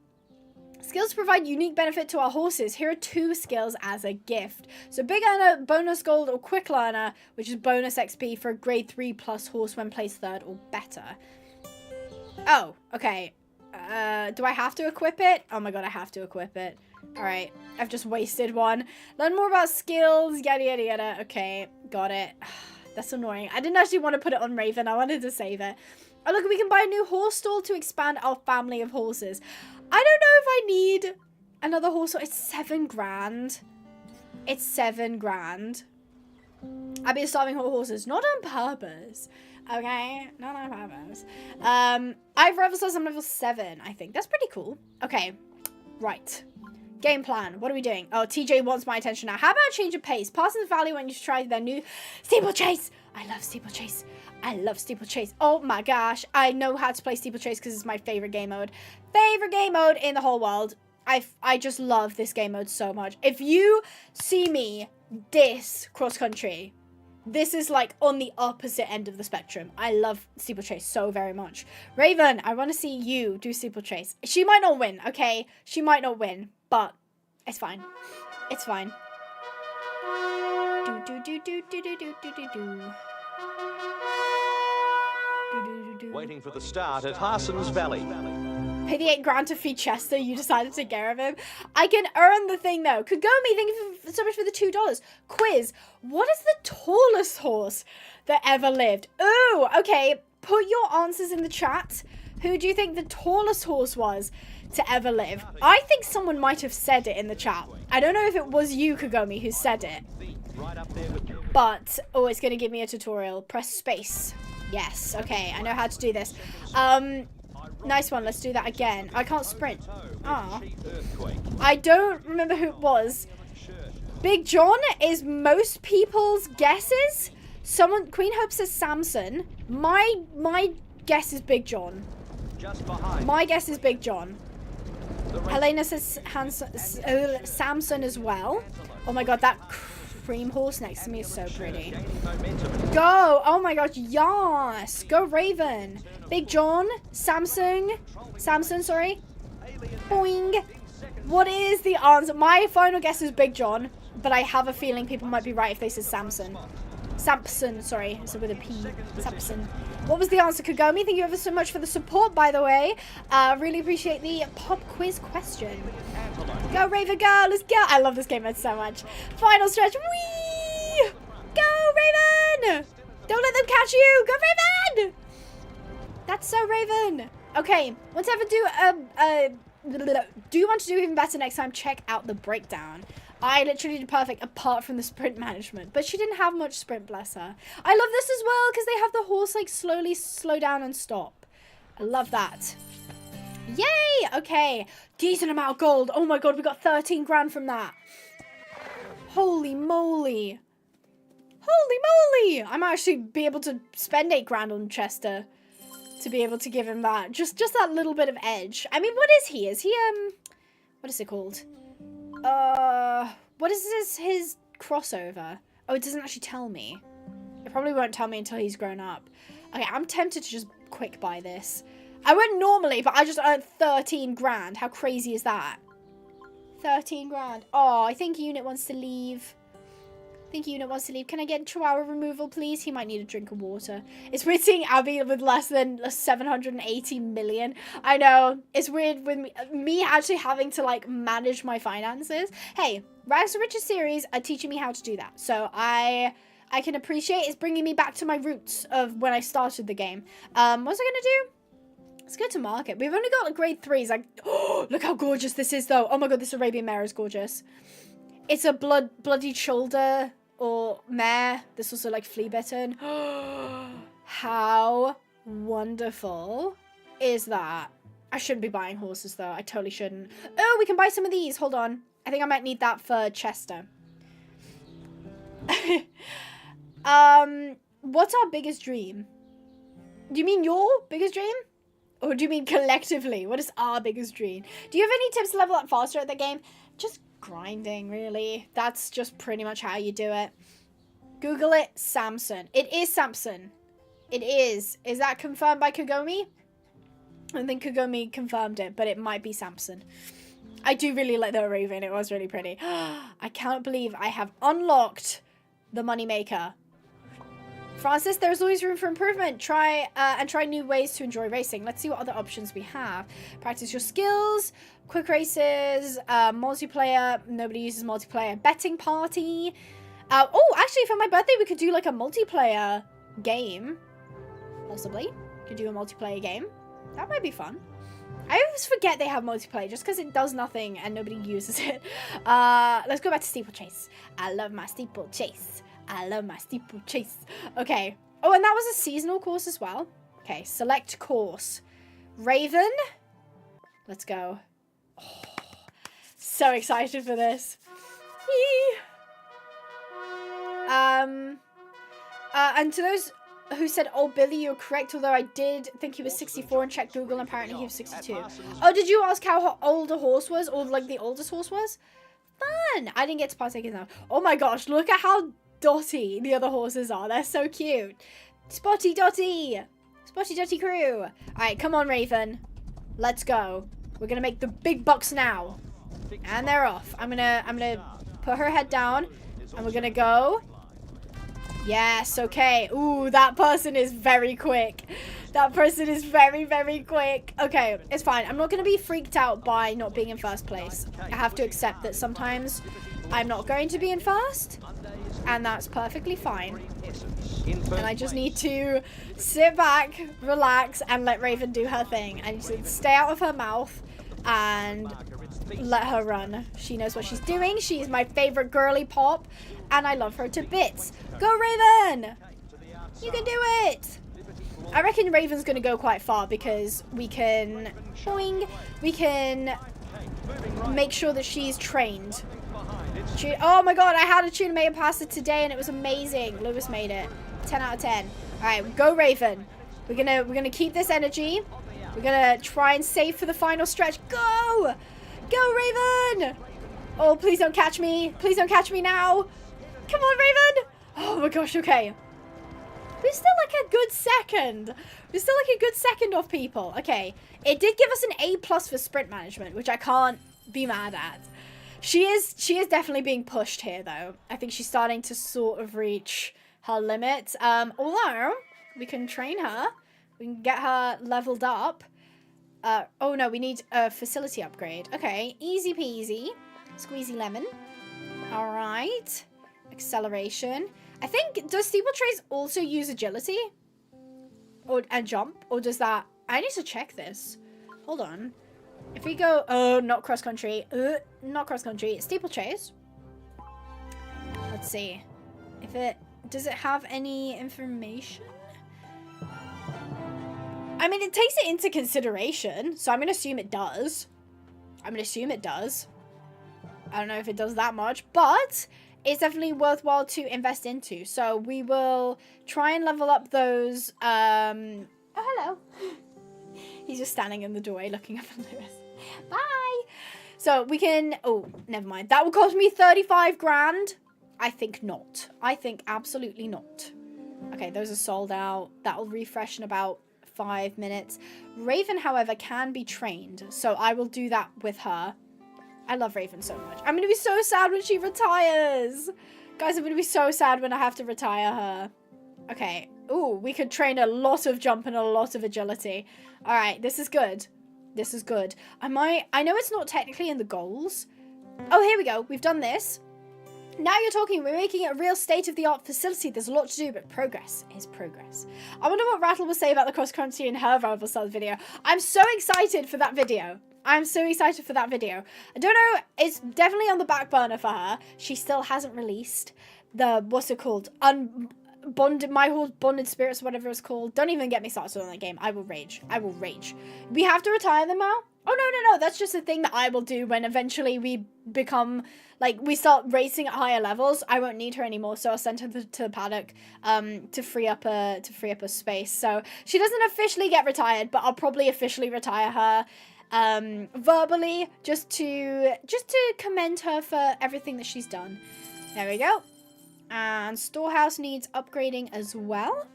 Skills provide unique benefit to our horses. Here are 2 skills as a gift. So Big Earner, Bonus Gold, or Quick Learner, which is bonus XP for a grade 3 plus horse when placed 3rd or better. Oh, okay. Do I have to equip it? Oh my god, I have to equip it. Alright, I've just wasted one. Learn more about skills, yada yada yada. Okay, got it. That's annoying. I didn't actually want to put it on Raven. I wanted to save it. Oh look, we can buy a new horse stall to expand our family of horses. I don't know if I need another horse. It's 7 grand. It's 7 grand. I've been starving horses, not on purpose. Okay, not on purpose. I've level says I'm level 7, I think. That's pretty cool. Okay, right. Game plan. What are we doing? Oh, TJ wants my attention now. How about a change of pace? Passing the valley when you try their new steeplechase. I love steeplechase. I love steeplechase. Oh my gosh. I know how to play steeplechase because it's my favorite game mode. Favorite game mode in the whole world. I just love this game mode so much. If you see me diss cross country, this is like on the opposite end of the spectrum. I love steeplechase so very much. Raven, I want to see you do steeplechase. She might not win, okay? She might not win, but it's fine. It's fine. Waiting for the start at Harson's Valley. Pay the 8 grand to feed Chester. You decided to take care of him. I can earn the thing though. Kagome, thank you so much for the $2. Quiz. What is the tallest horse that ever lived? Ooh, okay. Put your answers in the chat. Who do you think the tallest horse was to ever live? I think someone might have said it in the chat. I don't know if it was you, Kagome, who said it. But, oh, it's going to give me a tutorial. Press space. Yes, okay. I know how to do this. Nice one. Let's do that again. I can't sprint. Ah. I don't remember who it was. Big John is most people's guesses. Queen Hope says Samson. My guess is Big John. My guess is Big John. Helena says Samson as well. Oh my god, that cream horse next to me is so pretty. Go! Oh my gosh, yes! Go Raven! Big John, Samson, sorry. Boing! What is the answer? My final guess is Big John, but I have a feeling people might be right if they said Samson. Samson, sorry, it's with a P. Samson. What was the answer, Kagome? Thank you ever so much for the support, by the way. Really appreciate the pop quiz question. Go, Raven, go! Let's go! I love this game mode so much. Final stretch. Whee! Go, Raven! Don't let them catch you! Go, Raven! That's so Raven. Okay, once I ever do you want to do even better next time, check out the breakdown. I literally did perfect apart from the sprint management. But she didn't have much sprint, bless her. I love this as well because they have the horse like slowly slow down and stop. I love that. Yay! Okay. Decent amount of gold. Oh my god, we got 13 grand from that. Holy moly. Holy moly. I might actually be able to spend 8 grand on Chester to be able to give him that. Just that little bit of edge. I mean, what is he? Is he, what is it called? What is his crossover? Oh, it doesn't actually tell me. It probably won't tell me until he's grown up. Okay, I'm tempted to just quick buy this. I wouldn't normally, but I just earned 13 grand. How crazy is that? 13 grand. Oh, I think Unit wants to leave. Can I get Chihuahua removal, please? He might need a drink of water. It's weird seeing Abby with less than 780 million. I know. It's weird with me actually having to, like, manage my finances. Hey, Rags to Riches series are teaching me how to do that. So I can appreciate it's bringing me back to my roots of when I started the game. What was I going to do? Let's go to market. We've only got like grade 3s. Like, oh, look how gorgeous this is, though. Oh my god, this Arabian mare is gorgeous. It's a bloodied shoulder or mare. This also like flea bitten. How wonderful is that? I shouldn't be buying horses, though. I totally shouldn't. Oh, we can buy some of these. Hold on. I think I might need that for Chester. What's our biggest dream? Do you mean your biggest dream? Or do you mean collectively? What is our biggest dream? Do you have any tips to level up faster at the game? Just grinding, really. That's just pretty much how you do it. Google it, Samson. It is Samson. It is. Is that confirmed by Kagome? I think Kagome confirmed it, but it might be Samson. I do really like the Raven. It was really pretty. I can't believe I have unlocked the moneymaker. Francis, there's always room for improvement. Try new ways to enjoy racing. Let's see what other options we have. Practice your skills, quick races, multiplayer. Nobody uses multiplayer. Betting party. Oh, actually, for my birthday, we could do like a multiplayer game. Possibly. Could do a multiplayer game. That might be fun. I always forget they have multiplayer just because it does nothing and nobody uses it. Let's go back to steeplechase. I love my steeplechase. I love my steeplechase. Okay. Oh, and that was a seasonal course as well. Okay, select course. Raven. Let's go. Oh, so excited for this. And to those who said, oh, Billy, you're correct, although I did think he was 64 and checked Google and apparently he was 62. Oh, did you ask how old a horse was, or like the oldest horse was? Fun! I didn't get to partake in that. Oh my gosh, look at how dotty the other horses are. They're so cute. Spotty Dotty! Spotty Dotty crew! Alright, come on, Raven. Let's go. We're gonna make the big bucks now. And they're off. I'm gonna put her head down, and we're gonna go. Yes, okay. Ooh, that person is very quick. That person is very, very quick. Okay, it's fine. I'm not going to be freaked out by not being in first place. I have to accept that sometimes I'm not going to be in first, and that's perfectly fine. And I just need to sit back, relax, and let Raven do her thing. I need to stay out of her mouth and let her run. She knows what she's doing. She is my favorite girly pop, and I love her to bits. Go, Raven! You can do it! I reckon Raven's going to go quite far because we can... Boing! We can make sure that she's trained. Oh my god, I had a tuna mayo pasta today and it was amazing. Lewis made it. 10 out of 10. Alright, go, Raven. We're gonna keep this energy. We're gonna try and save for the final stretch. Go! Go, Raven! Oh, please don't catch me. Please don't catch me now. Come on, Raven! Oh my gosh, okay. We're still like a good second. We're still like a good second off people. Okay. It did give us an A+ for sprint management, which I can't be mad at. She is definitely being pushed here, though. I think she's starting to sort of reach her limit. Although, we can train her. We can get her leveled up. Oh no, we need a facility upgrade. Okay, easy peasy. Squeezy lemon. Alright. Acceleration. I think, does steeplechase also use agility? And jump? Or does that... I need to check this. Hold on. If we go... Oh, not cross country. Not cross country. Steeplechase. Let's see. If it... Does it have any information? I mean, it takes it into consideration. So I'm going to assume it does. I'm going to assume it does. I don't know if it does that much. But... it's definitely worthwhile to invest into. So we will try and level up those. Oh, hello. He's just standing in the doorway looking up at Lewis. Bye. So we can... oh, never mind. That will cost me 35 grand. I think not. I think absolutely not. Okay, those are sold out. That will refresh in about 5 minutes. Raven, however, can be trained. So I will do that with her. I love Raven so much. I'm going to be so sad when she retires. Guys, I'm going to be so sad when I have to retire her. Okay. Ooh, we could train a lot of jump and a lot of agility. All right, this is good. This is good. I know it's not technically in the goals. Oh, here we go. We've done this. Now you're talking. We're making it a real state-of-the-art facility. There's a lot to do, but progress is progress. I wonder what Rattle will say about the cross-country in her rival stars video. I'm so excited for that video. I'm so excited for that video. I don't know. It's definitely on the back burner for her. She still hasn't released the, what's it called? My whole Bonded Spirits, whatever it's called. Don't even get me started on that game. I will rage. I will rage. We have to retire them now? Oh, no. That's just a thing that I will do when eventually we become, like, we start racing at higher levels. I won't need her anymore, so I'll send her to the paddock to free up a space. So she doesn't officially get retired, but I'll probably officially retire her verbally just to commend her for everything that she's done. There we go. And storehouse needs upgrading as well.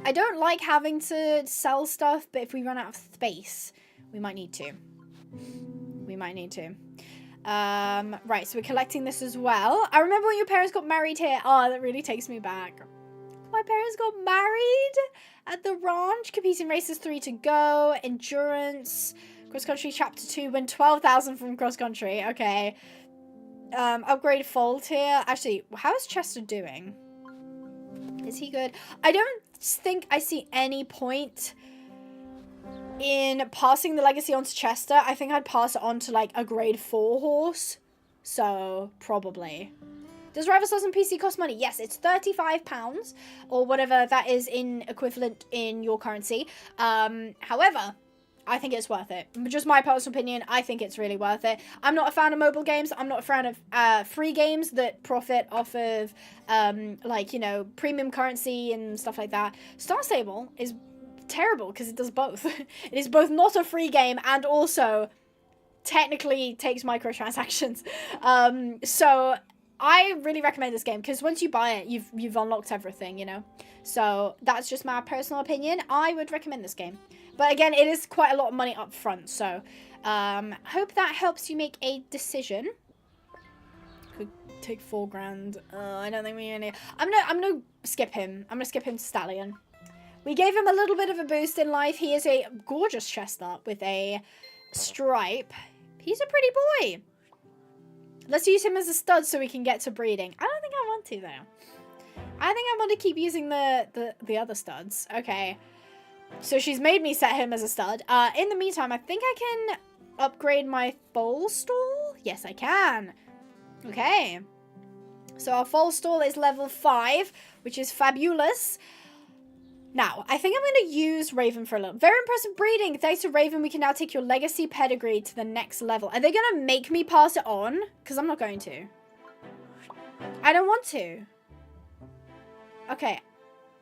I don't like having to sell stuff, but if we run out of space, we might need to. Right, so we're collecting this as well. I remember when your parents got married here. Oh, that really takes me back. My parents got married at the ranch. Competing races, 3 to go. Endurance. Cross country chapter 2. Win 12,000 from cross country. Okay. Upgrade Fold here. Actually, how is Chester doing? Is he good? I don't think I see any point in passing the legacy on to Chester. I think I'd pass it on to like a grade 4 horse. So, probably. Does Rival Stars on PC cost money? Yes, it's £35 or whatever that is in equivalent in your currency. However, I think it's worth it. Just my personal opinion, I think it's really worth it. I'm not a fan of mobile games. I'm not a fan of free games that profit off of, like, you know, premium currency and stuff like that. Star Stable is terrible because it does both. It is both not a free game and also technically takes microtransactions. So I really recommend this game because once you buy it, you've unlocked everything, you know. So that's just my personal opinion. I would recommend this game. But again, it is quite a lot of money up front, so hope that helps you make a decision. Could take $4,000. I don't think we need. I'm gonna skip him. I'm gonna skip him to Stallion. We gave him a little bit of a boost in life. He is a gorgeous chestnut with a stripe. He's a pretty boy. Let's use him as a stud so we can get to breeding. I don't think I want to though. I think I want to keep using the other studs. Okay. So she's made me set him as a stud. In the meantime, I think I can upgrade my foal stall. Yes, I can. Okay. So our foal stall is level 5, which is fabulous. Now, I think I'm going to use Raven for a little. Very impressive breeding. Thanks to Raven, we can now take your legacy pedigree to the next level. Are they going to make me pass it on? Because I'm not going to. I don't want to. Okay.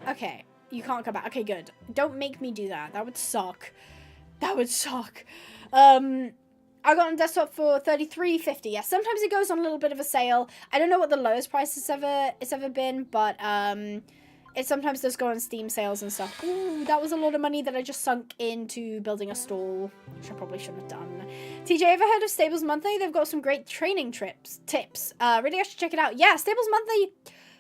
Okay. You can't come back. Okay, good. Don't make me do that. That would suck. That would suck. I got on desktop for $33.50. Yeah, sometimes it goes on a little bit of a sale. I don't know what the lowest price it's ever been, but it sometimes does go on Steam sales and stuff. Ooh, that was a lot of money that I just sunk into building a stall, which I probably shouldn't have done. TJ, ever heard of Stables Monthly? They've got some great training tips. Really, I should check it out. Yeah, Stables Monthly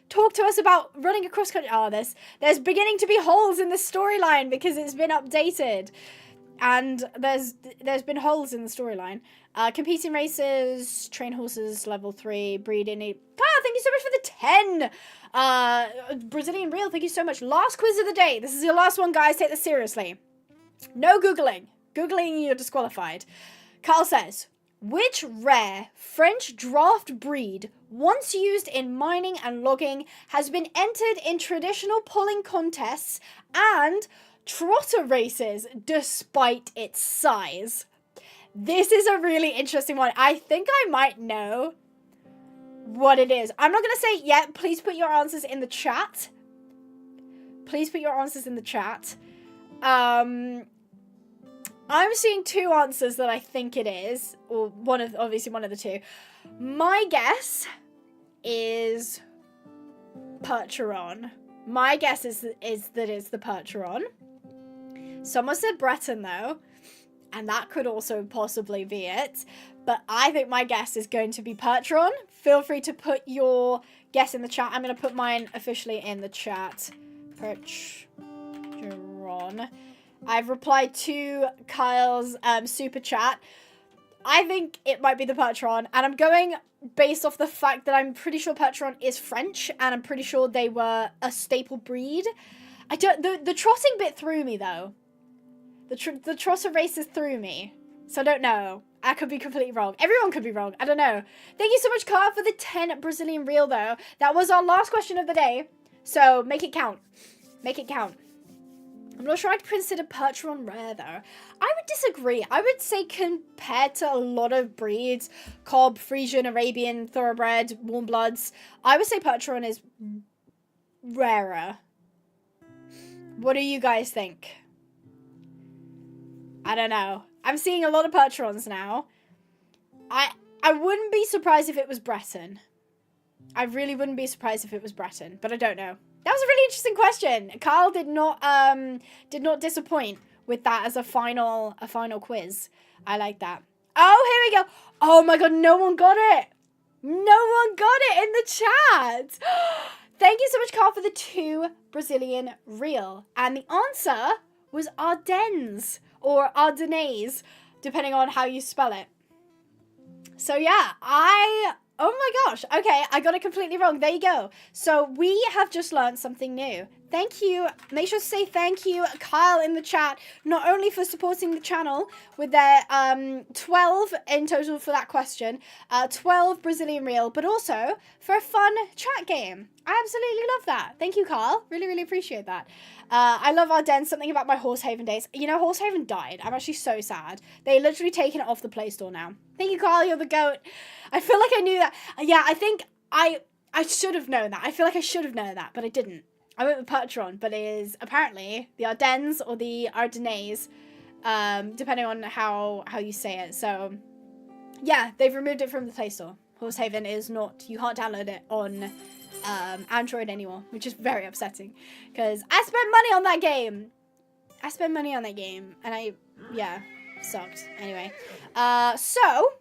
talk to us about running a cross country. Oh, there's beginning to be holes in the storyline because it's been updated, and there's been holes in the storyline. Competing races, train horses, level 3, breeding. Thank you so much for the 10. Brazilian Real, thank you so much. Last quiz of the day. This is your last one, guys. Take this seriously. No googling. Googling, you're disqualified. Carl says, which rare French draft breed, once used in mining and logging, has been entered in traditional pulling contests and trotter races despite its size? This is a really interesting one. I think I might know what it is. I'm not going to say it yet. Please put your answers in the chat. Please put your answers in the chat. I'm seeing 2 answers that I think it is, or obviously one of the 2. My guess is Percheron. My guess is that it's the Percheron. Someone said Breton though, and that could also possibly be it. But I think my guess is going to be Percheron. Feel free to put your guess in the chat. I'm going to put mine officially in the chat. Percheron. I've replied to Kyle's super chat. I think it might be the Percheron, and I'm going based off the fact that I'm pretty sure Percheron is French, and I'm pretty sure they were a staple breed. The trotting bit threw me, though. The trotter races threw me, so I don't know. I could be completely wrong. Everyone could be wrong. I don't know. Thank you so much, Carl, for the 10 Brazilian real, though. That was our last question of the day, so make it count. Make it count. I'm not sure I'd consider Percheron rare, though. I would disagree. I would say compared to a lot of breeds, Cob, Frisian, Arabian, Thoroughbred, Warm Bloods, I would say Percheron is rarer. What do you guys think? I don't know. I'm seeing a lot of Percherons now. I wouldn't be surprised if it was Breton. I really wouldn't be surprised if it was Breton, but I don't know. That was a really interesting question. Carl did not disappoint with that as a final quiz. I like that. Oh, here we go. Oh my god, no one got it. No one got it in the chat. Thank you so much, Carl, for the 2 Brazilian real. And the answer was Ardennes or Ardennes, depending on how you spell it. So yeah, oh my gosh. Okay, I got it completely wrong. There you go. So we have just learned something new. Thank you. Make sure to say thank you, Kyle, in the chat, not only for supporting the channel with their 12 in total for that question, 12 Brazilian real, but also for a fun chat game. I absolutely love that. Thank you, Kyle. Really, really appreciate that. I love Ardennes. Something about my Horsehaven days. You know, Horsehaven died. I'm actually so sad. They literally taken it off the Play Store now. Thank you, Kyle. You're the GOAT. I feel like I knew that. Yeah, I think I should have known that. I feel like I should have known that, but I didn't. I went with Percheron, but it is apparently the Ardennes or the Ardennes, depending on how you say it. So, yeah, they've removed it from the Play Store. Horsehaven is not, you can't download it on Android anymore, which is very upsetting, because I spent money on that game. And yeah, sucked. Anyway, so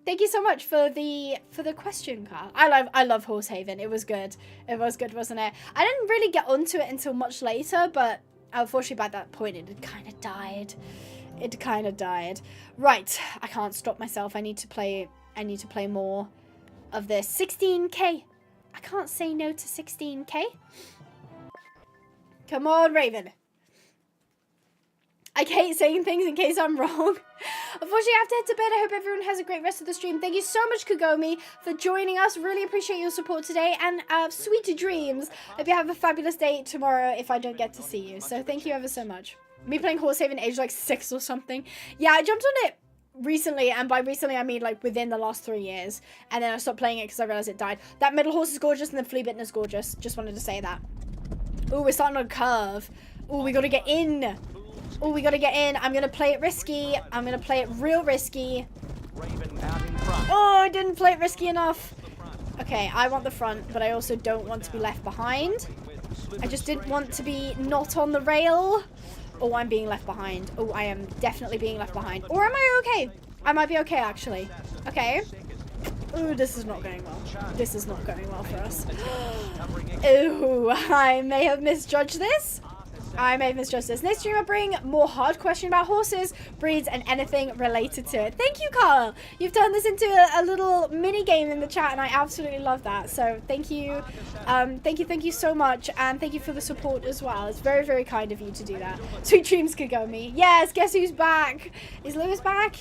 thank you so much for the question, Carl. I love Horsehaven. It was good. It was good, wasn't it? I didn't really get onto it until much later, but unfortunately by that point it had kind of died. It kind of died. Right, I can't stop myself. I need to play more of this. 16k. I can't say no to 16k. Come on, Raven. I hate saying things in case I'm wrong. Unfortunately, I have to head to bed. I hope everyone has a great rest of the stream. Thank you so much, Kagomi, for joining us. Really appreciate your support today. And sweet dreams. Hope you have a fabulous day tomorrow if I don't get to see you. So thank you ever so much. Me playing Horsehaven age like 6 or something. Yeah, I jumped on it recently. And by recently, I mean like within the last 3 years. And then I stopped playing it because I realized it died. That middle horse is gorgeous and the flea bitten is gorgeous. Just wanted to say that. Oh, we're starting on a curve. Oh, we got to get in. Oh, we gotta get in. I'm gonna play it risky. I'm gonna play it real risky. Oh, I didn't play it risky enough. Okay, I want the front, but I also don't want to be left behind. I just didn't want to be not on the rail. Oh, I'm being left behind. Oh, I am definitely being left behind. Or am I okay? I might be okay, actually. Okay. Ooh, this is not going well. This is not going well for us. Ooh, I may have misjudged this. Next stream I'll bring more hard question about horses, breeds, and anything related to it. Thank you, Carl. You've turned this into a little mini game in the chat, and I absolutely love that. So thank you, thank you so much, and thank you for the support as well. It's very, very kind of you to do that. Sweet dreams, Kagomi. Yes, guess who's back? Is Lewis back?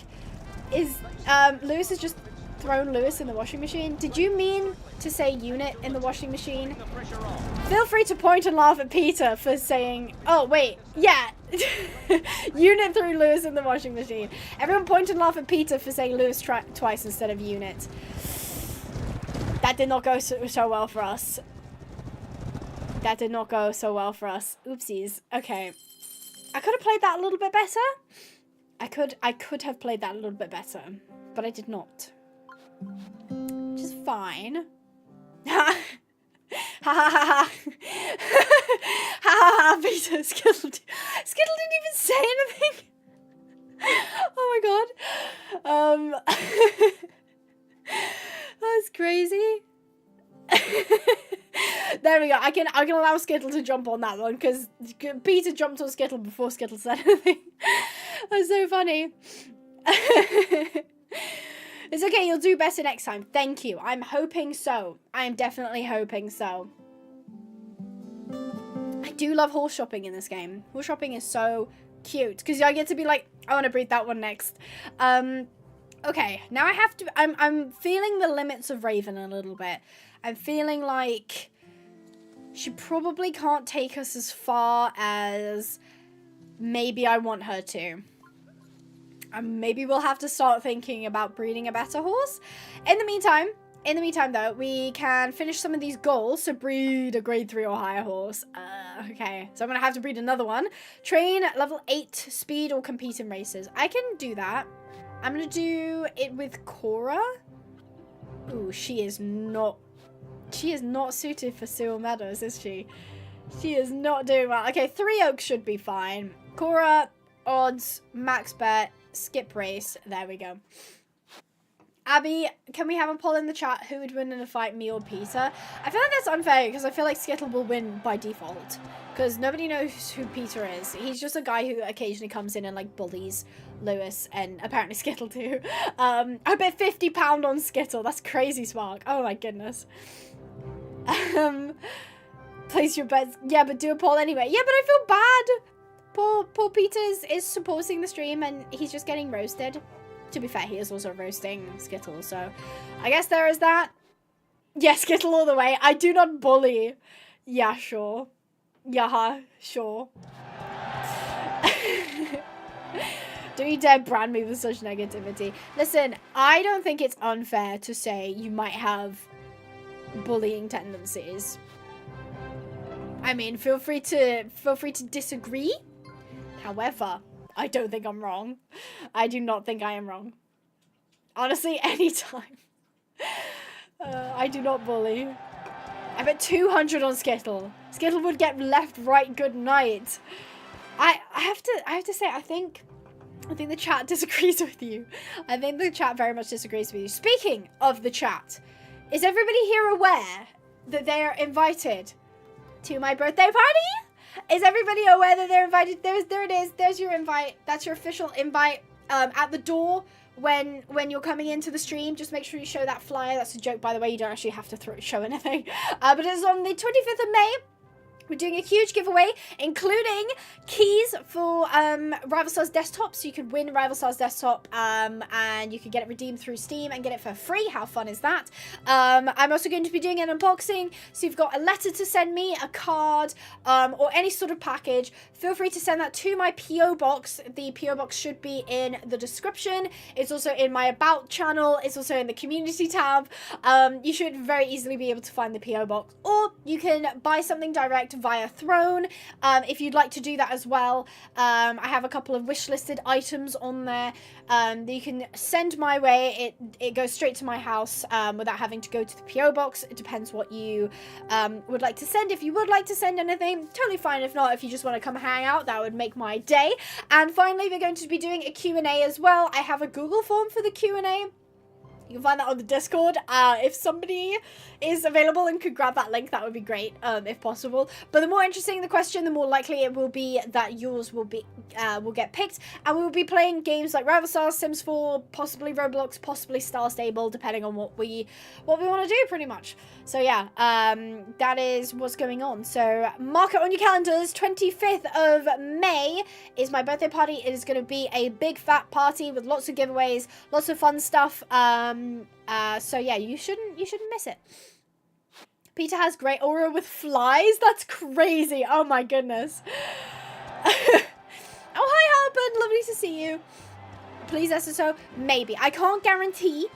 Lewis has just thrown Lewis in the washing machine. Did you mean to say unit in the washing machine? Feel free to point and laugh at Peter for saying, oh wait, yeah. Unit threw Lewis in the washing machine. Everyone point and laugh at Peter for saying Lewis twice instead of unit. That did not go so well for us. That did not go so well for us. Oopsies. Okay. I could have played that a little bit better. I could have played that a little bit better, but I did not. Which is fine. Ha ha ha ha. Ha ha ha. Peter, Skittle didn't even say anything. Oh my god. That's crazy. There we go. I can allow Skittle to jump on that one because Peter jumped on Skittle before Skittle said anything. That's so funny. It's okay, you'll do better next time. Thank you. I'm hoping so. I'm definitely hoping so. I do love horse shopping in this game. Horse shopping is so cute because I get to be like, I want to breed that one next. Okay, now I have to, I'm feeling the limits of Raven a little bit. I'm feeling like she probably can't take us as far as maybe I want her to. Maybe we'll have to start thinking about breeding a better horse. In the meantime though, we can finish some of these goals. So breed a grade 3 or higher horse. Okay, so I'm gonna have to breed another one. Train level 8 speed or compete in races. I can do that. I'm gonna do it with Cora. Ooh, she is not suited for Seal Meadows, is she? She is not doing well. Okay, 3 Oaks should be fine. Cora, odds, max bet, skip race. There we go. Abby, can we have a poll in the chat? Who would win in a fight, me or Peter? I feel like that's unfair because I feel like Skittle will win by default. Because nobody knows who Peter is. He's just a guy who occasionally comes in and like bullies Lewis and apparently Skittle too. I bet £50 on Skittle. That's crazy, Spark. Oh my goodness. Place your bets. Yeah, but do a poll anyway. Yeah, but I feel bad. Poor Peter is supporting the stream and he's just getting roasted. To be fair, he is also roasting Skittle, so I guess there is that. Yeah, Skittle all the way. I do not bully. Yeah, sure. Yeah, sure. Don't you dare brand me with such negativity. Listen, I don't think it's unfair to say you might have bullying tendencies. I mean, feel free to disagree. However, I don't think I'm wrong. I do not think I am wrong. Honestly, anytime. I do not bully. I bet 200 on Skittle. Skittle would get left, right, good night. I have to say, I think the chat disagrees with you. I think the chat very much disagrees with you. Speaking of the chat, is everybody here aware that they are invited to my birthday party? Is everybody aware that they're invited? There it is. There's your invite. That's your official invite. At the door when you're coming into the stream, just make sure you show that flyer. That's a joke, by the way. You don't actually have to show anything. But it's on the 25th of May. We're doing a huge giveaway, including keys for Rival Stars Desktop, so you could win Rival Stars Desktop, and you can get it redeemed through Steam and get it for free. How fun is that? I'm also going to be doing an unboxing, so you've got a letter to send me, a card, or any sort of package. Feel free to send that to my P.O. Box. The P.O. Box should be in the description. It's also in my About channel. It's also in the Community tab. You should very easily be able to find the P.O. Box, or you can buy something direct via Throne, if you'd like to do that as well. I have a couple of wish listed items on there that you can send my way. It goes straight to my house without having to go to the PO box. It depends what you would like to send. If you would like to send anything, totally fine. If not, if you just want to come hang out, that would make my day. And finally, we're going to be doing a Q&A as well. I have a Google form for the Q&A. You can find that on the Discord. If somebody is available and could grab that link, that would be great, if possible. But the more interesting the question, the more likely it will be that yours will get picked. And we will be playing games like Rival Stars, Sims 4, possibly Roblox, possibly Star Stable, depending on what we want to do, pretty much. So yeah, that is what's going on. So mark it on your calendars. 25th of May is my birthday party. It is going to be a big fat party with lots of giveaways, lots of fun stuff. So yeah, you shouldn't miss it. Peter has great aura with flies. That's crazy. Oh my goodness. Oh, hi Harpen, lovely to see you. Please SSO, maybe. I can't guarantee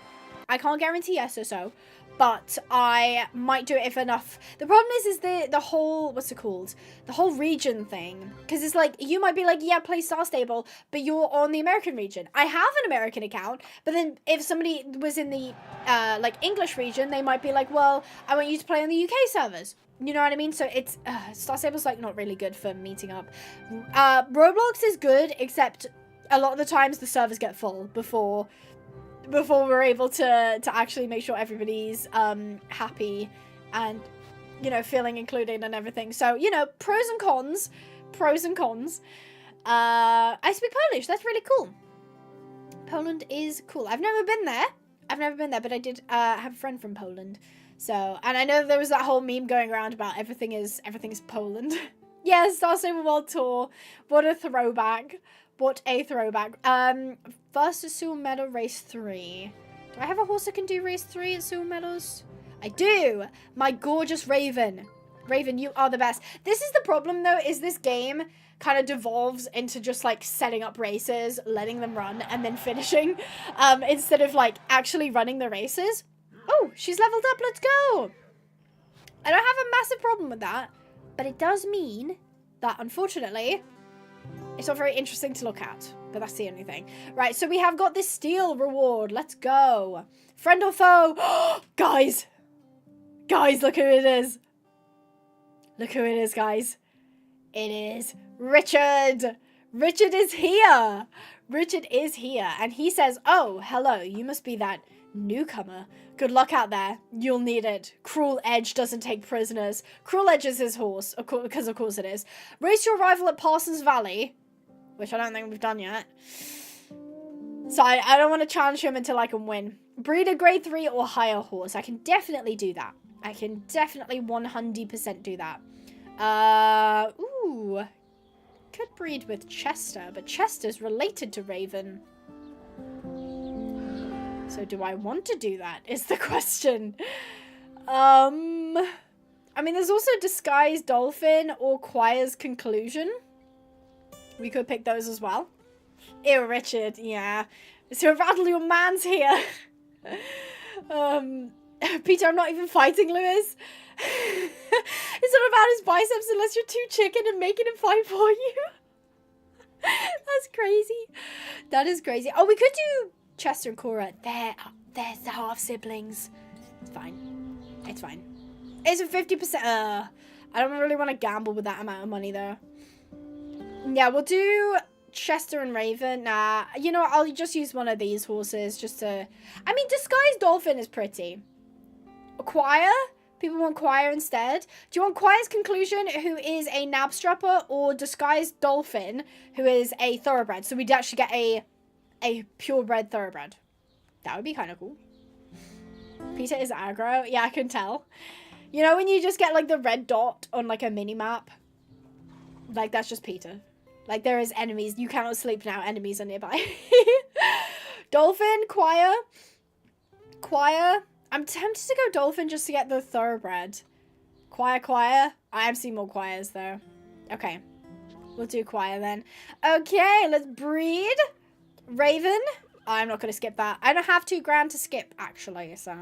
SSO, but I might do it if enough. The problem is the whole, what's it called? The whole region thing. Because it's like, you might be like, yeah, play Star Stable, but you're on the American region. I have an American account, but then if somebody was in the, like, English region, they might be like, well, I want you to play on the UK servers. You know what I mean? So it's, Star Stable's, like, not really good for meeting up. Roblox is good, except a lot of the times the servers get full before we're able to actually make sure everybody's happy and, you know, feeling included and everything. So, you know, pros and cons. I speak Polish. That's really cool. Poland is cool. I've never been there. I've never been there, but I did have a friend from Poland. So, and I know there was that whole meme going around about everything is Poland. Yes, Star Stable World Tour. What a throwback. What a throwback. First at Silver Medal Race 3. Do I have a horse that can do Race 3 at Silver Medals? I do. My gorgeous Raven. Raven, you are the best. This is the problem, though, is this game kind of devolves into just, like, setting up races, letting them run, and then finishing, instead of, like, actually running the races. Oh, she's leveled up. Let's go. I don't have a massive problem with that, but it does mean that, unfortunately, it's not very interesting to look at, but that's the only thing. Right, so we have got this steel reward. Let's go. Friend or foe? Guys. Guys, look who it is. Look who it is, guys. It is Richard. Richard is here. Richard is here. And he says, oh, hello. You must be that newcomer. Good luck out there. You'll need it. Cruel Edge doesn't take prisoners. Cruel Edge is his horse, because of course it is. Race your rival at Parsons Valley, which I don't think we've done yet. So I don't want to challenge him until I can win. Breed a grade 3 or higher horse. I can definitely do that. I can definitely 100% do that. Ooh. Could breed with Chester, but Chester's related to Raven. So do I want to do that, is the question. I mean, there's also Disguised Dolphin or Choir's Conclusion. We could pick those as well. Ew, Richard, yeah. So Rattle Your Man's here. Peter, I'm not even fighting Lewis. It's not about his biceps unless you're too chicken and making him fight for you. That's crazy. That is crazy. Oh, we could do Chester and Cora. They're the half siblings. It's fine. It's fine. It's a 50%. I don't really want to gamble with that amount of money, though. Yeah, we'll do Chester and Raven. Nah, you know what? I'll just use one of these horses just to... I mean, Disguised Dolphin is pretty. Choir? People want Choir instead. Do you want Choir's Conclusion, who is a Nabstrapper, or Disguised Dolphin, who is a Thoroughbred? So we'd actually get a purebred Thoroughbred. That would be kind of cool. Peter is aggro. Yeah, I can tell. You know when you just get, like, the red dot on, like, a mini-map? Like, that's just Peter. Like, there is enemies. You cannot sleep now. Enemies are nearby. Dolphin, Choir. Choir. I'm tempted to go Dolphin just to get the Thoroughbred. Choir. I have seen more Choirs, though. Okay. We'll do Choir, then. Okay, let's breed. Raven. I'm not going to skip that. I don't have $2,000 to skip, actually, so...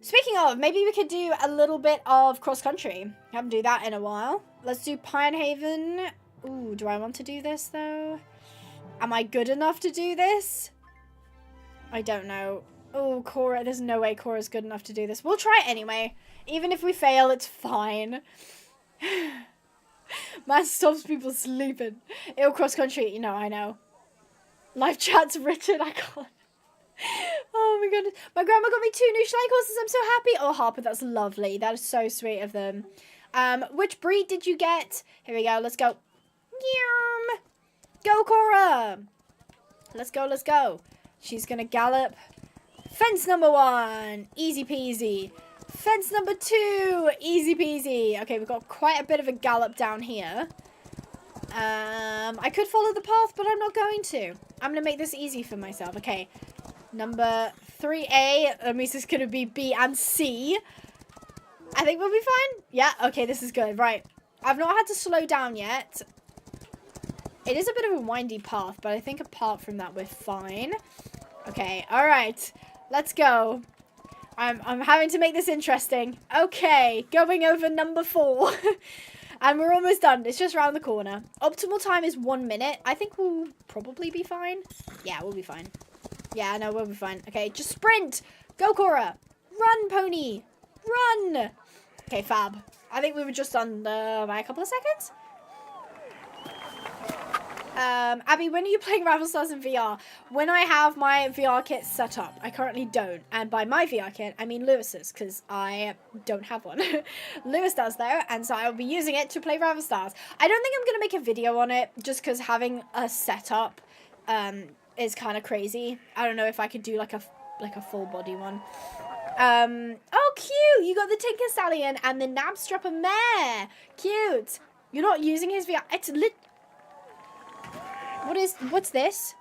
Speaking of, maybe we could do a little bit of cross-country. Haven't do that in a while. Let's do Pinehaven. Ooh, do I want to do this, though? Am I good enough to do this? I don't know. Oh, Cora. There's no way Cora's good enough to do this. We'll try it anyway. Even if we fail, it's fine. Man stops people sleeping. Ew, cross-country. You know, I know. Live chat's Richard. I can't. Oh my goodness. My grandma got me 2 new Schleich horses. I'm so happy. Oh, Harper, that's lovely. That is so sweet of them. Which breed did you get? Here we go. Let's go. Go, Cora. Let's go. Let's go. She's going to gallop. Fence number 1. Easy peasy. Fence number 2. Easy peasy. Okay, we've got quite a bit of a gallop down here. I could follow the path, but I'm not going to. I'm going to make this easy for myself. Okay. Number 3A. That means it's going to be B and C. I think we'll be fine. Yeah, okay, this is good. Right. I've not had to slow down yet. It is a bit of a windy path, but I think apart from that, we're fine. Okay, all right. Let's go. I'm having to make this interesting. Okay, going over number 4. And we're almost done. It's just around the corner. Optimal time is 1 minute. I think we'll probably be fine. Yeah, we'll be fine. Yeah, no, we'll be fine. Okay, just sprint. Go, Cora. Run, pony. Run. Okay, fab. I think we were just on by a couple of seconds. Abby, when are you playing Ravel Stars in VR? When I have my VR kit set up. I currently don't. And by my VR kit, I mean Lewis's, because I don't have one. Lewis does, though, and so I'll be using it to play Ravel Stars. I don't think I'm going to make a video on it, just because having a setup is kind of crazy. I don't know if I could do, like, a like a full body one. Oh, cute! You got the Tinker Stallion and the Knabstrapper Mare. Cute. You're not using his VR. It's what's this?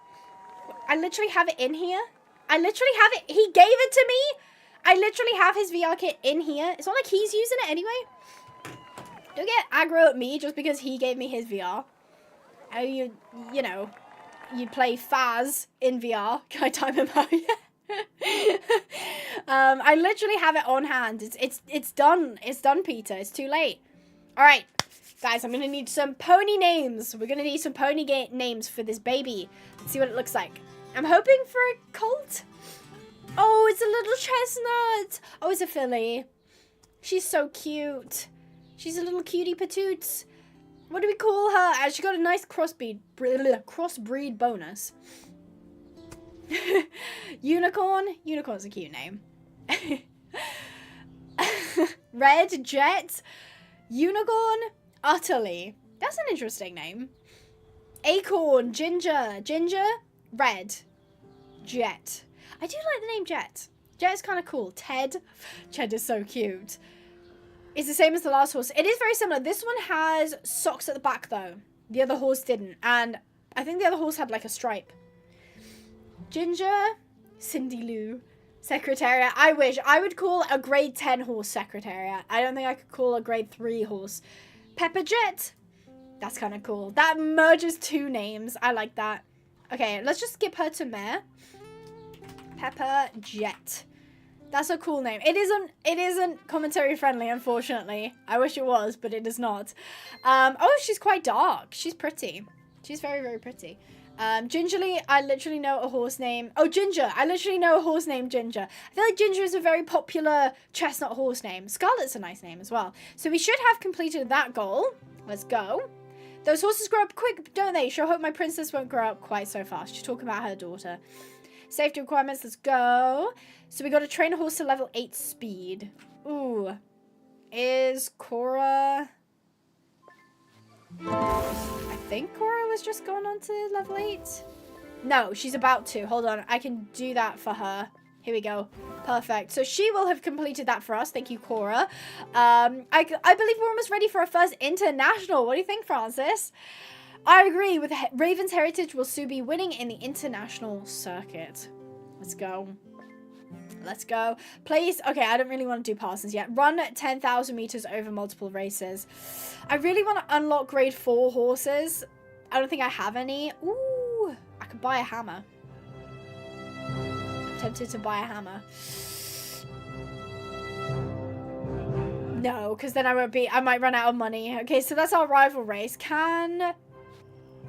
I literally have it in here. I literally have it. He gave it to me. I literally have his VR kit in here. It's not like he's using it anyway. Don't get aggro at me just because he gave me his VR. Oh, you know, you play Faz in VR. Can I time him out? I literally have it on hand. It's done. It's done, Peter. It's too late. All right, guys, I'm gonna need some pony names. We're gonna need some pony names for this baby. Let's see what it looks like. I'm hoping for a colt. Oh, it's a little chestnut. Oh, it's a filly. She's so cute. She's a little cutie patoots. What do we call her? She got a nice crossbreed bonus. Unicorn. Unicorn's a cute name. Red Jet. Unicorn. Utterly. That's an interesting name. Acorn. Ginger. Ginger. Red. Jet. I do like the name Jet. Jet is kind of cool. Ted. Ted is so cute. It's the same as the last horse. It is very similar. This one has socks at the back, though. The other horse didn't. And I think the other horse had, like, a stripe. Ginger. Cindy Lou. Secretariat. I wish. I would call a grade 10 horse Secretariat. I don't think I could call a grade 3 horse. Pepper Jet. That's kind of cool. That merges 2 names. I like that. Okay, let's just skip her to Mare. Pepper Jet. That's a cool name. It isn't commentary friendly, unfortunately. I wish it was, but it is not. Oh, she's quite dark. She's pretty. She's very, very pretty. Gingerly, I literally know a horse name. Oh, Ginger. I literally know a horse named Ginger. I feel like Ginger is a very popular chestnut horse name. Scarlet's a nice name as well. So we should have completed that goal. Let's go. Those horses grow up quick, don't they? Sure hope my princess won't grow up quite so fast. She's talking about her daughter. Safety requirements, let's go. So we got to train a horse to level 8 speed. Ooh. Is Cora... I think Cora was just going on to level 8. No, she's about to. Hold on, I can do that for her. Here we go. Perfect. So she will have completed that for us. Thank you, Cora. I believe we're almost ready for our first international. What do you think, Francis? I agree. With Raven's Heritage, will soon be winning in the international circuit. Let's go. Let's go. Place. Okay, I don't really want to do Parsons yet. Run 10,000 meters over multiple races. I really want to unlock grade 4 horses. I don't think I have any. Ooh, I could buy a hammer. I'm tempted to buy a hammer. No, because then I might run out of money. Okay, so that's our rival race.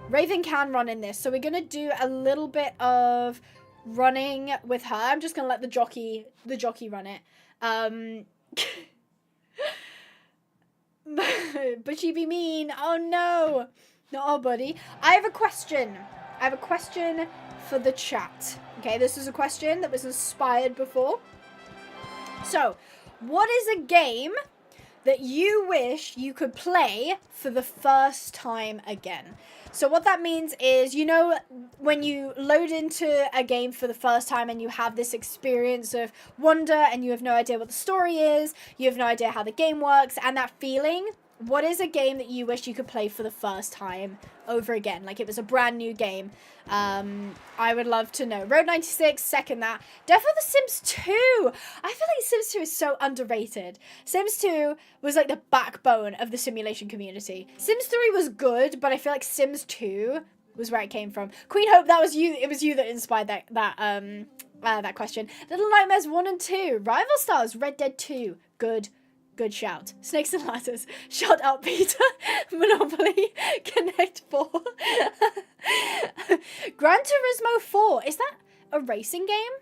Raven can run in this. So we're going to do a little bit of running with her. I'm just going to let the jockey run it. But she'd be mean. Oh, no. Not our buddy. I have a question. I have a question for the chat. Okay, this is a question that was inspired before. So, what is a game that you wish you could play for the first time again? So what that means is, you know, when you load into a game for the first time and you have this experience of wonder and you have no idea what the story is, you have no idea how the game works, and that feeling, what is a game that you wish you could play for the first time over again? Like it was a brand new game. I would love to know. Road 96, second that. Definitely The Sims 2. I feel like Sims 2 is so underrated. Sims 2 was like the backbone of the simulation community. Sims 3 was good, but I feel like Sims 2 was where it came from. Queen Hope, that was you. It was you that inspired that question. Little Nightmares 1 and 2. Rival Stars, Red Dead 2. Good shout. Snakes and Ladders. Shut up, Peter. Monopoly. Connect 4. Gran Turismo 4. Is that a racing game?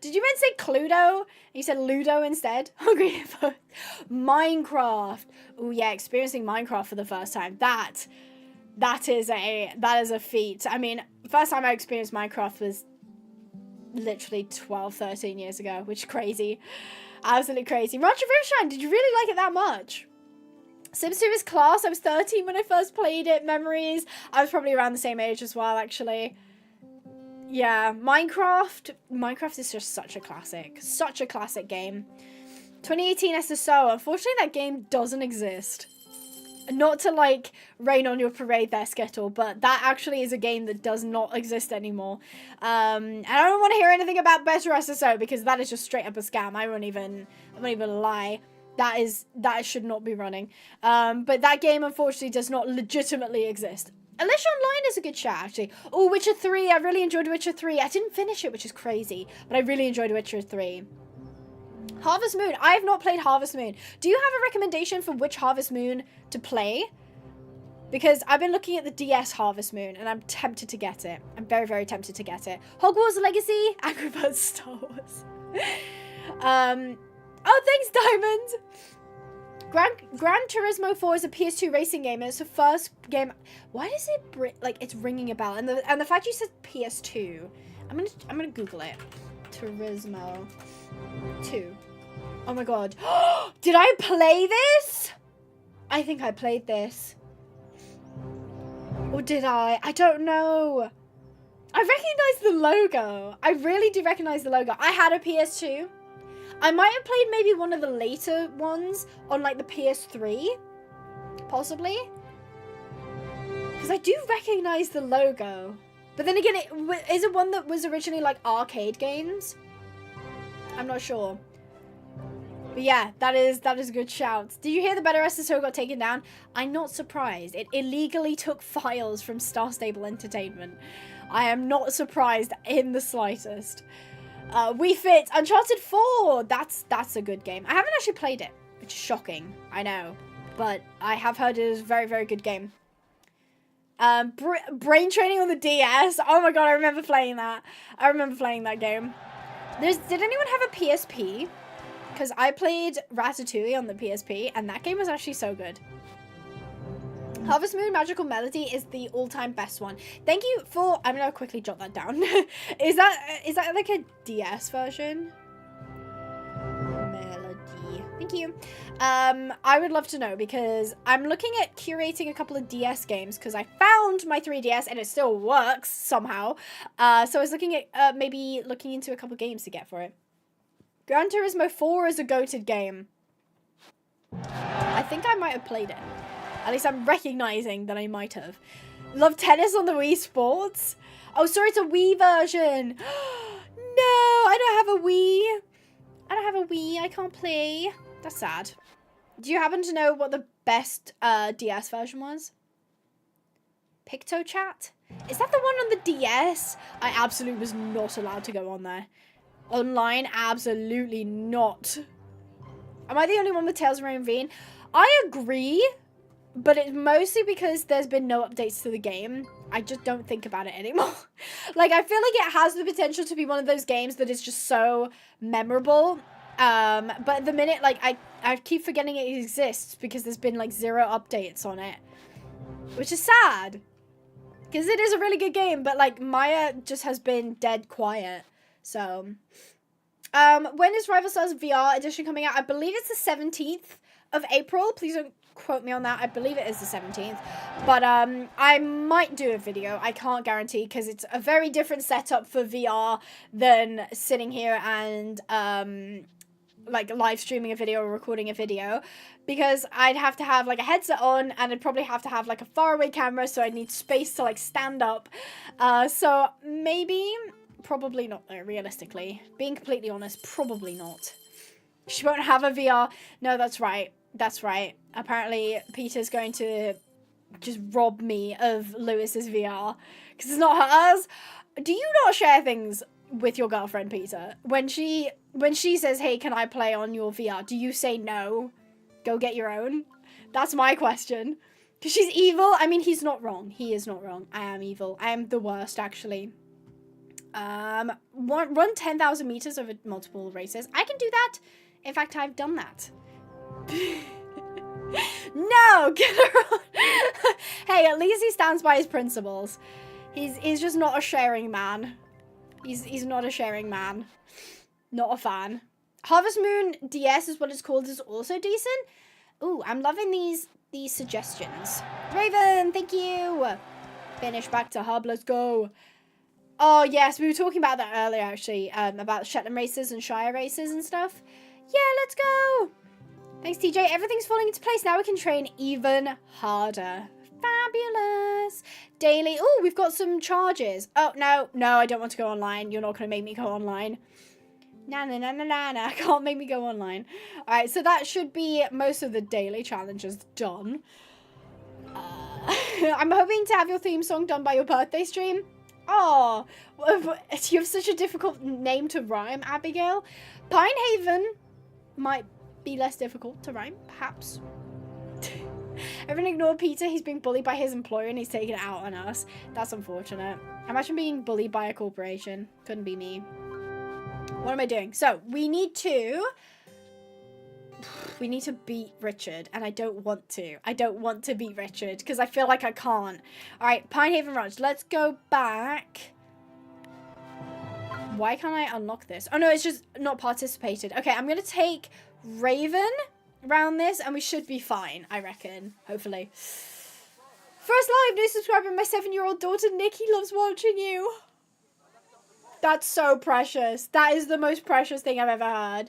Did you meant to say Cluedo? You said Ludo instead. Hungry for Minecraft. Oh yeah, experiencing Minecraft for the first time. That is a feat. I mean, first time I experienced Minecraft was literally 12, 13 years ago, which is crazy. Absolutely crazy. Rancho Riverside, did you really like it that much? Sims 2 is class. I was 13 when I first played it. Memories. I was probably around the same age as well, actually. Yeah, Minecraft is just such a classic game. 2018 SSO, unfortunately that game doesn't exist. Not to like rain on your parade there, Skittle, but that actually is a game that does not exist anymore. And I don't want to hear anything about better SSO because that is just straight up a scam. I won't even lie. That should not be running. But that game unfortunately does not legitimately exist. Alicia Online is a good shout, actually. Oh, Witcher 3. I really enjoyed Witcher 3. I didn't finish it, which is crazy, but I really enjoyed Witcher 3. Harvest Moon. I have not played Harvest Moon. Do you have a recommendation for which Harvest Moon to play? Because I've been looking at the DS Harvest Moon, and I'm tempted to get it. I'm very, very tempted to get it. Hogwarts Legacy. Angry Birds Star Wars. Oh, thanks, Diamond. Gran Turismo 4 is a PS2 racing game, and it's the first game. Why does it like it's ringing a bell? And the fact you said PS2, I'm gonna Google it. Turismo 2. Oh my god. Did I play this? I think I played this. Or did I? I don't know. I recognize the logo. I really do recognize the logo. I had a PS2. I might have played maybe one of the later ones on like the PS3. Possibly. Because I do recognize the logo. But then again, is it one that was originally like arcade games? I'm not sure. But yeah, that is a good shout. Did you hear the Better SSO got taken down? I'm not surprised. It illegally took files from Star Stable Entertainment. I am not surprised in the slightest. We Fit Uncharted 4. That's a good game. I haven't actually played it, which is shocking. I know, but I have heard it is a very, very good game. Brain Training on the DS. Oh my god, I remember playing that. I remember playing that game. Did anyone have a PSP? Because I played Ratatouille on the PSP, and that game was actually so good. Harvest Moon Magical Melody is the all-time best one. Thank you for... I'm going to quickly jot that down. Is that like a DS version? Melody. Thank you. I would love to know, because I'm looking at curating a couple of DS games, because I found my 3DS, and it still works somehow. So I was looking at maybe looking into a couple games to get for it. Gran Turismo 4 is a goated game. I think I might have played it. At least I'm recognizing that I might have. Love Tennis on the Wii Sports. Oh, sorry, it's a Wii version. No, I don't have a Wii. I don't have a Wii. I can't play. That's sad. Do you happen to know what the best DS version was? PictoChat? Is that the one on the DS? I absolutely was not allowed to go on there. Online, absolutely not. Am I the only one with Tales of Rain Veen? I agree, but it's mostly because there's been no updates to the game. I just don't think about it anymore. Like, I feel like it has the potential to be one of those games that is just so memorable. But at the minute, like, I keep forgetting it exists because there's been, like, 0 updates on it. Which is sad. Because it is a really good game, but, like, Maya just has been dead quiet. So, when is Rival Stars VR edition coming out? I believe it's the 17th of April. Please don't quote me on that. I believe it is the 17th. But, I might do a video. I can't guarantee because it's a very different setup for VR than sitting here and, like, live streaming a video or recording a video. Because I'd have to have, like, a headset on and I'd probably have to have, like, a faraway camera. So I'd need space to, like, stand up. So maybe... Probably not, though, realistically. Being completely honest, probably not. She won't have a VR. No, that's right. That's right. Apparently, Peter's going to just rob me of Lewis's VR. Because it's not hers. Do you not share things with your girlfriend, Peter? When she says, hey, can I play on your VR? Do you say no? Go get your own? That's my question. Because she's evil. I mean, he's not wrong. He is not wrong. I am evil. I am the worst, actually. Run 10,000 meters over multiple races. I can do that. In fact, I've done that. No, get her on. Hey, at least he stands by his principles. He's just not a sharing man. He's not a sharing man. Not a fan. Harvest Moon DS is what it's called, is also decent. Ooh, I'm loving these suggestions. Raven, thank you. Finish back to hub. Let's go. Oh, yes, we were talking about that earlier, actually, about Shetland races and Shire races and stuff. Yeah, let's go. Thanks, TJ. Everything's falling into place. Now we can train even harder. Fabulous. Daily. Oh, we've got some charges. Oh, no, I don't want to go online. You're not going to make me go online. Nah. Can't make me go online. All right, so that should be most of the daily challenges done. I'm hoping to have your theme song done by your birthday stream. Oh, you have such a difficult name to rhyme, Abigail. Pinehaven might be less difficult to rhyme, perhaps. Everyone ignore Peter. He's being bullied by his employer and he's taking it out on us. That's unfortunate. Imagine being bullied by a corporation. Couldn't be me. What am I doing? So, we need to beat Richard, and I don't want to. I don't want to beat Richard, because I feel like I can't. Alright, Pinehaven Ranch. Let's go back. Why can't I unlock this? Oh, no, it's just not participated. Okay, I'm going to take Raven around this, and we should be fine, I reckon. Hopefully. First live, new subscriber. My 7-year-old daughter, Nikki, loves watching you. That's so precious. That is the most precious thing I've ever heard.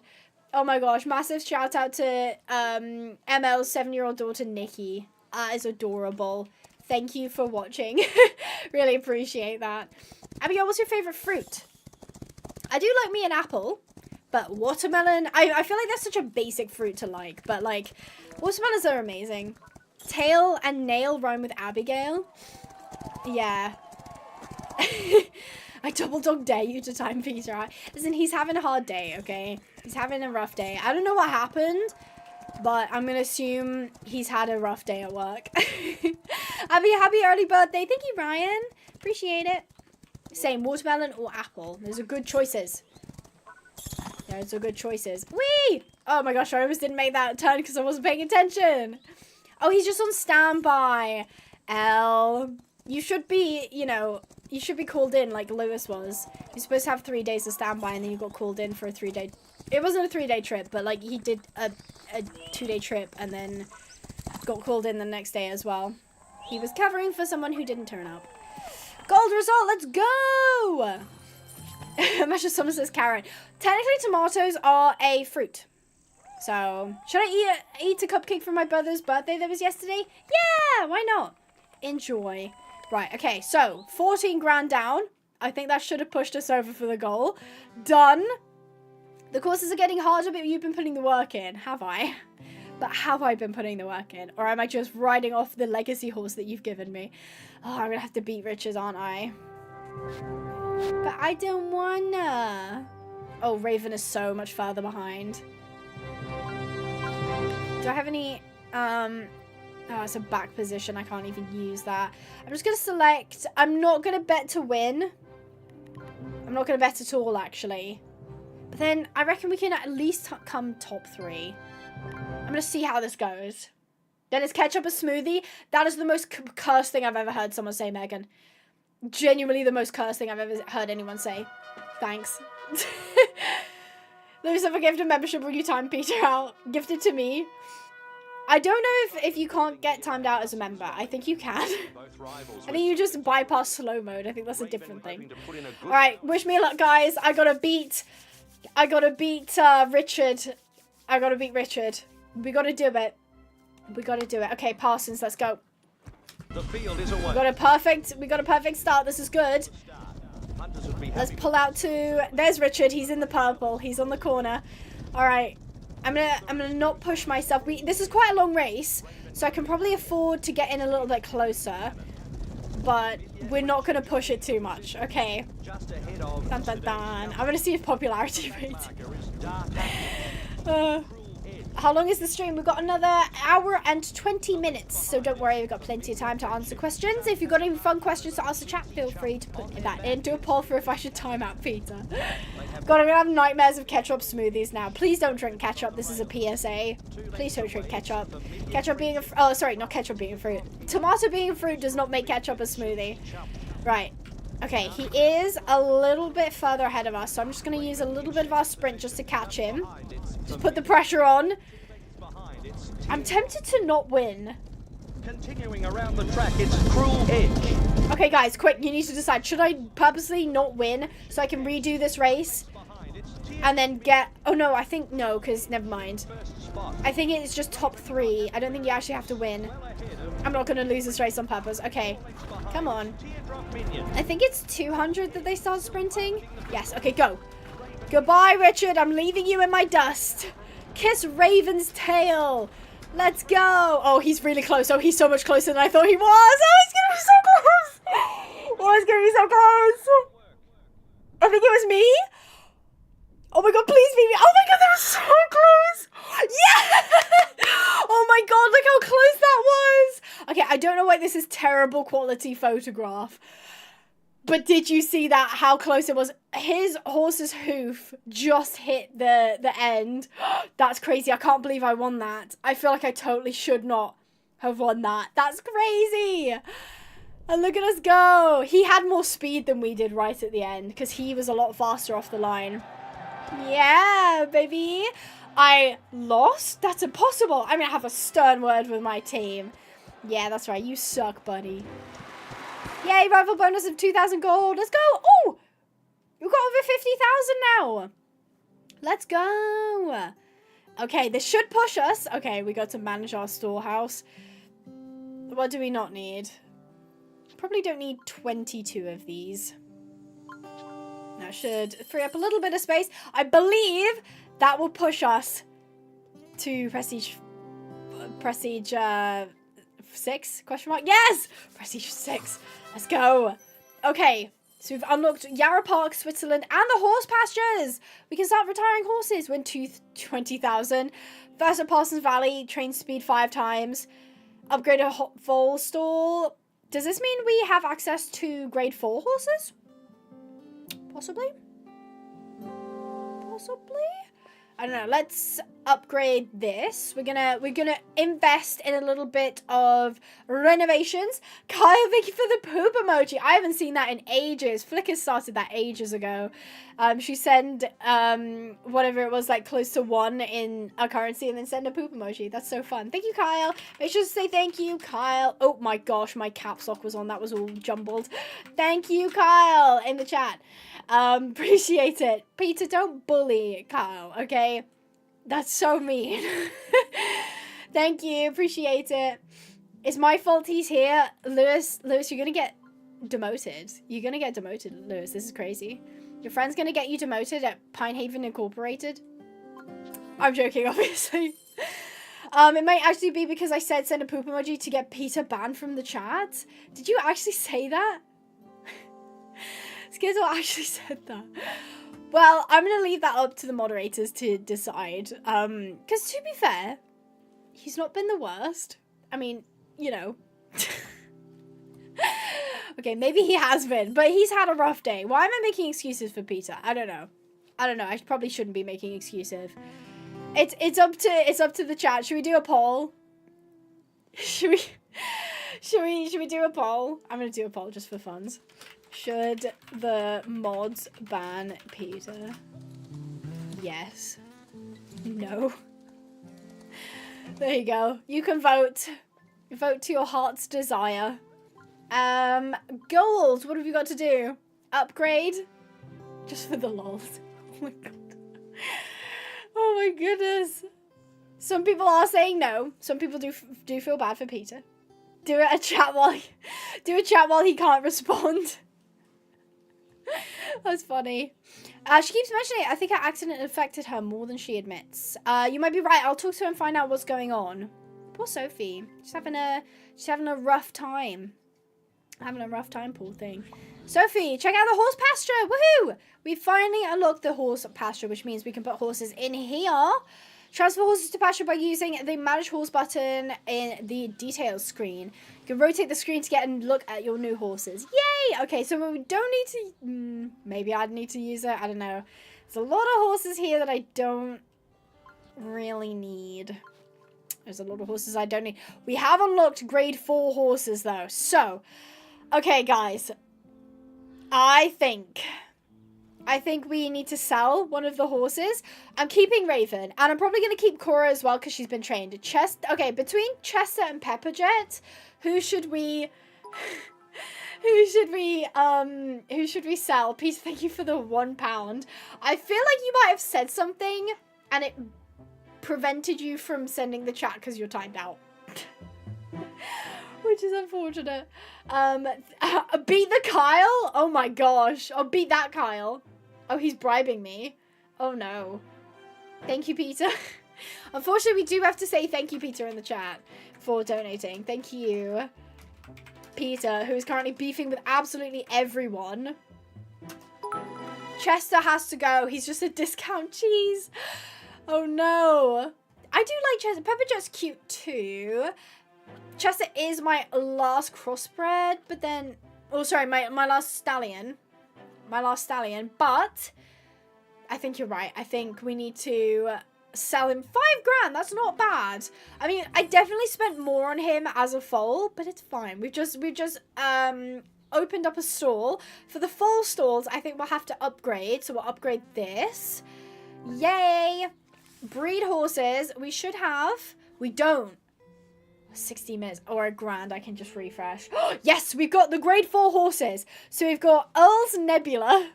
Oh my gosh, massive shout out to ML's 7-year-old daughter, Nikki. That is adorable. Thank you for watching. Really appreciate that. Abigail, what's your favorite fruit? I do like me an apple, but watermelon, I feel like that's such a basic fruit to like, but like, watermelons are amazing. Tail and nail rhyme with Abigail. Yeah. I double dog dare you to time Peter out. Listen, he's having a hard day, okay? He's having a rough day. I don't know what happened, but I'm going to assume he's had a rough day at work. Happy early birthday. Thank you, Ryan. Appreciate it. Same, watermelon or apple. Those are good choices. Those are good choices. Whee! Oh my gosh, I almost didn't make that turn because I wasn't paying attention. Oh, he's just on standby. L. You should be, you know, you should be called in like Lewis was. You're supposed to have 3 days of standby and then you got called in for a 3-day... It wasn't a 3-day trip, but like he did a 2-day trip and then got called in the next day as well. He was covering for someone who didn't turn up. Gold result, let's go! Imagine someone says carrot. Technically, tomatoes are a fruit. So, should I eat a cupcake for my brother's birthday that was yesterday? Yeah, why not? Enjoy. Right, okay, so 14 grand down. I think that should have pushed us over for the goal. Done. The courses are getting harder, but you've been putting the work in, have I? But have I been putting the work in? Or am I just riding off the legacy horse that you've given me? Oh, I'm going to have to beat Richard, aren't I? But I don't wanna. Oh, Raven is so much further behind. Do I have any... Oh, it's a back position. I can't even use that. I'm just going to select... I'm not going to bet to win. I'm not going to bet at all, actually. But then I reckon we can at least come top 3. I'm going to see how this goes. Then is ketchup a smoothie? That is the most cursed thing I've ever heard someone say, Megan. Genuinely the most cursed thing I've ever heard anyone say. Thanks. Lose a gift of membership when you time Peter out. Gift it to me. I don't know if you can't get timed out as a member. I think you can. I think you just bypass slow mode. I think that's a different thing. Alright, wish me luck, guys. I gotta beat Richard. I gotta beat Richard. We gotta do it. We gotta do it. Okay, Parsons, let's go. The field is away. We got a perfect start. This is good. Let's pull out to... There's Richard. He's in the purple. He's on the corner. All right. I'm gonna not push myself. This is quite a long race, so I can probably afford to get in a little bit closer. But we're not gonna push it too much. Okay. Dun, dun, dun. I'm gonna see if popularity rate. How long is the stream? We've got another hour and 20 minutes, so don't worry, we've got plenty of time to answer questions. If you've got any fun questions to ask the chat, feel free to put that in. Do a poll for if I should time out Peter. God, I'm gonna have nightmares of ketchup smoothies now. Please don't drink ketchup. This is a PSA. Please don't drink ketchup. Ketchup being a... Oh, sorry, not ketchup being a fruit. Tomato being a fruit does not make ketchup a smoothie. Right. Okay, he is a little bit further ahead of us, so I'm just going to use a little bit of our sprint just to catch him. Just put the pressure on. I'm tempted to not win, Continuing around the track, it's Cruel Edge. Okay, guys, quick. You need to decide. Should I purposely not win so I can redo this race? And then get... Oh, no, I think... No, because never mind. I think it's just top 3. I don't think you actually have to win. I'm not going to lose this race on purpose. Okay, come on. I think it's 200 that they start sprinting. Yes, okay, go. Goodbye, Richard. I'm leaving you in my dust. Kiss Raven's tail. Let's go. Oh, he's really close. Oh, he's so much closer than I thought he was. Oh, he's going to be so close. Oh, he's going to be so close. I think it was me. Oh my god, please be me. Oh my god, that was so close. Yeah. Oh my god, look how close that was. Okay, I don't know why this is terrible quality photograph. But did you see that? How close it was? His horse's hoof just hit the end. That's crazy. I can't believe I won that. I feel like I totally should not have won that. That's crazy. And look at us go. He had more speed than we did right at the end because he was a lot faster off the line. Yeah, baby. I lost? That's impossible. I'm going to have a stern word with my team. Yeah, that's right. You suck, buddy. Yay, rival bonus of 2,000 gold. Let's go. Oh, we've got over 50,000 now. Let's go. Okay, this should push us. Okay, we got to manage our storehouse. What do we not need? Probably don't need 22 of these. That should free up a little bit of space. I believe that will push us to prestige 6 question mark. Yes, prestige 6. Let's go. Okay, so we've unlocked Yarra Park, Switzerland, and the horse pastures. We can start retiring horses. Win 20,000. First at Parsons Valley, train speed 5 times. Upgrade a foal stall. Does this mean we have access to grade 4 horses? Possibly? Possibly? I don't know. Let's upgrade this. We're gonna invest in a little bit of renovations. Kyle, thank you for the poop emoji. I haven't seen that in ages. Flickr started that ages ago. She sent whatever it was, like close to 1 in a currency and then send a poop emoji. That's so fun. Thank you, Kyle. Make sure to say thank you, Kyle. Oh my gosh, my caps lock was on. That was all jumbled. Thank you, Kyle, in the chat. Appreciate it. Peter, don't bully Kyle, okay? That's so mean. Thank you. Appreciate it. It's my fault he's here. Lewis, you're gonna get demoted. You're gonna get demoted, Lewis. This is crazy. Your friend's gonna get you demoted at Pinehaven Incorporated. I'm joking, obviously. It might actually be because I said send a poop emoji to get Peter banned from the chat. Did you actually say that? Skizzle actually said that. Well, I'm going to leave that up to the moderators to decide. Because to be fair, he's not been the worst. I mean, you know. Okay, maybe he has been, but he's had a rough day. Why am I making excuses for Peter? I don't know. I probably shouldn't be making excuses. It's up to the chat. Should we do a poll? Should we do a poll? I'm going to do a poll just for funs. Should the mods ban Peter? Yes. No. There you go. You can vote. Vote to your heart's desire. Goals. What have you got to do? Upgrade? Just for the lols. Oh my god. Oh my goodness. Some people are saying no. Some people do feel bad for Peter. Do a chat while he can't respond. That's funny. She keeps mentioning it. I think her accident affected her more than she admits. You might be right. I'll talk to her and find out what's going on. Poor Sophie. She's having a rough time. Having a rough time, poor thing. Sophie, check out the horse pasture. Woohoo! We finally unlocked the horse pasture, which means we can put horses in here. Transfer horses to pasture by using the manage horse button in the details screen. You can rotate the screen to get a look at your new horses. Yay! Okay, so we don't need to... maybe I'd need to use it. I don't know. There's a lot of horses here that I don't really need. There's a lot of horses I don't need. We have unlocked grade 4 horses, though. So, okay, guys. I think I think we need to sell one of the horses. I'm keeping Raven, and I'm probably going to keep Cora as well because she's been trained. Okay, between Chester and Pepperjet, who should we sell? Peace, thank you for the £1. I feel like you might have said something and it prevented you from sending the chat because you're timed out. Which is unfortunate. Beat the Kyle? Oh my gosh. I'll beat that Kyle. Oh, he's bribing me. Oh no. Thank you, Peter. Unfortunately, we do have to say thank you, Peter, in the chat for donating. Thank you, Peter, who is currently beefing with absolutely everyone. Chester has to go. He's just a discount cheese. Oh no. I do like Chester. Pepperjet's cute too. Chester is my last crossbred, but then... Oh, sorry, my last stallion. My last stallion, but I think you're right. I think we need to sell him £5,000. That's not bad. I mean, I definitely spent more on him as a foal, but it's fine. We've just opened up a stall. For the foal stalls, I think we'll have to upgrade. So we'll upgrade this. Yay! Breed horses. We should have... We don't. 60 minutes or £1,000. I can just refresh. Yes, we've got the grade 4 horses. So we've got Earl's Nebula,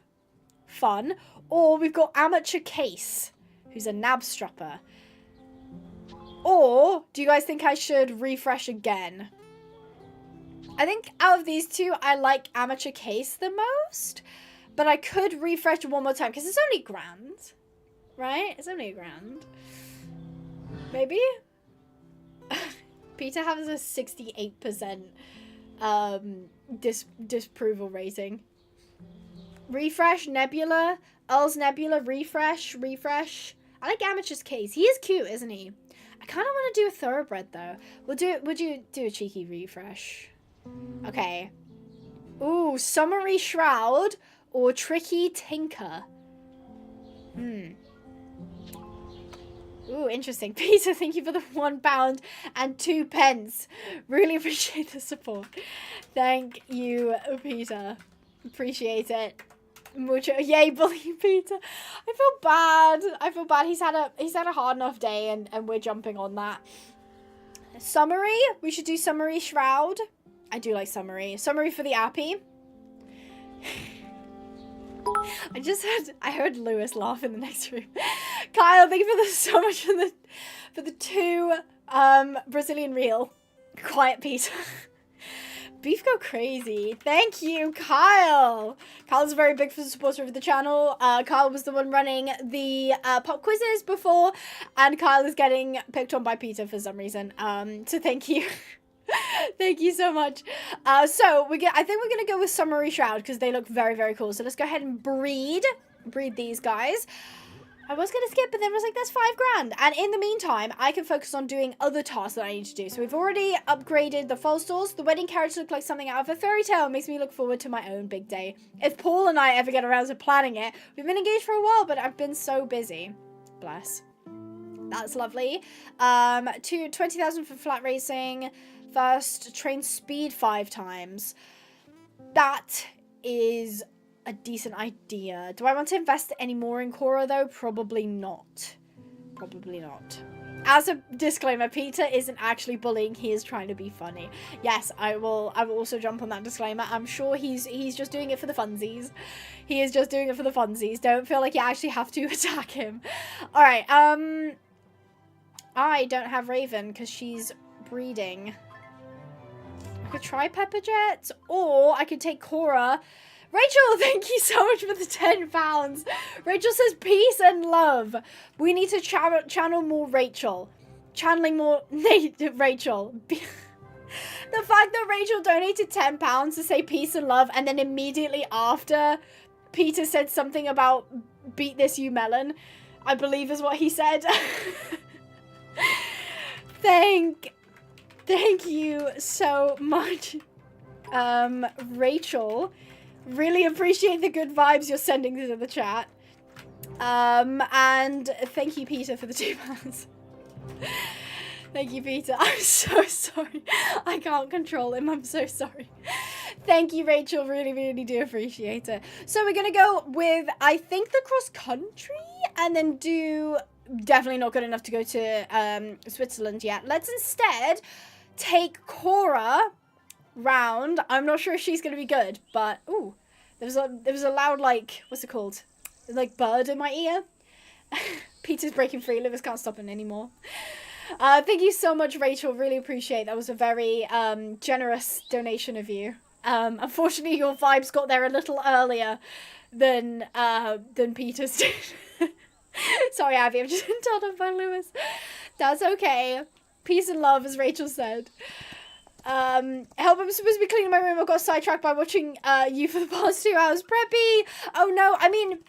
fun, or we've got Amateur Case, who's a nab strapper. Or do you guys think I should refresh again? I think out of these two, I like Amateur Case the most, but I could refresh one more time because it's only £1,000, right? It's only £1,000. Maybe. Peter has a 68% disapproval rating. Refresh, Nebula, Earl's Nebula, refresh. I like Amateur's Case. He is cute, isn't he? I kind of want to do a thoroughbred though. Would you do a cheeky refresh? Okay. Ooh, Summary Shroud or Tricky Tinker. Ooh, interesting. Peter, thank you for the £1 and 2 pence. Really appreciate the support. Thank you, Peter. Appreciate it. Mucho. Yay, bully Peter. I feel bad. He's had a hard enough day and we're jumping on that. Summary. We should do Summary Shroud. I do like Summary. Summary for the Appy. I heard Lewis laugh in the next room. Kyle, thank you so much for the 2 Brazilian reel. Quiet Peter. Beef go crazy. Thank you, Kyle. Kyle's very big supporter of the channel. Kyle was the one running the pop quizzes before, and Kyle is getting picked on by Peter for some reason. So thank you. Thank you so much. I think we're gonna go with Summary Shroud because they look very, very cool. So let's go ahead and breed these guys. I was gonna skip, but then I was like, that's £5,000. And in the meantime, I can focus on doing other tasks that I need to do. So we've already upgraded the foal stalls. The wedding carriage looked like something out of a fairy tale. It makes me look forward to my own big day. If Paul and I ever get around to planning it, we've been engaged for a while, but I've been so busy. Bless. That's lovely. 20,000 for flat racing. First, train speed 5 times. That is a decent idea. Do I want to invest any more in Cora though? Probably not. Probably not. As a disclaimer, Peter isn't actually bullying. He is trying to be funny. Yes, I will also jump on that disclaimer. I'm sure he's just doing it for the funsies. He is just doing it for the funsies. Don't feel like you actually have to attack him. All right. I don't have Raven because she's breeding. I could try Pepperjet, or I could take Cora. Rachel, thank you so much for the £10. Rachel says, peace and love. We need to channel more Rachel. Channeling more Rachel. The fact that Rachel donated £10 to say peace and love, and then immediately after, Peter said something about beat this you melon, I believe is what he said. Thank you so much, Rachel. Really appreciate the good vibes you're sending to the chat. And thank you, Peter, for the £2. Thank you, Peter. I'm so sorry. I can't control him. I'm so sorry. Thank you, Rachel. Really, really do appreciate it. So we're going to go with, I think, the cross country and then do... Definitely not good enough to go to Switzerland yet. Let's instead take Cora round. I'm not sure if she's going to be good, but... Ooh, there was a loud, like... What's it called? Like, bird in my ear. Peter's breaking free. Livers can't stop him anymore. Thank you so much, Rachel. Really appreciate that. Was a very generous donation of you. Unfortunately, your vibes got there a little earlier than Peter's did. Sorry, Abby, I've just been told off by Lewis. That's okay. Peace and love, as Rachel said. Help, I'm supposed to be cleaning my room. I got sidetracked by watching you for the past 2 hours. Preppy! Oh no, I mean,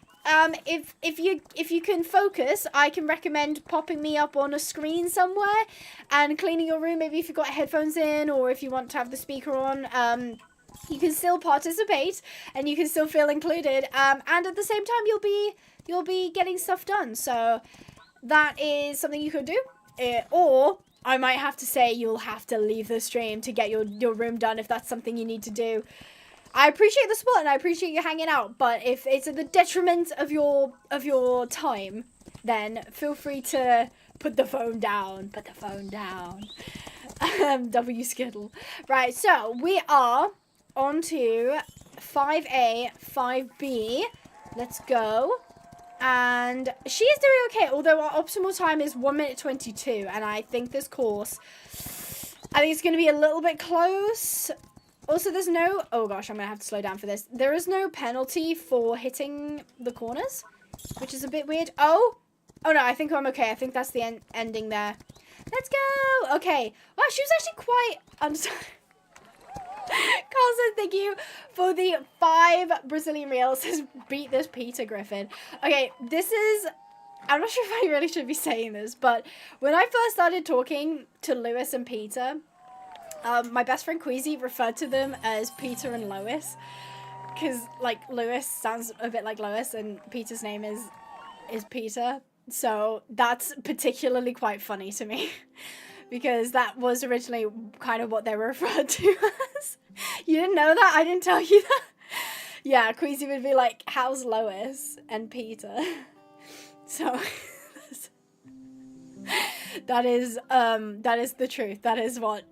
if you can focus, I can recommend popping me up on a screen somewhere and cleaning your room. Maybe if you've got headphones in or if you want to have the speaker on, you can still participate and you can still feel included. And at the same time, you'll be getting stuff done. So that is something you could do. Or I might have to say you'll have to leave the stream to get your room done if that's something you need to do. I appreciate the support and I appreciate you hanging out, but if it's at the detriment of your time, then feel free to put the phone down. Put the phone down. W Skittle. Right, so we are on to 5A, 5B. Let's go. And she is doing okay, although our optimal time is 1 minute 22, and I think this course, I think it's going to be a little bit close. Also, there's no... Oh, gosh, I'm going to have to slow down for this. There is no penalty for hitting the corners, which is a bit weird. Oh! Oh, no, I think I'm okay. I think that's the ending there. Let's go! Okay. Wow, she was actually quite... I'm sorry. Carl says thank you for the 5 Brazilian reals. Says beat this Peter Griffin. Okay, this is... I'm not sure if I really should be saying this, but when I first started talking to Lewis and Peter... my best friend Queasy referred to them as Peter and Lois because like Lewis sounds a bit like Lois and Peter's name is Peter, so that's particularly quite funny to me because that was originally kind of what they were referred to as. You didn't know that? I didn't tell you that? Yeah, Queasy would be like, how's Lois and Peter? So that is the truth. That is what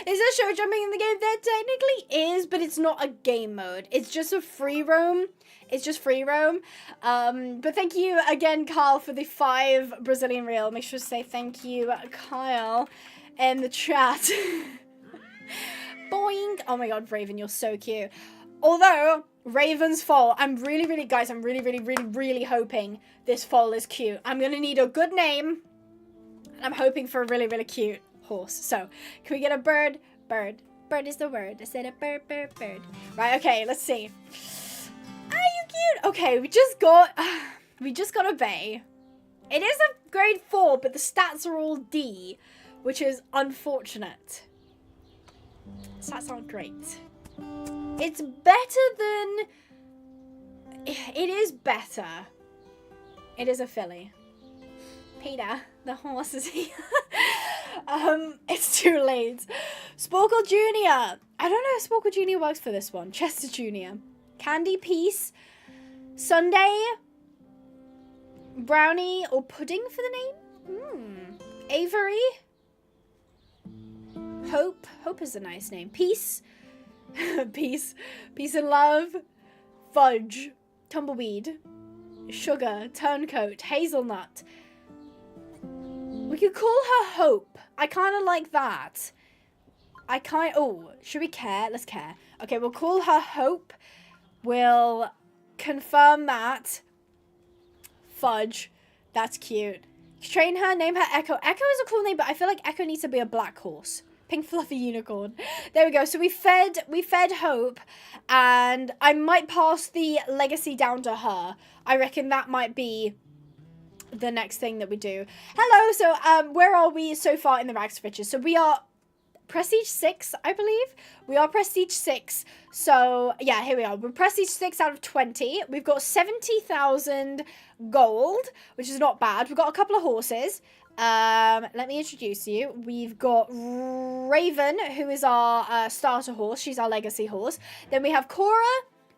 is there show jumping in the game? There technically is, but it's not a game mode. It's just a free roam. It's just free roam. But thank you again, Kyle, for the 5 Brazilian real. Make sure to say thank you, Kyle, in the chat. Boing. Oh my god, Raven, you're so cute. Although Raven's fall, I'm really hoping this fall is cute. I'm gonna need a good name. I'm hoping for a really cute horse. So, can we get a bird? Bird. Bird is the word. I said a bird, bird, bird. Right, okay, let's see. Are you cute? Okay, we just got a bay. It is a grade 4, but the stats are all D, which is unfortunate. Stats aren't great. It's better than... It is better. It is a filly. Peter, the horse is here. It's too late. Sporkle Jr. I don't know if Sporkle Jr. works for this one. Chester Jr. Candy Piece. Sunday. Brownie or pudding for the name? Avery. Hope. Hope is a nice name. Peace. Peace. Peace and love. Fudge. Tumbleweed. Sugar. Turncoat. Hazelnut. We could call her Hope. I kind of like that. Oh, should we care? Let's care. Okay, we'll call her Hope. We'll confirm that. Fudge. That's cute. Train her, name her Echo. Echo is a cool name, but I feel like Echo needs to be a black horse. Pink fluffy unicorn. There we go. So we fed Hope, and I might pass the legacy down to her. I reckon that might be the next thing that we do. Hello. So where are we so far in the rags to riches? So we are prestige 6, I believe. We are prestige 6. So yeah, here we are. We're prestige 6 out of 20. We've got 70,000 gold, which is not bad. We've got a couple of horses. Let me introduce you. We've got Raven, who is our starter horse. She's our legacy horse. Then we have Cora,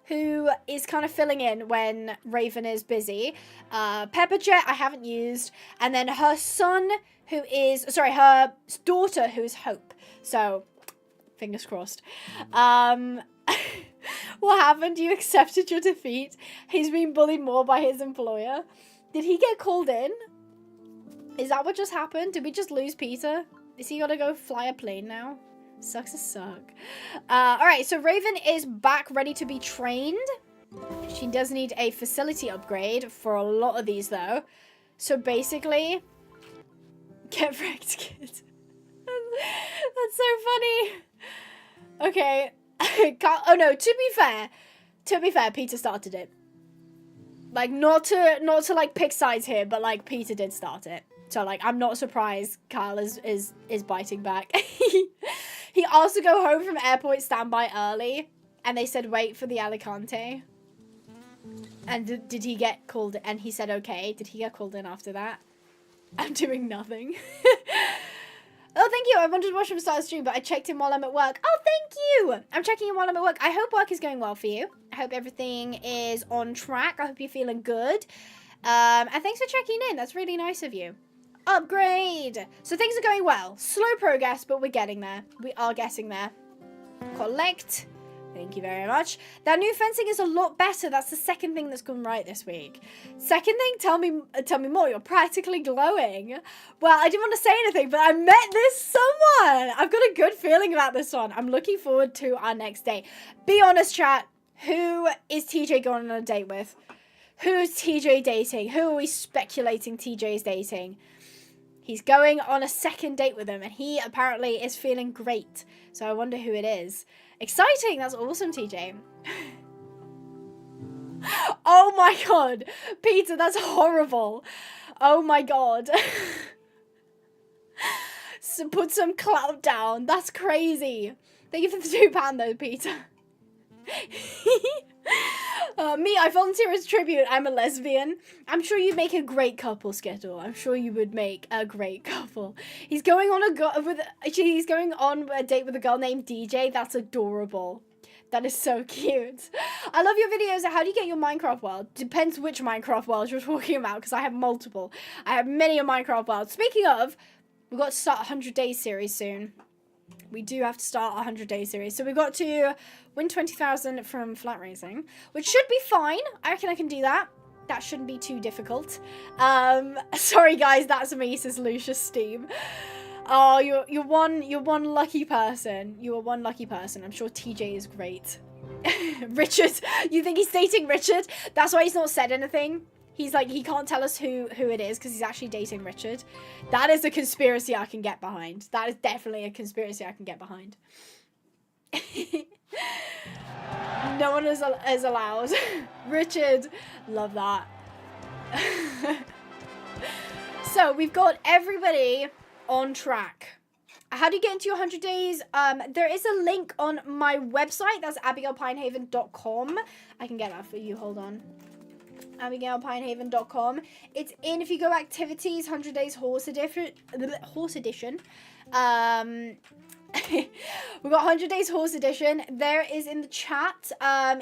who is kind of filling in when Raven is busy. Pepperjet, I haven't used. And then her son, her daughter, who is Hope. So, fingers crossed. What happened? You accepted your defeat. He's been bullied more by his employer. Did he get called in? Is that what just happened? Did we just lose Peter? Is he gonna go fly a plane now? Sucks to suck. Alright, so Raven is back ready to be trained. She does need a facility upgrade for a lot of these though. So basically, get wrecked, kid. That's so funny. Okay. Oh no, to be fair, Peter started it. Like, not to like pick sides here, but like Peter did start it. So like, I'm not surprised Kyle is biting back. He asked to go home from airport standby early, and they said wait for the Alicante. And did he get called? And he said okay. Did he get called in after that? I'm doing nothing. Oh, thank you. I wanted to watch him start a stream, but I checked in while I'm at work. Oh, thank you. I'm checking in while I'm at work. I hope work is going well for you. I hope everything is on track. I hope you're feeling good. And thanks for checking in. That's really nice of you. Upgrade. So things are going well. Slow progress, but we're getting there. We are getting there. Collect. Thank you very much. That new fencing is a lot better. That's the second thing that's gone right this week. Second thing, tell me more. You're practically glowing. Well, I didn't want to say anything, but I met this someone. I've got a good feeling about this one. I'm looking forward to our next date. Be honest, chat. Who is TJ going on a date with? Who's TJ dating? Who are we speculating TJ is dating? He's going on a second date with him, and he apparently is feeling great. So I wonder who it is. Exciting! That's awesome, TJ. Oh my god! Peter, that's horrible. Oh my god. So put some clout down. That's crazy. Thank you for the £2 though, Peter. Me, I volunteer as tribute. I'm a lesbian. I'm sure you'd make a great couple, Skittle. I'm sure you would make a great couple. He's going on a date with a girl named DJ. That's adorable. That is so cute. I love your videos. How do you get your Minecraft world? Depends which Minecraft world you're talking about, because I have multiple. I have many a Minecraft world. Speaking of, we've got to start a 100 Days series soon. We do have to start a 100 Days series. So we've got to win 20,000 from flat racing, which should be fine. I reckon I can do that. That shouldn't be too difficult. Sorry guys, that's me, says Lucius Steam. Oh, you're one lucky person. You are one lucky person. I'm sure TJ is great. Richard, you think he's dating Richard? That's why he's not said anything. He's like, he can't tell us who it is because he's actually dating Richard. That is a conspiracy I can get behind. That is definitely a conspiracy I can get behind. No one is allowed. Richard, love that. So we've got everybody on track. How do you get into your 100 days? There is a link on my website. That's abigailpinehaven.com. I can get that for you. Hold on. abigailpinehaven.com. It's in, if you go activities, 100 Days Horse Edition. We've got 100 Days Horse Edition. There is in the chat.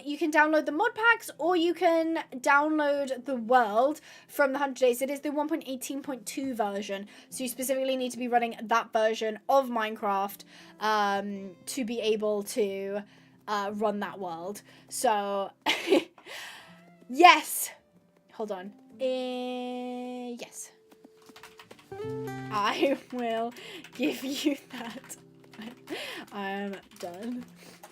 You can download the mod packs, or you can download the world from the 100 Days. It is the 1.18.2 version. So you specifically need to be running that version of Minecraft to be able to run that world. So, yes. Hold on. Yes. I will give you that. I'm done.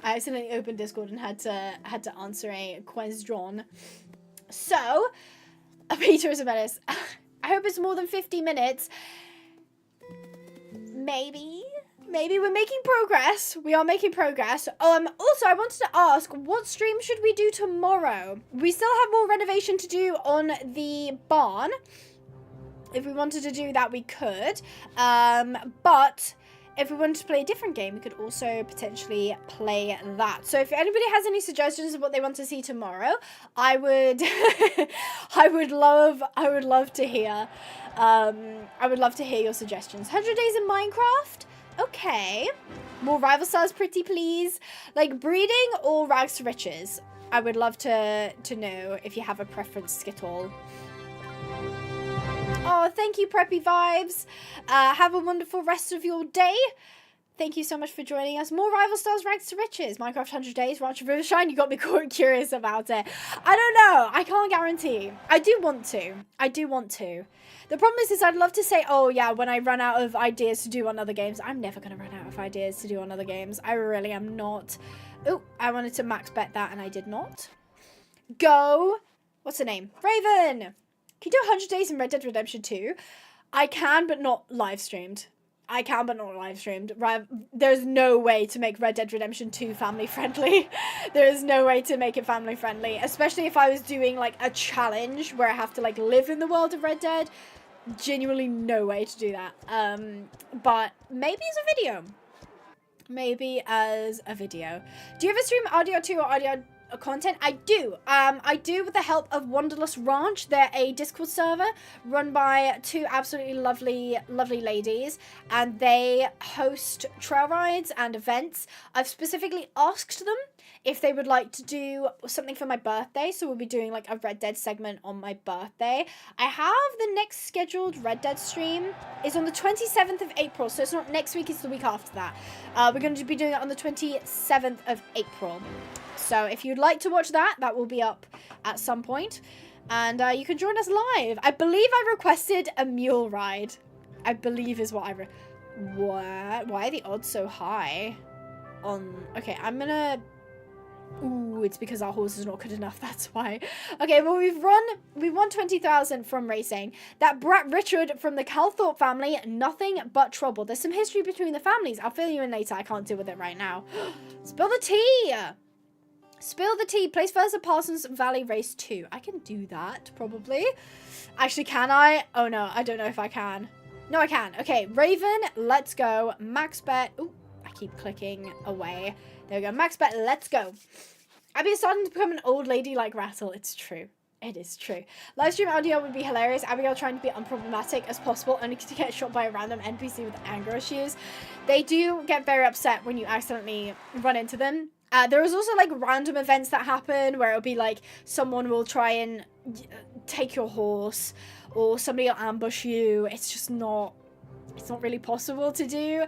I accidentally opened Discord and had to answer a question. So, Peter is a menace. I hope it's more than 50 minutes. Maybe we're making progress. We are making progress. Also, I wanted to ask, what stream should we do tomorrow? We still have more renovation to do on the barn. If we wanted to do that, we could. But if we wanted to play a different game, we could also potentially play that. So if anybody has any suggestions of what they want to see tomorrow, I would I would love to hear your suggestions. 100 days in Minecraft? Okay. More rival stars, pretty please. Like breeding or rags to riches? I would love to know if you have a preference, Skittle. Oh, thank you, Preppy Vibes. Have a wonderful rest of your day. Thank you so much for joining us. More rival stars, rags to riches. Minecraft 100 days, Ranch of Rivershine. You got me curious about it. I don't know. I can't guarantee. I do want to. The problem is I'd love to say, oh yeah, when I run out of ideas to do on other games. I'm never going to run out of ideas to do on other games. I really am not. Oh, I wanted to max bet that and I did not. Go. What's the name? Raven. Can you do 100 days in Red Dead Redemption 2? I can, but not live streamed. There's no way to make Red Dead Redemption 2 family friendly. There is no way to make it family friendly. Especially if I was doing like a challenge where I have to like live in the world of Red Dead. Genuinely no way to do that. But maybe as a video. Do you ever stream RDR2 or RDR content? I do. I do with the help of Wanderlust Ranch. They're a Discord server run by two absolutely lovely ladies, and they host trail rides and events. I've specifically asked them if they would like to do something for my birthday, so we'll be doing like a Red Dead segment on my birthday. I have the next scheduled Red Dead stream is on the 27th of April, so it's not next week, it's the week after that. We're going to be doing it on the 27th of April. So if you'd like to watch that, that will be up at some point. And you can join us live. I believe I requested a mule ride. I believe is what I... What? Why are the odds so high? Okay, I'm gonna... Ooh, it's because our horse is not good enough, that's why. Okay, well, we've won 20,000 from racing. That brat Richard from the Calthorpe family, nothing but trouble. There's some history between the families. I'll fill you in later. I can't deal with it right now. Spill the tea! Spill the tea. Place first at Parsons Valley Race 2. I can do that, probably. Actually, can I? Oh, no. I don't know if I can. No, I can. Okay, Raven, let's go. Max bet. Ooh, I keep clicking away. There we go. Max bet, let's go. Abby is starting to become an old lady like Rattle. It's true. It is true. Livestream audio would be hilarious. Abigail trying to be unproblematic as possible, only to get shot by a random NPC with anger issues. They do get very upset when you accidentally run into them. There is also like random events that happen where it'll be like someone will try and take your horse or somebody will ambush you. It's just not, it's not really possible to do.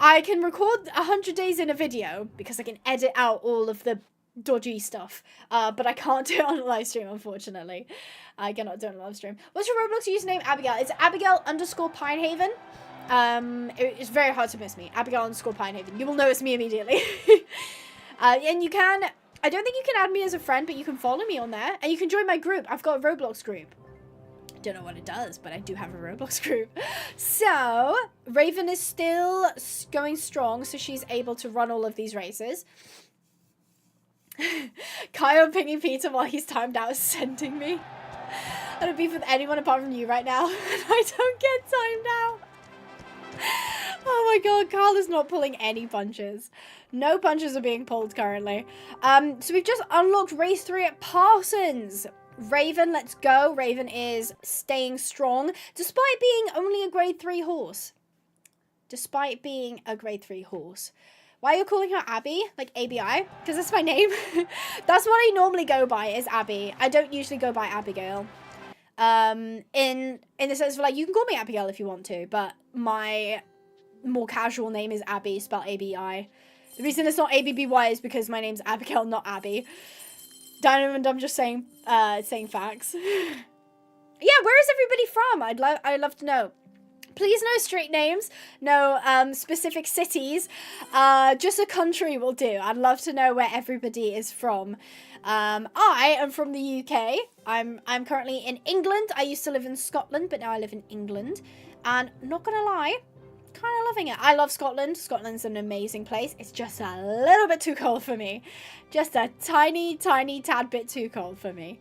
I can record 100 days in a video because I can edit out all of the dodgy stuff, but I can't do it on a live stream, unfortunately. I cannot do it on a live stream. What's your Roblox username, Abigail? It's Abigail_Pinehaven. It's very hard to miss me. Abigail_Pinehaven. You will know it's me immediately. And you can, I don't think you can add me as a friend, but you can follow me on there, and you can join my group. I've got a Roblox group. Don't know what it does, but I do have a Roblox group. So Raven is still going strong, so she's able to run all of these races. Kyle pinging Peter while he's timed out is sending me. I don't beef with anyone apart from you right now. I don't get timed out. Oh my god, Carl is not pulling any punches. No punches are being pulled currently. So we've just unlocked race 3 at Parsons. Raven, let's go. Raven is staying strong, despite being only a grade 3 horse. Despite being a grade 3 horse. Why are you calling her Abby? Like ABI? Because that's my name. That's what I normally go by, is Abby. I don't usually go by Abigail. In the sense of like, you can call me Abigail if you want to, but my more casual name is Abby, spelled ABI. The reason it's not ABBY is because my name's Abigail, not Abby. Diamond, I'm just saying facts. Yeah, where is everybody from? I'd love to know. Please no street names, no specific cities, just a country will do. I'd love to know where everybody is from. I am from the UK. I'm currently in England. I used to live in Scotland, but now I live in England. And not gonna lie, kind of loving it. I love Scotland. Scotland's an amazing place. It's just a little bit too cold for me. Just a tiny, tiny tad bit too cold for me.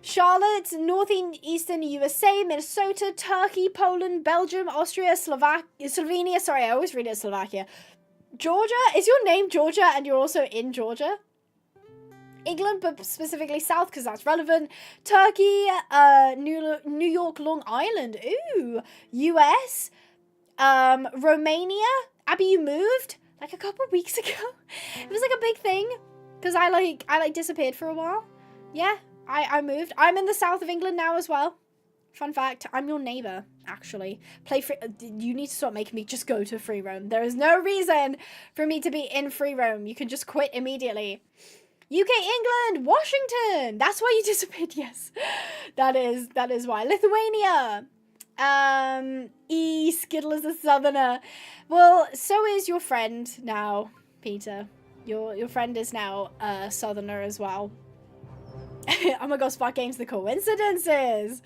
Charlotte, northeastern USA, Minnesota, Turkey, Poland, Belgium, Austria, Slovenia. Sorry, I always read it as Slovakia. Georgia? Is your name Georgia and you're also in Georgia? England, but specifically South because that's relevant. Turkey, New York, Long Island. Ooh. US, Romania. Abby, you moved like a couple weeks ago. It was like a big thing because I disappeared for a while. Yeah, I moved. I'm in the south of England now as well. Fun fact, I'm your neighbor, actually. Play free. You need to stop making me just go to free roam. There is no reason for me to be in free roam. You can just quit immediately. UK, England, Washington. That's why you disappeared. Yes, that is why. Lithuania. Skittle is a southerner. Well, so is your friend now, Peter. Your friend is now a southerner as well. Oh my god, Spark Games, the coincidences.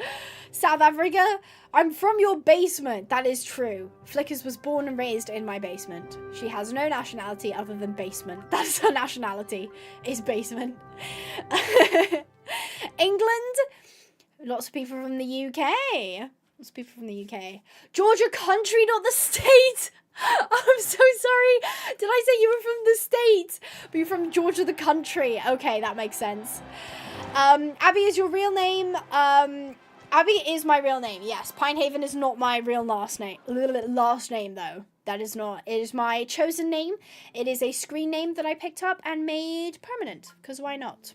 South Africa, I'm from your basement. That is true. Flickers was born and raised in my basement. She has no nationality other than basement. That's her nationality, is basement. England, lots of people from the UK. Lots of people from the UK. Georgia country, not the state. I'm so sorry. Did I say you were from the state? But you're from Georgia, the country. Okay, that makes sense. Abby is your real name. Abby is my real name. Yes, Pinehaven is not my real last name. Last name though. That is not. It is my chosen name. It is a screen name that I picked up and made permanent. Because why not?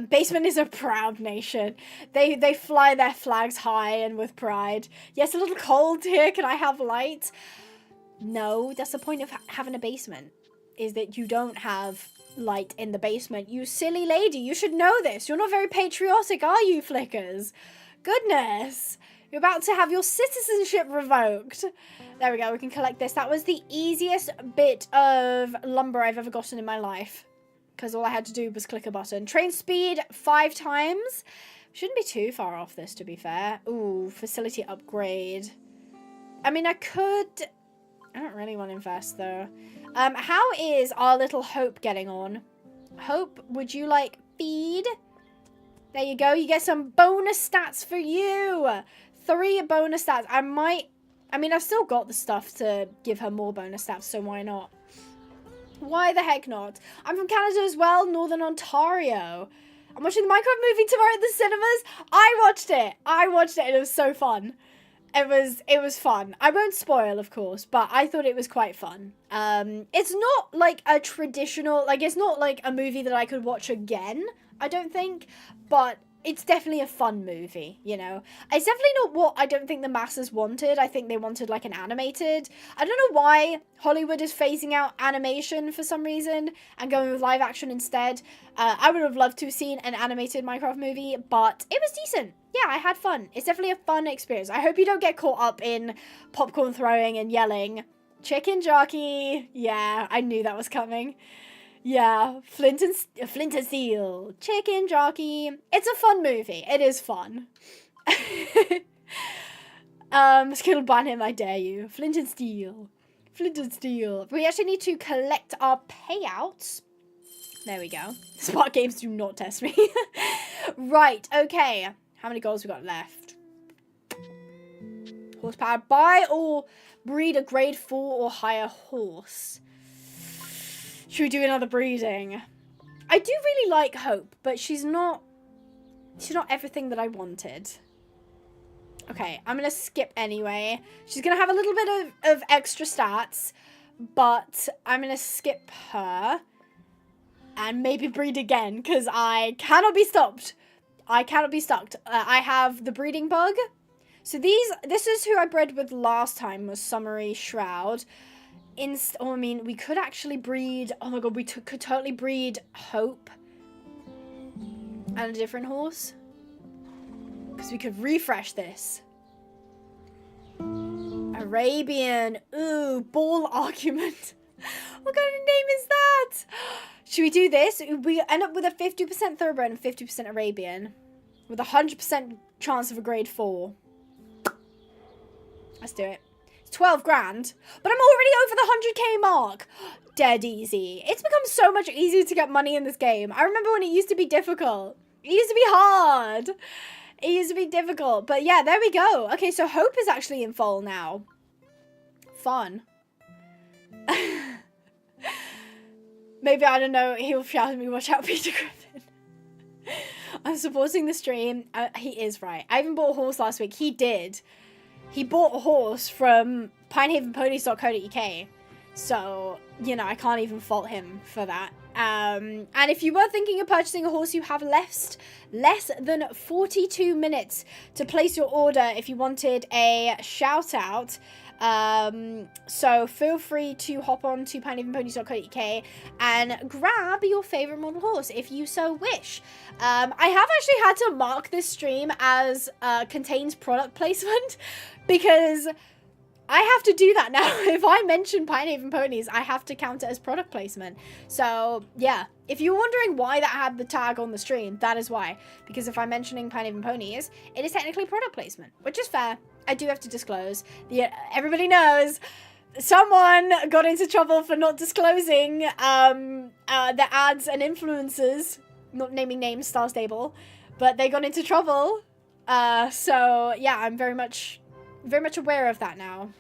Basement is a proud nation. They fly their flags high and with pride. Yes, a little cold here. Can I have light? No, that's the point of having a basement. Is that you don't have light in the basement. You silly lady, you should know this. You're not very patriotic, are you, Flickers? Goodness. You're about to have your citizenship revoked. There we go, we can collect this. That was the easiest bit of lumber I've ever gotten in my life. Because all I had to do was click a button. Train speed 5 times. Shouldn't be too far off this, to be fair. Ooh, facility upgrade. I mean, I don't really want to invest, though. How is our little Hope getting on? Hope, would you like feed? There you go. You get some bonus stats for you. 3 bonus stats. I mean, I've still got the stuff to give her more bonus stats, so why not? Why the heck not? I'm from Canada as well, Northern Ontario. I'm watching the Minecraft movie tomorrow at the cinemas. I watched it and it was so fun. It was fun. I won't spoil, of course, but I thought it was quite fun. It's not like a traditional, like it's not like a movie that I could watch again, I don't think, but it's definitely a fun movie, you know. It's definitely not what I don't think the masses wanted. I think they wanted like an animated. I don't know why Hollywood is phasing out animation for some reason and going with live action instead. I would have loved to have seen an animated Minecraft movie, but it was decent. Yeah, I had fun. It's definitely a fun experience. I hope you don't get caught up in popcorn throwing and yelling. Chicken jockey. Yeah, I knew that was coming. Yeah, Flint and Steel, Chicken Jockey. It's a fun movie. It is fun. Skittle ban him, I dare you. Flint and Steel. Flint and Steel. We actually need to collect our payouts. There we go. Smart games do not test me. Right, okay. How many goals we got left? Horsepower. Buy or breed a grade 4 or higher horse. Should we do another breeding? I do really like Hope, but she's not everything that I wanted. Okay, I'm gonna skip anyway. She's gonna have a little bit of extra stats, but I'm gonna skip her and maybe breed again because I cannot be stopped. I cannot be stuck. I have the breeding bug. So this is who I bred with last time, was Summary Shroud. I mean, we could actually breed... Oh my god, we could totally breed Hope and a different horse. Because we could refresh this. Arabian. Ooh, ball argument. What kind of name is that? Should we do this? We end up with a 50% thoroughbred and 50% Arabian. With a 100% chance of a grade 4. Let's do it. 12 grand. But I'm already over the 100k mark. Dead easy. It's become so much easier to get money in this game. I remember when it used to be difficult. It used to be hard. It used to be difficult. But yeah, there we go. Okay, so Hope is actually in full now. Fun. Maybe, I don't know, he'll shout at me, watch out, Peter Griffin. I'm supporting the stream. He is right. I even bought a horse last week. He did. He bought a horse from pinehavenponies.co.uk. So, you know, I can't even fault him for that. And if you were thinking of purchasing a horse, you have less than 42 minutes to place your order if you wanted a shout out. So feel free to hop on to pinehavenponies.co.uk and grab your favorite model horse if you so wish. I have actually had to mark this stream as contains product placement because I have to do that now. If I mention Pinehaven Ponies, I have to count it as product placement. So yeah, if you're wondering why that had the tag on the stream, that is why. Because if I'm mentioning Pinehaven Ponies, it is technically product placement, which is fair. I do have to disclose. Everybody knows someone got into trouble for not disclosing the ads and influencers, not naming names, Star Stable, but they got into trouble. So yeah, I'm very much aware of that now.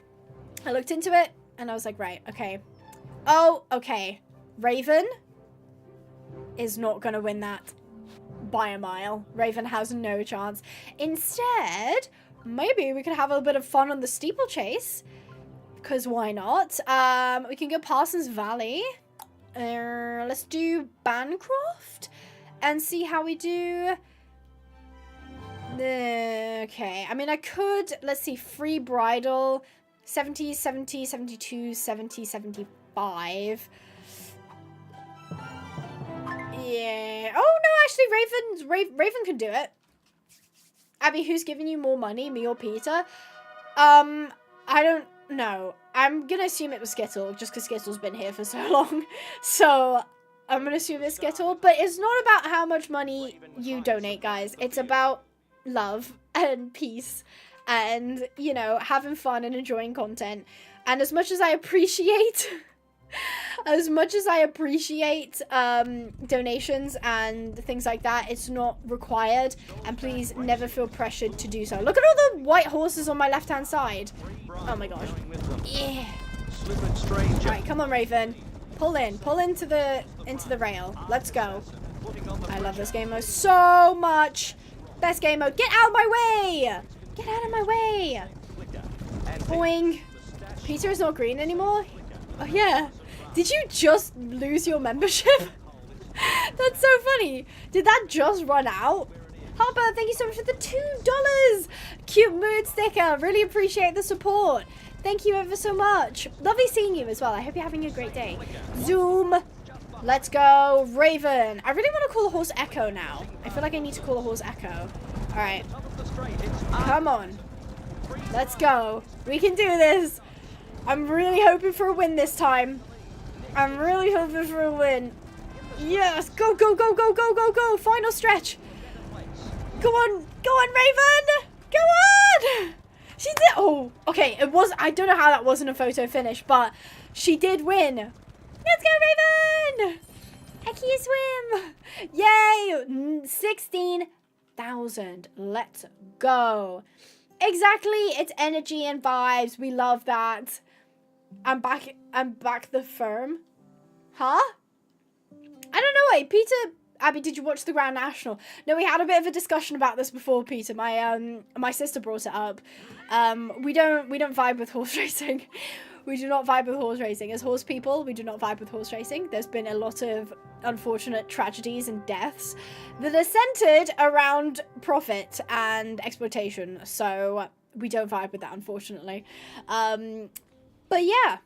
I looked into it and I was like, right, okay. Oh, okay. Raven is not gonna win that by a mile. Raven has no chance. Instead, maybe we could have a bit of fun on the steeplechase, because why not? We can go Parsons Valley. Let's do Bancroft and see how we do. Okay, I mean, I could, let's see, free bridle, 70, 70, 72, 70, 75. Yeah. Oh, no, actually, Raven can do it. Abby, who's giving you more money, me or Peter? I don't know. I'm gonna assume it was Skittle, just because Skittle's been here for so long. So, I'm gonna assume it's Skittle. But it's not about how much money you donate, guys. It's about love and peace and, you know, having fun and enjoying content. And as much as I appreciate donations and things like that, it's not required, and please never feel pressured to do so. Look at all the white horses on my left hand side. Oh my gosh. Yeah. Alright, come on, Raven. Pull into the rail. Let's go. I love this game mode so much. Best game mode. Get out of my way! Get out of my way! Boing. Peter is not green anymore? Oh, yeah. Did you just lose your membership? That's so funny. Did that just run out? Harper, thank you so much for the $2. Cute mood sticker. Really appreciate the support. Thank you ever so much. Lovely seeing you as well. I hope you're having a great day. Zoom. Let's go, Raven. I really want to call a horse Echo now. I feel like I need to call a horse Echo. All right. Come on. Let's go. We can do this. I'm really hoping for a win this time. I'm really hoping for a win. Yes. Go, go, go, go, go, go, go. Final stretch. Go on. Go on, Raven. Go on. She did. Oh, okay. It was. I don't know how that wasn't a photo finish, but she did win. Let's go, Raven! Hecky swim! Yay! 16,000. Let's go. Exactly. It's energy and vibes. We love that. I'm back the firm. Huh? I don't know. Wait, Peter, Abby, did you watch the Grand National? No, we had a bit of a discussion about this before, Peter. My sister brought it up. We don't vibe with horse racing. We do not vibe with horse racing. As horse people, we do not vibe with horse racing. There's been a lot of unfortunate tragedies and deaths that are centered around profit and exploitation. So we don't vibe with that, unfortunately. But yeah.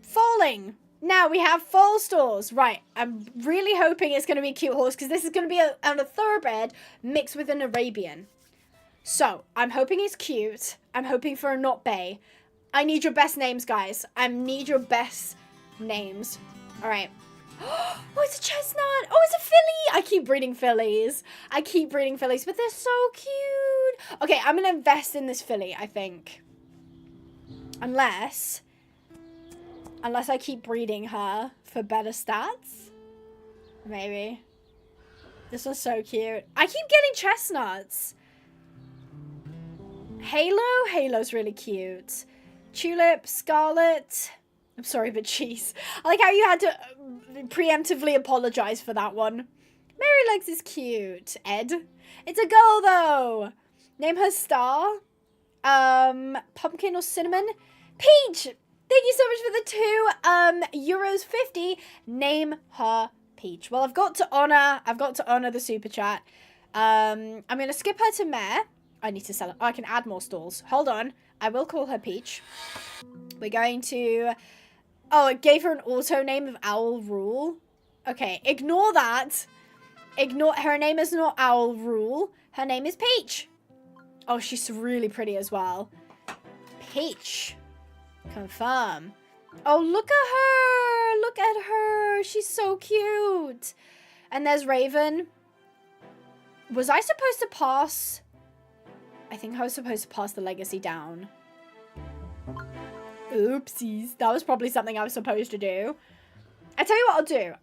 Foaling. Now we have foal stores. Right. I'm really hoping it's going to be a cute horse, because this is going to be a thoroughbred mixed with an Arabian. So I'm hoping it's cute. I'm hoping for a not bay. I need your best names, guys. I need your best names. All right. Oh, it's a chestnut. Oh, it's a filly. I keep breeding fillies. But they're so cute. Okay, I'm going to invest in this filly, I think. Unless I keep breeding her for better stats. Maybe. This was so cute. I keep getting chestnuts. Halo's really cute. Tulip, Scarlet. I'm sorry, but jeez. I like how you had to preemptively apologize for that one. Mary Legs is cute. Ed. It's a girl, though. Name her Star. Pumpkin or Cinnamon. Peach! Thank you so much for the €2.50. Name her Peach. Well, I've got to honor the super chat. I'm going to skip her to Mare. I need to sell it. Oh, I can add more stalls. Hold on. I will call her Peach. We're going to... Oh, it gave her an auto name of Owl Rule. Okay, ignore that. Her name is not Owl Rule. Her name is Peach. Oh, she's really pretty as well. Peach. Confirm. Oh, look at her. Look at her. She's so cute. And there's Raven. Was I supposed to pass... I think I was supposed to pass the legacy down. Oopsies. That was probably something I was supposed to do. I tell you what I'll do.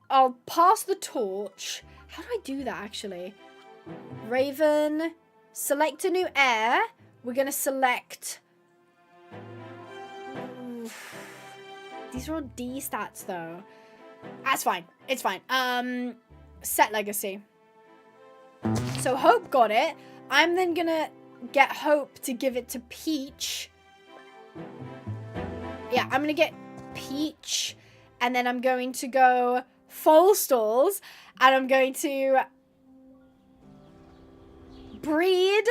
I'll pass the torch. How do I do that, actually? Raven. Select a new heir. We're going to select... Oof. These are all D stats, though. That's fine. It's fine. Set legacy. So Hope got it. I'm then gonna get Hope to give it to Peach. Yeah, I'm gonna get Peach. And then I'm going to go full stalls. And I'm going to breed.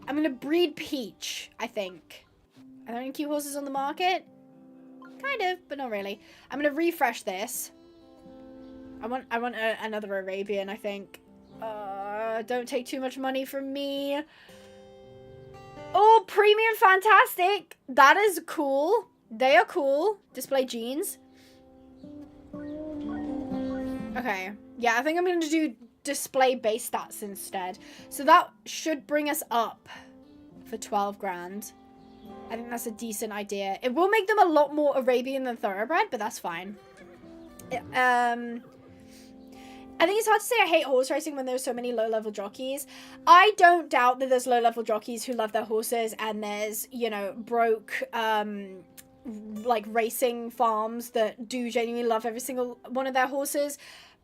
I'm gonna breed Peach, I think. Are there any cute horses on the market? Kind of, but not really. I'm gonna refresh this. I want another Arabian, I think. Don't take too much money from me. Oh, premium fantastic. That is cool. They are cool. Display jeans. Okay. Yeah, I think I'm going to do display base stats instead. So that should bring us up for 12 grand. I think that's a decent idea. It will make them a lot more Arabian than thoroughbred, but that's fine. I think it's hard to say I hate horse racing when there's so many low-level jockeys. I don't doubt that there's low-level jockeys who love their horses, and there's, you know, broke, like, racing farms that do genuinely love every single one of their horses.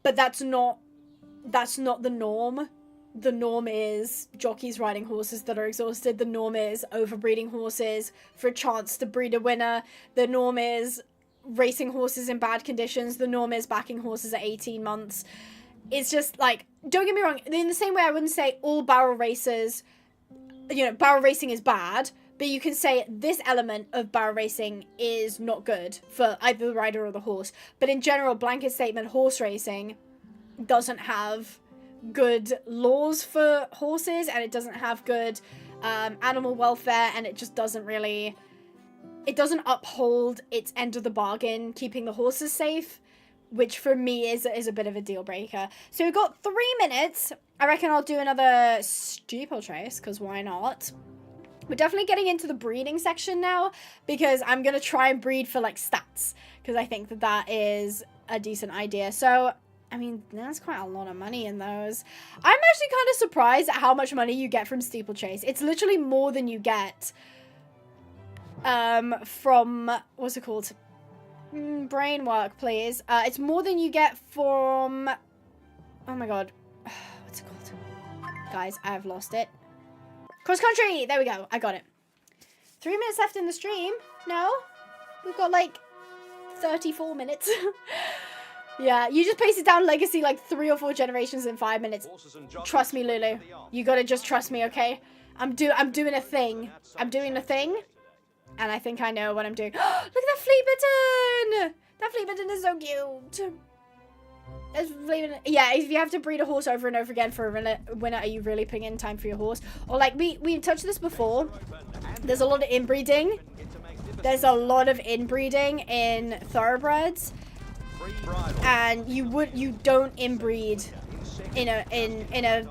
But that's not the norm. The norm is jockeys riding horses that are exhausted. The norm is overbreeding horses for a chance to breed a winner. The norm is racing horses in bad conditions. The norm is backing horses at 18 months. It's just, like, don't get me wrong, in the same way I wouldn't say all barrel racers, you know, barrel racing is bad, but you can say this element of barrel racing is not good for either the rider or the horse. But in general, blanket statement, horse racing doesn't have good laws for horses, and it doesn't have good animal welfare, and it just doesn't really, it doesn't uphold its end of the bargain, keeping the horses safe. Which for me is a bit of a deal breaker. So we've got 3 minutes. I reckon I'll do another steeplechase, because why not? We're definitely getting into the breeding section now, because I'm going to try and breed for, like, stats. Because I think that is a decent idea. So, I mean, there's quite a lot of money in those. I'm actually kind of surprised at how much money you get from steeplechase. It's literally more than you get from, what's it called? Brain work, please. It's more than you get from... Oh my god. What's it called? Guys, I have lost it. Cross country! There we go. I got it. 3 minutes left in the stream. No? We've got like 34 minutes. Yeah, you just pasted down legacy like 3 or 4 generations in 5 minutes. Trust me, Lulu. You gotta just trust me, okay? I'm doing a thing. I'm doing a thing. And I think I know what I'm doing. Look at that flea bitten! That flea bitten is so cute. Yeah, if you have to breed a horse over and over again for a winner, are you really putting in time for your horse? Or like, we touched this before. There's a lot of inbreeding. There's a lot of inbreeding in thoroughbreds. And you don't inbreed in a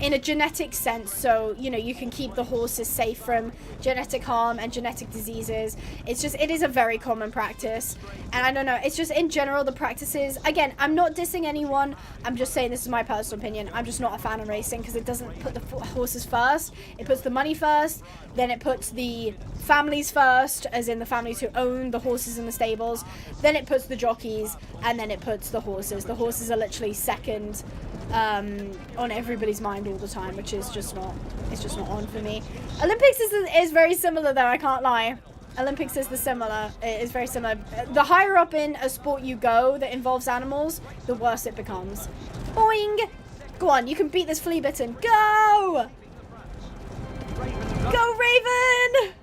in a genetic sense, so you know you can keep the horses safe from genetic harm and genetic diseases. It's just, it is a very common practice, and I don't know, it's just in general the practices, again, I'm not dissing anyone, I'm just saying this is my personal opinion. I'm just not a fan of racing because it doesn't put the horses first. It puts the money first, then it puts the families first, as in the families who own the horses in the stables, then it puts the jockeys, and then it puts the horses. The horses are literally second on everybody's mind all the time, which is just not, it's just not on for me. Olympics is very similar though, I can't lie. Olympics is it is very similar. The higher up in a sport you go that involves animals, the worse it becomes. Boing! Go on, you can beat this flea bitten. Go! Go, Raven!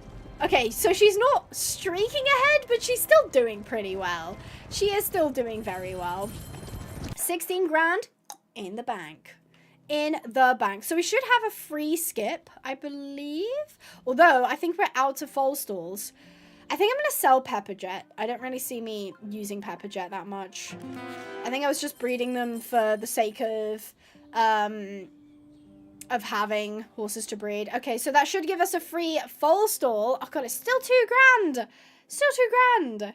Okay, so she's not streaking ahead, but she's still doing pretty well. She is still doing very well. 16 grand in the bank. In the bank. So we should have a free skip, I believe. Although, I think we're out of foal stalls. I think I'm going to sell Pepperjet. I don't really see me using Pepperjet that much. I think I was just breeding them for the sake of having horses to breed. Okay, so that should give us a free foal stall. Oh god, it's still 2 grand. Still 2 grand.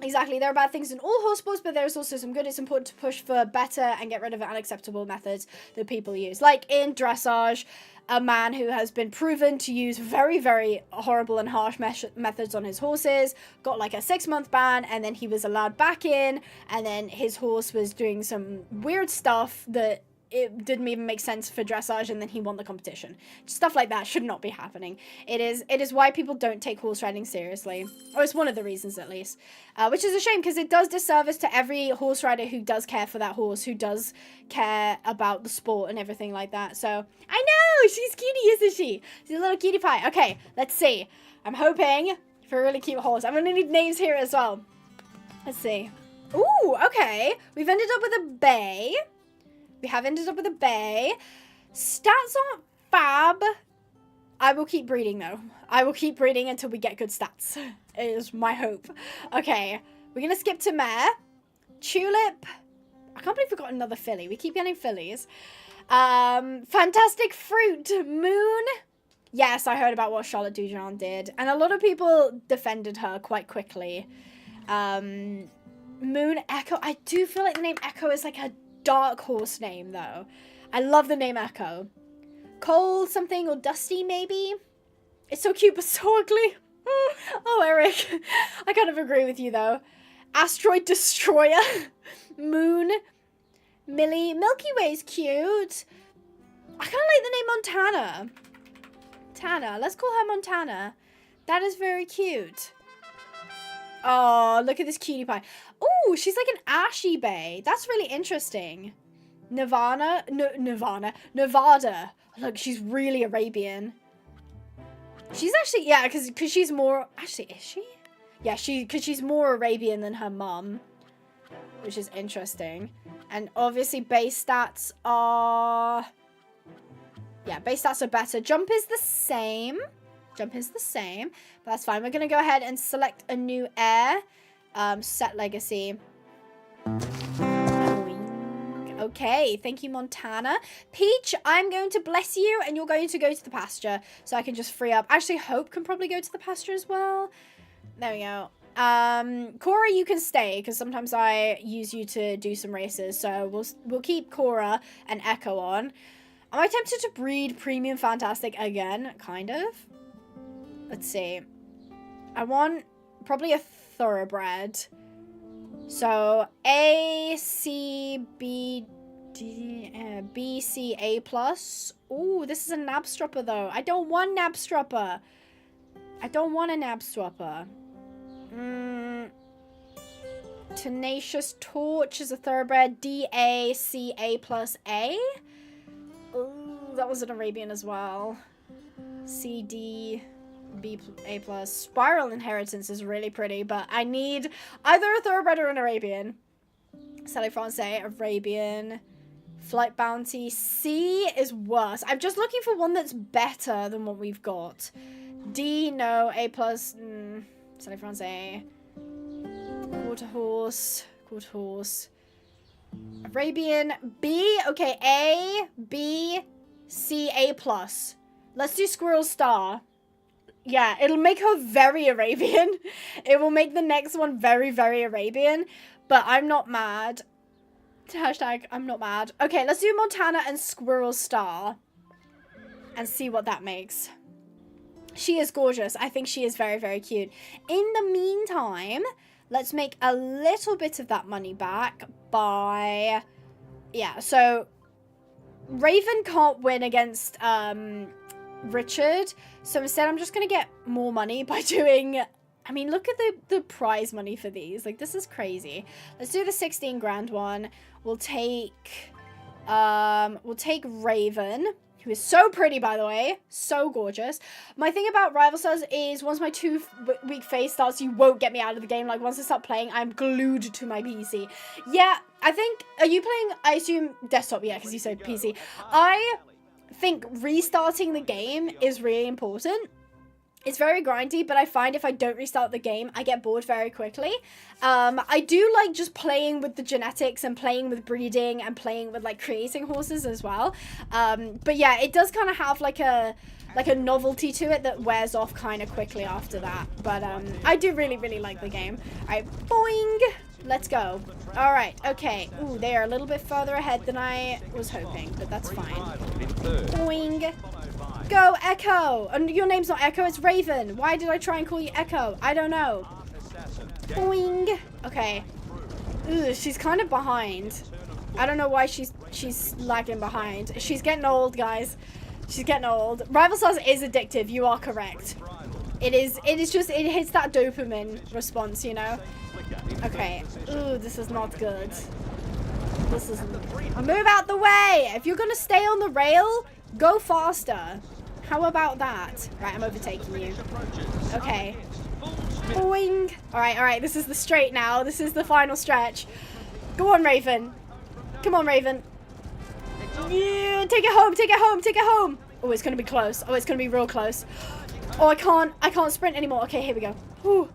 Exactly, there are bad things in all horse sports, but there's also some good. It's important to push for better and get rid of unacceptable methods that people use. Like in dressage, a man who has been proven to use very, very horrible and harsh methods on his horses got like a 6-month ban, and then he was allowed back in, and then his horse was doing some weird stuff that it didn't even make sense for dressage, and then he won the competition. Stuff like that should not be happening. It is why people don't take horse riding seriously, or it's one of the reasons at least, which is a shame because it does disservice to every horse rider who does care for that horse, who does care about the sport and everything like that. So I know she's cutie, isn't she? She's a little cutie pie. Okay, let's see. I'm hoping for a really cute horse. I'm gonna need names here as well. Let's see. Ooh, okay. We've ended up with a bay. We have ended up with a bay. Stats aren't fab. I will keep breeding though. I will keep breeding until we get good stats. Is my hope. Okay, we're gonna skip to mare. Tulip. I can't believe we got another filly. We keep getting fillies. Fantastic fruit. Moon. Yes, I heard about what Charlotte Dujon did, and a lot of people defended her quite quickly. Moon Echo. I do feel like the name Echo is like a dark horse name though. I love the name Echo. Cold something or Dusty maybe? It's so cute but so ugly. Oh, Eric. I kind of agree with you though. Asteroid Destroyer. Moon. Millie. Milky Way's cute. I kind of like the name Montana. Tana. Let's call her Montana. That is very cute. Oh, look at this cutie pie. Oh, she's like an ashy bay. That's really interesting. Nevada. Look, she's really Arabian. She's actually, yeah, because she's more, actually, is she? Yeah, because she's more Arabian than her mum, which is interesting. And obviously base stats are, yeah, base stats are better. Jump is the same. But that's fine. We're going to go ahead and select a new heir. Set legacy. Okay, thank you, Montana. Peach, I'm going to bless you, and you're going to go to the pasture, so I can just free up. Actually, Hope can probably go to the pasture as well. There we go. Cora, you can stay, because sometimes I use you to do some races, so we'll keep Cora and Echo on. Am I tempted to breed Premium Fantastic again? Kind of. Let's see. I want probably a thoroughbred. So A, C, B, D, B, C, A plus. Ooh, this is a Nabstropper though. I don't want Nabstropper. I don't want a Nabstropper. Tenacious Torch is a thoroughbred. D, A, C, A plus A. Ooh, that was an Arabian as well. C, D, B, A plus. Spiral Inheritance is really pretty, but I need either a thoroughbred or an Arabian. Sally Francais, Arabian. Flight Bounty. C is worse. I'm just looking for one that's better than what we've got. D, no. A plus. Sally Francais. Quarter horse. Arabian B. Okay, A, B, C, A+. Let's do Squirrel Star. Yeah, it'll make her very Arabian. It will make the next one very, very Arabian. But I'm not mad. Hashtag, I'm not mad. Okay, let's do Montana and Squirrel Star. And see what that makes. She is gorgeous. I think she is very, very cute. In the meantime, let's make a little bit of that money back by... Yeah, so... Raven can't win against Richard. So instead, I'm just going to get more money by doing... I mean, look at the prize money for these. Like, this is crazy. Let's do the 16 grand one. We'll take Raven, who is so pretty, by the way. So gorgeous. My thing about Rival Stars is once my 2-week phase starts, you won't get me out of the game. Like, once I start playing, I'm glued to my PC. Yeah, I think... Are you playing... I assume desktop, yeah, because you said PC. I think restarting the game is really important. It's very grindy, but I find if I don't restart the game, I get bored very quickly. I do like just playing with the genetics and playing with breeding and playing with like creating horses as well. But yeah, it does kind of have like a novelty to it that wears off kind of quickly after that. But I do really, really like the game. All right, boing. Let's go. All right, okay. Ooh, they are a little bit further ahead than I was hoping, but that's fine. Boing. Go, Echo! And your name's not Echo, it's Raven. Why did I try and call you Echo? I don't know. Boing. Okay. Ugh, she's kind of behind. I don't know why she's lagging behind. She's getting old, guys. She's getting old. Rival Stars is addictive, you are correct. It is just, it hits that dopamine response, you know? Okay. Ooh, this is not good. This is... Move out the way! If you're gonna stay on the rail, go faster. How about that? Right, I'm overtaking you. Okay. Boing. Alright, this is the straight now. This is the final stretch. Go on, Raven. Come on, Raven. Yeah, take it home, take it home, take it home. Oh, it's gonna be close. Oh, it's gonna be real close. Oh, I can't sprint anymore. Okay, here we go. Whew.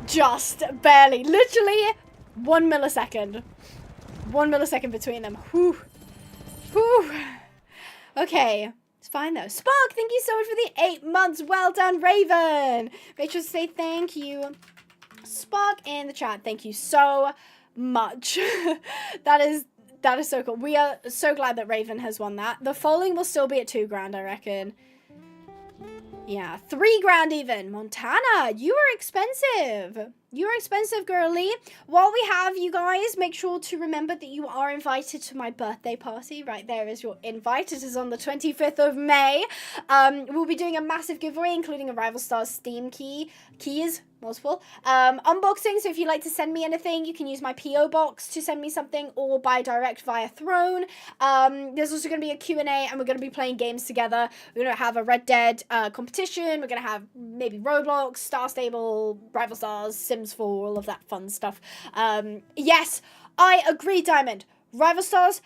Just barely. Literally 1 millisecond. 1 millisecond between them. Whew. Whew. Okay. It's fine though. Spark, thank you so much for the 8 months. Well done, Raven. Make sure to say thank you. Spark in the chat. Thank you so much. That is so cool. We are so glad that Raven has won that. The following will still be at 2 grand, I reckon. Yeah, 3 grand even. Montana, you are expensive. You're expensive, girly. While we have you guys, make sure to remember that you are invited to my birthday party. Right there is your invite. It is on the 25th of May. We'll be doing a massive giveaway, including a Rival Stars Steam keys, multiple. Unboxing, so if you'd like to send me anything, you can use my P.O. box to send me something or buy direct via Throne. There's also going to be a Q&A, and we're going to be playing games together. We're going to have a Red Dead competition. We're going to have maybe Roblox, Star Stable, Rival Stars, Sims 4, all of that fun stuff. Yes, I agree, Diamond. Rival Stars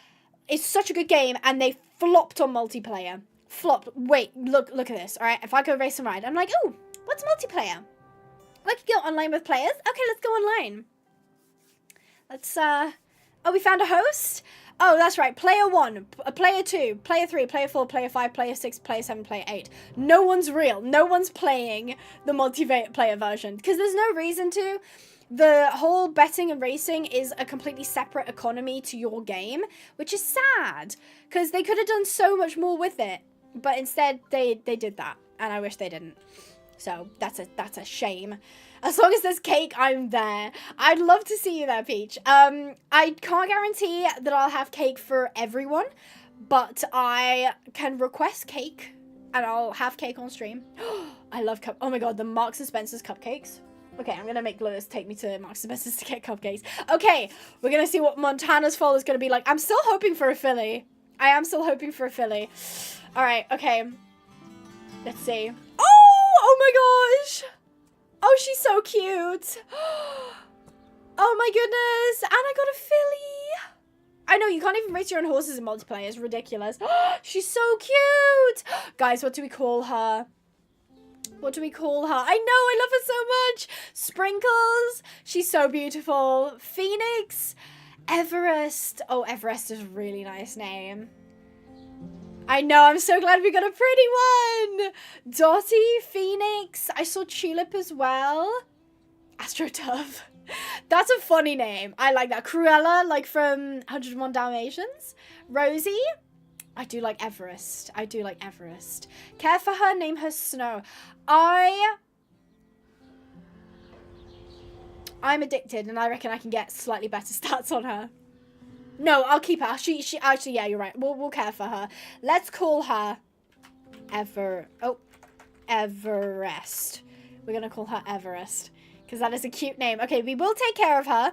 is such a good game, and they flopped on multiplayer. Flopped. Wait, look at this. All right, if I go race and ride, I'm like, oh, what's multiplayer? I could go online with players. Okay, let's go online. Let's, oh, we found a host? Oh, that's right. Player 1, player 2, player 3, player 4, player 5, player 6, player 7, player 8. No one's real. No one's playing the multiplayer version because there's no reason to. The whole betting and racing is a completely separate economy to your game, which is sad because they could have done so much more with it. But instead, they did that, and I wish they didn't. So that's a shame. As long as there's cake, I'm there. I'd love to see you there, Peach. I can't guarantee that I'll have cake for everyone, but I can request cake, and I'll have cake on stream. I love oh my god, the Marks & Spencer's cupcakes. Okay, I'm gonna make Lewis take me to Marks & Spencer's to get cupcakes. Okay, we're gonna see what Montana's fall is gonna be like. I'm still hoping for a filly. I am still hoping for a filly. All right, okay. Let's see. Oh my gosh! Oh, she's so cute. Oh my goodness. And I got a filly. I know, you can't even race your own horses in multiplayer. It's ridiculous. She's so cute. Guys, what do we call her? What do we call her? I know, I love her so much. Sprinkles. She's so beautiful. Phoenix. Everest. Oh, Everest is a really nice name. I know, I'm so glad we got a pretty one. Dottie, Phoenix. I saw Tulip as well. AstroTurf. That's a funny name. I like that. Cruella, like from 101 Dalmatians. Rosie. I do like Everest. I do like Everest. Care for her, name her Snow. I'm addicted, and I reckon I can get slightly better stats on her. No, I'll keep her. She actually, yeah, you're right. We'll care for her. Let's call her Everest. We're gonna call her Everest because that is a cute name. Okay, we will take care of her.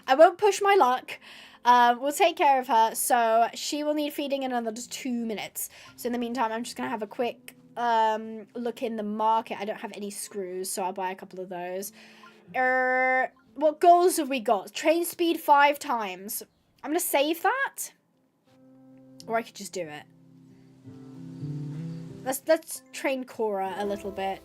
I won't push my luck. We'll take care of her. So she will need feeding in another 2 minutes. So in the meantime, I'm just gonna have a quick look in the market. I don't have any screws, so I'll buy a couple of those. What goals have we got? Train speed 5 times. I'm gonna save that, or I could just do it. Let's train Cora a little bit.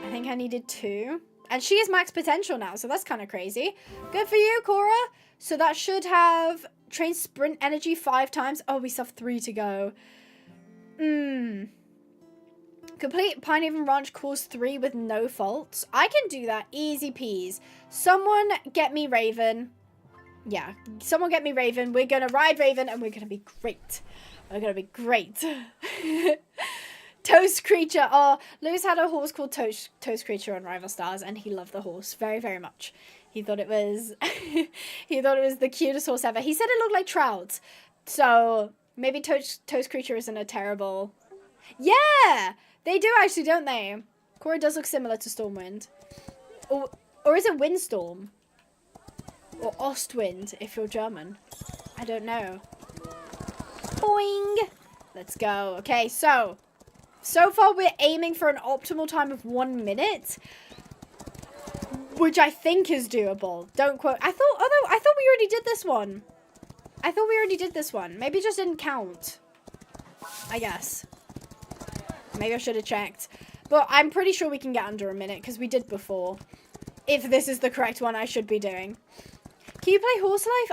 I think I needed 2, and she is max potential now, so that's kind of crazy. Good for you, Cora. So that should have train sprint energy 5 times. Oh, we still have 3 to go. Complete Pinehaven Ranch course 3 with no faults. I can do that. Easy peas. Someone get me Raven. Yeah, someone get me Raven. We're going to ride Raven and we're going to be great. We're going to be great. Toast Creature. Oh, Lewis had a horse called Toast Creature on Rival Stars and he loved the horse very, very much. He thought it was the cutest horse ever. He said it looked like Trout. So maybe Toast Creature isn't a terrible... Yeah! They do actually, don't they? Cora does look similar to Stormwind. Or is it Windstorm? Or Ostwind, if you're German. I don't know. Boing! Let's go. Okay, so far we're aiming for an optimal time of 1 minute. Which I think is doable. Don't quote. I thought we already did this one. Maybe it just didn't count. I guess. Maybe I should have checked. But I'm pretty sure we can get under a minute because we did before. If this is the correct one I should be doing. Can you play Horse Life?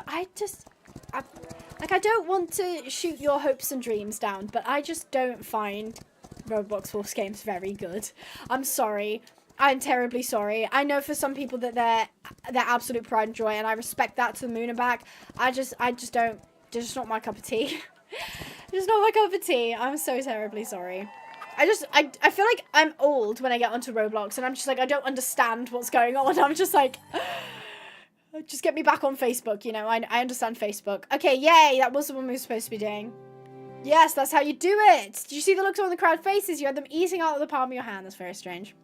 I don't want to shoot your hopes and dreams down, but I just don't find Roblox horse games very good. I'm sorry. I'm terribly sorry. I know for some people that they're absolute pride and joy, and I respect that to the moon and back. I just don't. Just not my cup of tea. Just not my cup of tea. I'm so terribly sorry. I feel like I'm old when I get onto Roblox, and I'm just like, I don't understand what's going on. I'm just like, just get me back on Facebook, you know. I understand Facebook. Okay, yay, that was the one we were supposed to be doing. Yes, that's how you do it. Did you see the looks on the crowd faces? You had them eating out of the palm of your hand. That's very strange.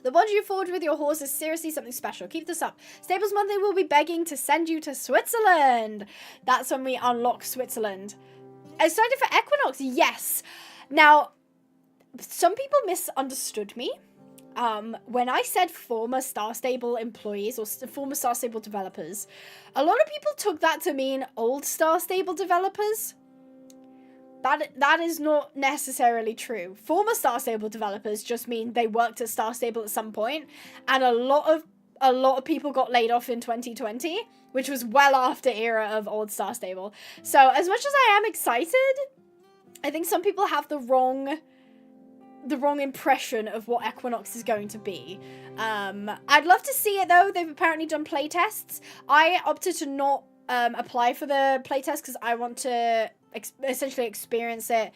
The bond you forged with your horse is seriously something special. Keep this up. Stables Monthly will be begging to send you to Switzerland. That's when we unlock Switzerland. Excited for Equinox? Yes. Now, some people misunderstood me when I said former Star Stable employees or former Star Stable developers. A lot of people took that to mean old Star Stable developers. That is not necessarily true. Former Star Stable developers just mean they worked at Star Stable at some point, and a lot of people got laid off in 2020, which was well after era of old Star Stable. So as much as I am excited, I think some people have the wrong impression of what Equinox is going to be. I'd love to see it though. They've apparently done playtests. I opted to not apply for the playtest because I want to essentially experience it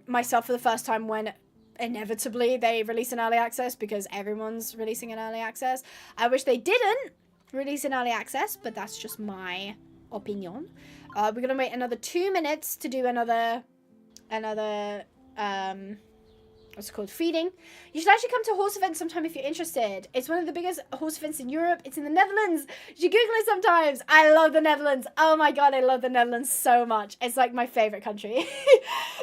myself for the first time when inevitably they release an early access, because everyone's releasing an early access. I wish they didn't release an early access, but that's just my opinion. We're gonna wait another 2 minutes to do another what's it called? Feeding. You should actually come to a horse event sometime if you're interested. It's one of the biggest horse events in Europe. It's in the Netherlands. You should Google it sometimes. I love the Netherlands. Oh my god, I love the Netherlands so much. It's like my favorite country.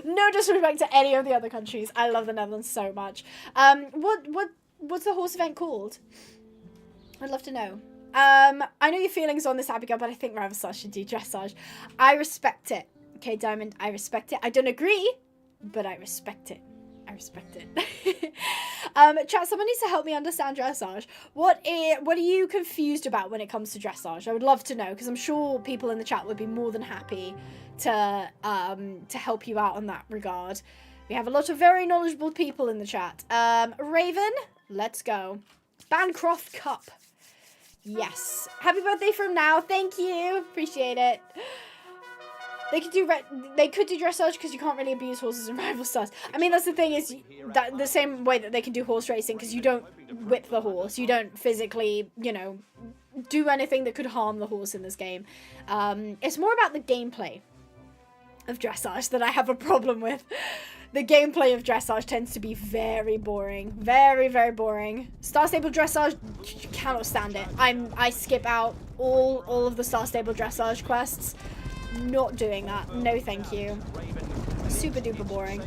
No disrespect to any of the other countries. I love the Netherlands so much. What's the horse event called? I'd love to know. I know your feelings on this, Abigail, but I think Ravasar should do dressage. I respect it. Okay, Diamond, I respect it. I don't agree, but I respect it. I respect it. Chat, someone needs to help me understand dressage. What are you confused about when it comes to dressage? I would love to know, because I'm sure people in the chat would be more than happy to help you out on that regard. We have a lot of very knowledgeable people in the chat. Raven, let's go. Bancroft Cup. Yes. Happy birthday from now. Thank you. Appreciate it. They could do dressage because you can't really abuse horses in rival stars. I mean, that's the thing, is that the same way that they can do horse racing, because you don't whip the horse. You don't physically, you know, do anything that could harm the horse in this game. It's more about the gameplay of dressage that I have a problem with. The gameplay of dressage tends to be very boring. Very, very boring. Star Stable dressage, cannot stand it. I skip out all of the Star Stable dressage quests. Not doing that. No, thank you. Super duper boring.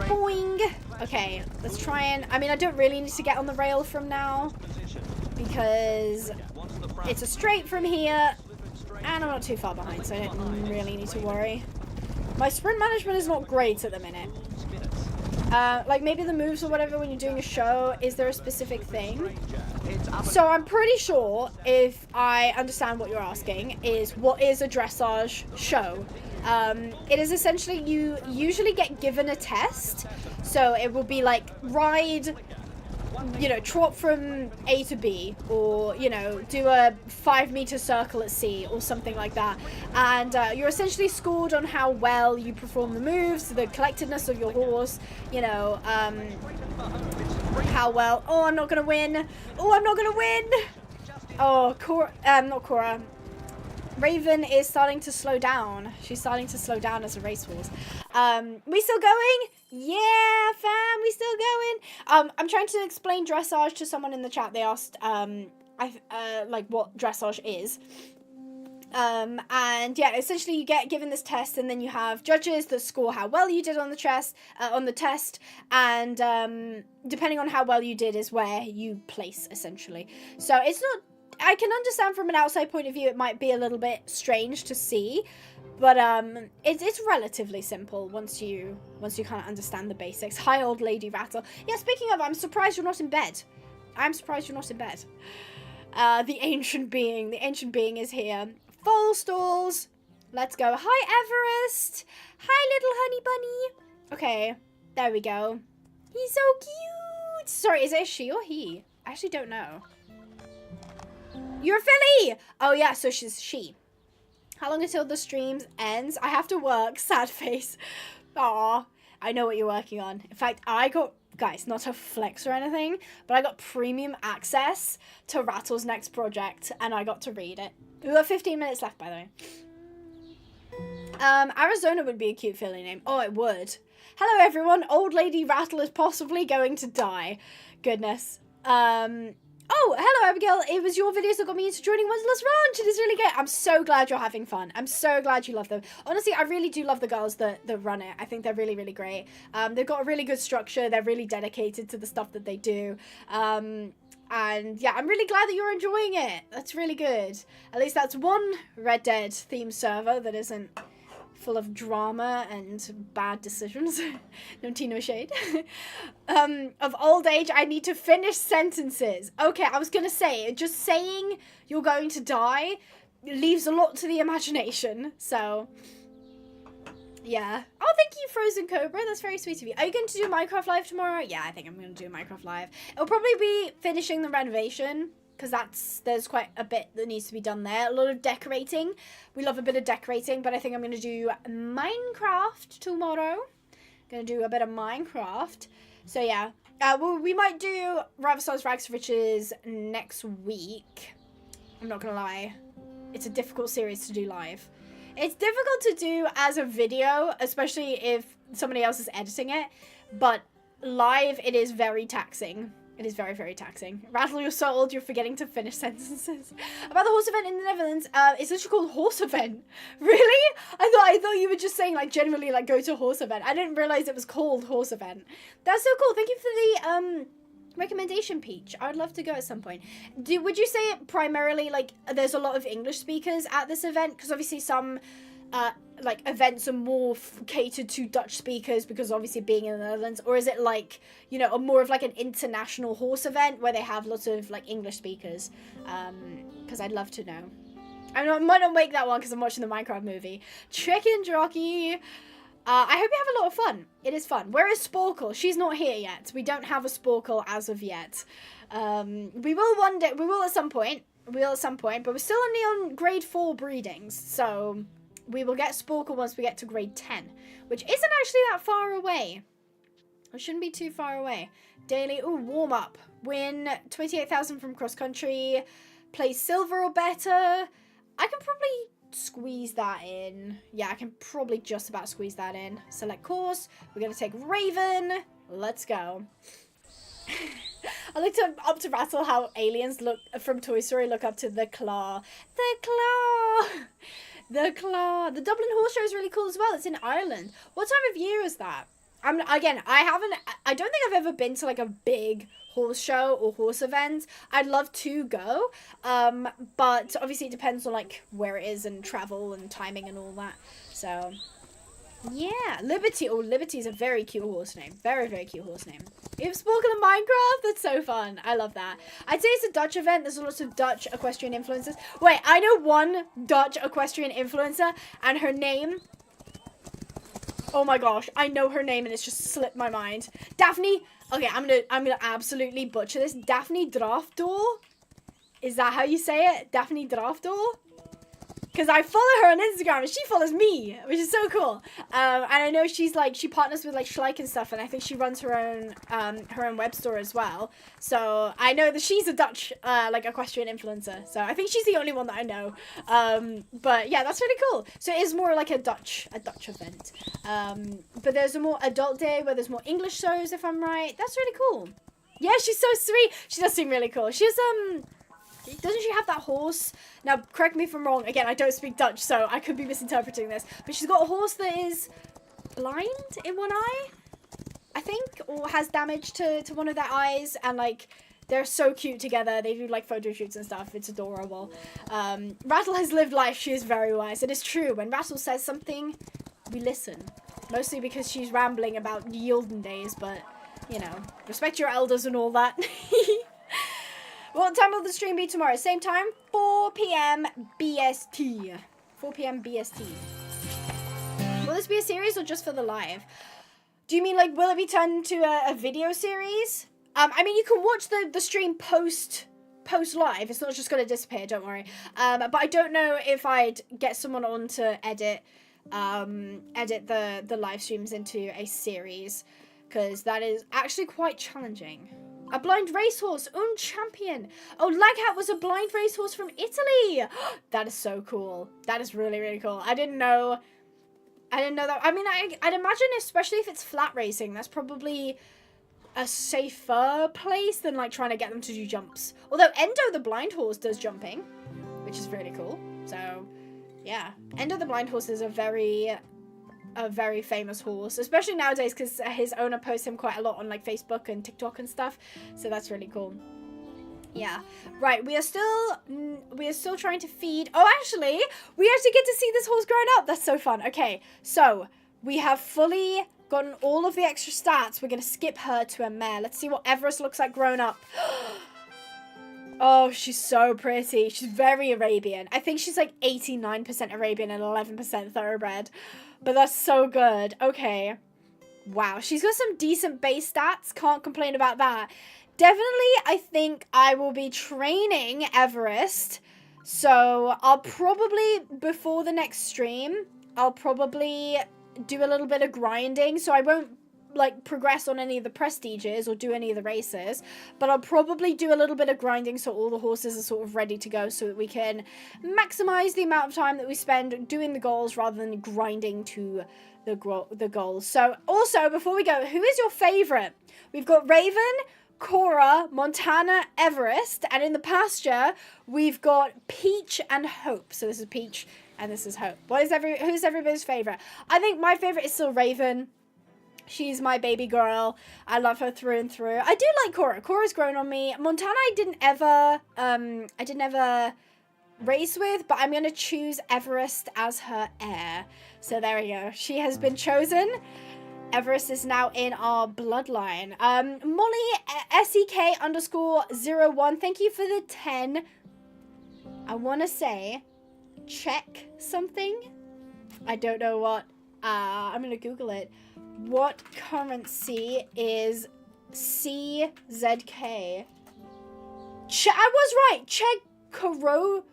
Boing. Okay, let's try and... I mean, I don't really need to get on the rail from now, because it's a straight from here, and I'm not too far behind, so I don't really need to worry. My sprint management is not great at the minute. Like maybe the moves or whatever when you're doing a show, is there a specific thing? So I'm pretty sure, if I understand what you're asking, is what is a dressage show? It is essentially, you usually get given a test. So it will be like ride, you know, trot from A to B, or, you know, do a 5-meter circle at C or something like that. And you're essentially scored on how well you perform the moves, the collectedness of your horse, you know, how well... Oh, I'm not going to win. Oh, I'm not going to win. Oh, not Cora. Raven is starting to slow down. She's starting to slow down as a racehorse. We still going? Yeah, fam, we still going. I'm trying to explain dressage to someone in the chat. They asked, like what dressage is. And yeah, essentially you get given this test, and then you have judges that score how well you did on the test, and depending on how well you did is where you place, essentially. So it's not... I can understand from an outside point of view it might be a little bit strange to see, but it's relatively simple once you kind of understand the basics. Hi, old lady Rattle. Yeah, speaking of, I'm surprised you're not in bed. I'm surprised you're not in bed. The ancient being is here. Full stalls. Let's go. Hi, Everest. Hi, little honey bunny. Okay, there we go. He's so cute. Sorry, is it a she or he? I actually don't know. You're a filly! Oh yeah, so she's she. How long until the stream ends? I have to work. Sad face. Aw, I know what you're working on. In fact, I got, guys, not to flex or anything, but I got premium access to Rattle's next project, and I got to read it. We've got 15 minutes left, by the way. Arizona would be a cute filly name. Oh, it would. Hello, everyone. Old Lady Rattle is possibly going to die. Goodness. Oh, hello, Abigail. It was your videos that got me into joining Wonderlust Ranch. It is really good. I'm so glad you're having fun. I'm so glad you love them. Honestly, I really do love the girls that run it. I think they're really, really great. They've got a really good structure. They're really dedicated to the stuff that they do. And yeah, I'm really glad that you're enjoying it. That's really good. At least that's one Red Dead themed server that isn't full of drama and bad decisions. No tea, no shade. Of old age, I need to finish sentences. Okay, I was gonna say, just saying you're going to die leaves a lot to the imagination, so yeah. Oh, thank you, Frozen Cobra. That's very sweet of you. Are you going to do Minecraft Live tomorrow? Yeah, I think I'm going to do Minecraft Live. It'll probably be finishing the renovation, because there's quite a bit that needs to be done there. A lot of decorating. We love a bit of decorating, but I think I'm going to do Minecraft tomorrow. Going to do a bit of Minecraft. So yeah, well, we might do Rival Stars Rags to Riches next week. I'm not going to lie. It's a difficult series to do live. It's difficult to do as a video, especially if somebody else is editing it, but live it is very taxing. It is very, very taxing. Rattle, you're so old, you're forgetting to finish sentences. About the horse event in the Netherlands, it's actually called horse event. Really? I thought you were just saying, like, generally, like, go to a horse event. I didn't realize it was called horse event. That's so cool. Thank you for the, recommendation, Peach. I would love to go at some point. Would you say it primarily, like, there's a lot of English speakers at this event? Because obviously some like events are more catered to Dutch speakers because obviously being in the Netherlands, or is it like, you know, a more of like an international horse event where they have lots of like English speakers? Because I'd love to know. I might not make that one because I'm watching the Minecraft movie. Chicken Jockey. I hope you have a lot of fun. It is fun. Where is Sporkle? She's not here yet. We don't have a Sporkle as of yet. We will one day. We will at some point. We will at some point. But we're still only on grade 4 breedings. So we will get Sporkle once we get to grade 10. Which isn't actually that far away. It shouldn't be too far away. Daily. Ooh, warm up. Win 28,000 from cross country. Play silver or better. I can probably squeeze that in. Yeah, I can probably just about squeeze that in. Select course. We're going to take Raven. Let's go. I looked up to Rattle how aliens look from Toy Story look up to the claw. The claw. The claw. The Dublin Horse Show is really cool as well. It's in Ireland. What time of year is that? Again, I don't think I've ever been to like a big horse show or horse event. I'd love to go, but obviously it depends on like where it is and travel and timing and all that. So yeah, Liberty. Oh, Liberty is a very cute horse name. Very, very cute horse name. You've spoken in Minecraft? That's so fun. I love that. I'd say it's a Dutch event. There's lots of Dutch equestrian influencers. Wait, I know one Dutch equestrian influencer and her name... Oh my gosh, I know her name and it's just slipped my mind. Daphne, okay, I'm gonna absolutely butcher this. Daphne Draafdoor? Is that how you say it? Daphne Draafdoor? Because I follow her on Instagram and she follows me, which is so cool. And I know she's like, she partners with like Schleich and stuff, and I think she runs her own web store as well. So I know that she's a Dutch like equestrian influencer. So I think she's the only one that I know. But yeah, that's really cool. So it is more like a Dutch event. But there's a more adult day where there's more English shows, if I'm right. That's really cool. Yeah, she's so sweet. She does seem really cool. She's doesn't she have that horse? Now, correct me if I'm wrong. Again, I don't speak Dutch, so I could be misinterpreting this. But she's got a horse that is blind in one eye, I think, or has damage to one of their eyes. And, like, they're so cute together. They do, like, photo shoots and stuff. It's adorable. Rattle has lived life. She is very wise. It is true. When Rattle says something, we listen. Mostly because she's rambling about the olden days, but, you know, respect your elders and all that. What time will the stream be tomorrow? Same time? 4 p.m. BST. 4 p.m. BST. Will this be a series or just for the live? Do you mean, like, will it be turned into a video series? I mean, you can watch the stream post live. It's not just going to disappear, don't worry. But I don't know if I'd get someone on to edit the live streams into a series, because that is actually quite challenging. A blind racehorse, un champion. Oh, Laghat was a blind racehorse from Italy. That is so cool. That is really, really cool. I didn't know that. I mean, I'd imagine, especially if it's flat racing, that's probably a safer place than like trying to get them to do jumps. Although Endo the blind horse does jumping, which is really cool. So yeah, Endo the blind horse is a very famous horse, especially nowadays because his owner posts him quite a lot on like Facebook and TikTok and stuff. So that's really cool. Yeah, right. We are still trying to feed. Oh, actually, we actually get to see this horse growing up. That's so fun. Okay, so we have fully gotten all of the extra stats. We're gonna skip her to a mare. Let's see what Everest looks like grown up. Oh, she's so pretty. She's very Arabian. I think she's like 89% Arabian and 11% thoroughbred. But that's so good. Okay. Wow. She's got some decent base stats. Can't complain about that. Definitely, I think I will be training Everest. So I'll probably, before the next stream, I'll probably do a little bit of grinding. So I won't like progress on any of the prestiges or do any of the races, but I'll probably do a little bit of grinding so all the horses are sort of ready to go, so that we can maximize the amount of time that we spend doing the goals rather than grinding to the goals. So also, before we go, who is your favorite? We've got Raven, Cora, Montana, Everest, and in the pasture we've got Peach and Hope. So this is Peach and this is Hope. Who's everybody's favorite? I think my favorite is still Raven. She's my baby girl. I love her through and through. I do like Cora. Cora's grown on me. Montana, I didn't ever race with, but I'm going to choose Everest as her heir. So there we go. She has been chosen. Everest is now in our bloodline. Molly SEK_01. Thank you for the 10. I want to say check something. I don't know what. I'm going to Google it. What currency is CZK? I was right. Czech Koruna.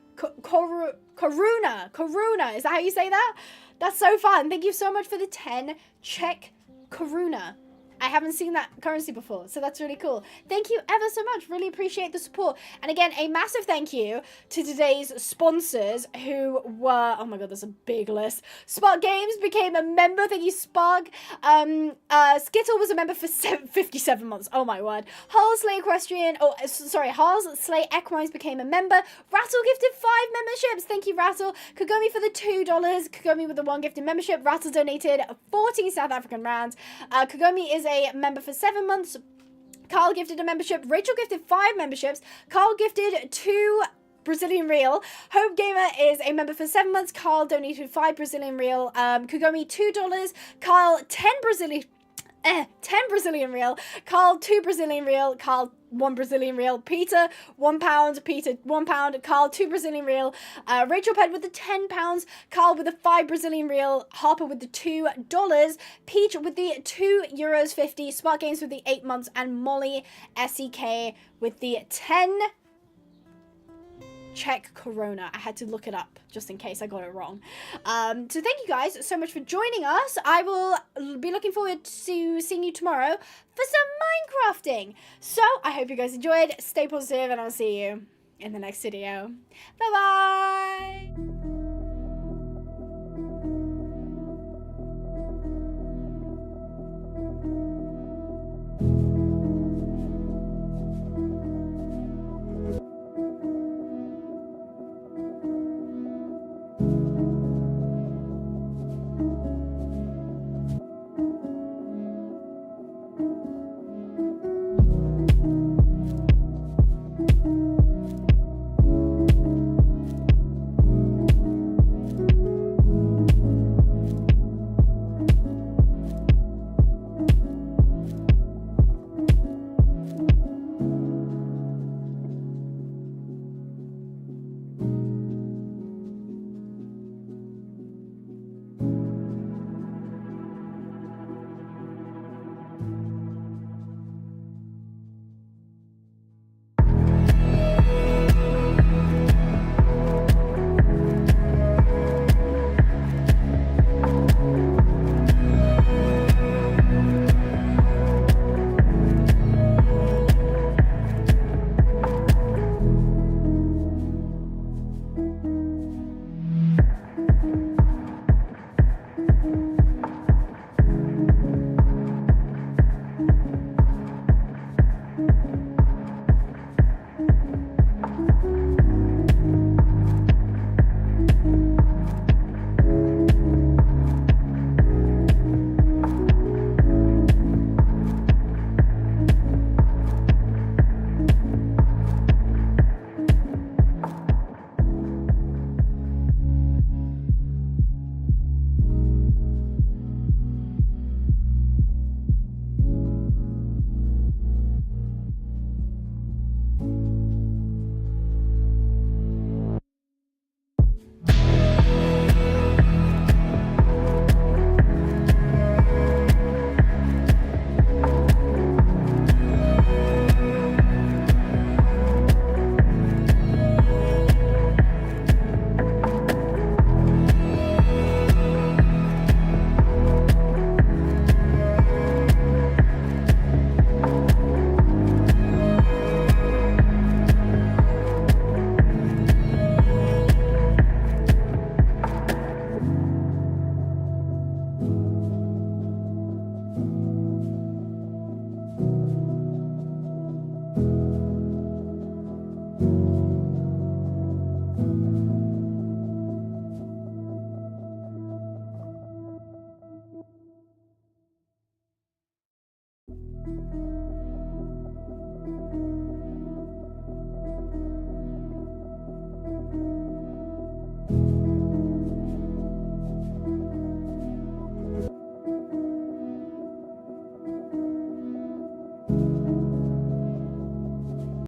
Is that how you say that? That's so fun. Thank you so much for the 10. Czech Koruna. I haven't seen that currency before, so that's really cool. Thank you ever so much. Really appreciate the support. And again, a massive thank you to today's sponsors who were, oh my god, there's a big list. Spark Games became a member. Thank you, Spark. Skittle was a member for 57 months. Oh my word. Harl Slay Equestrian, Harl Slay Equines became a member. Rattle gifted 5 memberships. Thank you, Rattle. Kagomi for the $2. Kagomi with the 1 gifted membership. Rattle donated 14 South African rands. Kagomi is a member for 7 months. Carl gifted a membership. Rachel gifted 5 memberships. Carl gifted 2 Brazilian Real. Hope Gamer is a member for 7 months. Carl donated 5 Brazilian Real. Kagomi $2. Carl 10 Brazilian Real. Carl 2 Brazilian Real. Carl 1 Brazilian Real. Peter £1. Peter £1. Carl 2 Brazilian Real. Rachel Ped with the £10. Carl with the 5 Brazilian Real. Harper with the $2. Peach with the €2.50. Spark Games with the 8 months. And Molly SEK with the 10. Czech Corona. I had to look it up just in case I got it wrong. So thank you guys so much for joining us. I will be looking forward to seeing you tomorrow for some Minecrafting. So I hope you guys enjoyed. Stay positive and I'll see you in the next video. Bye bye.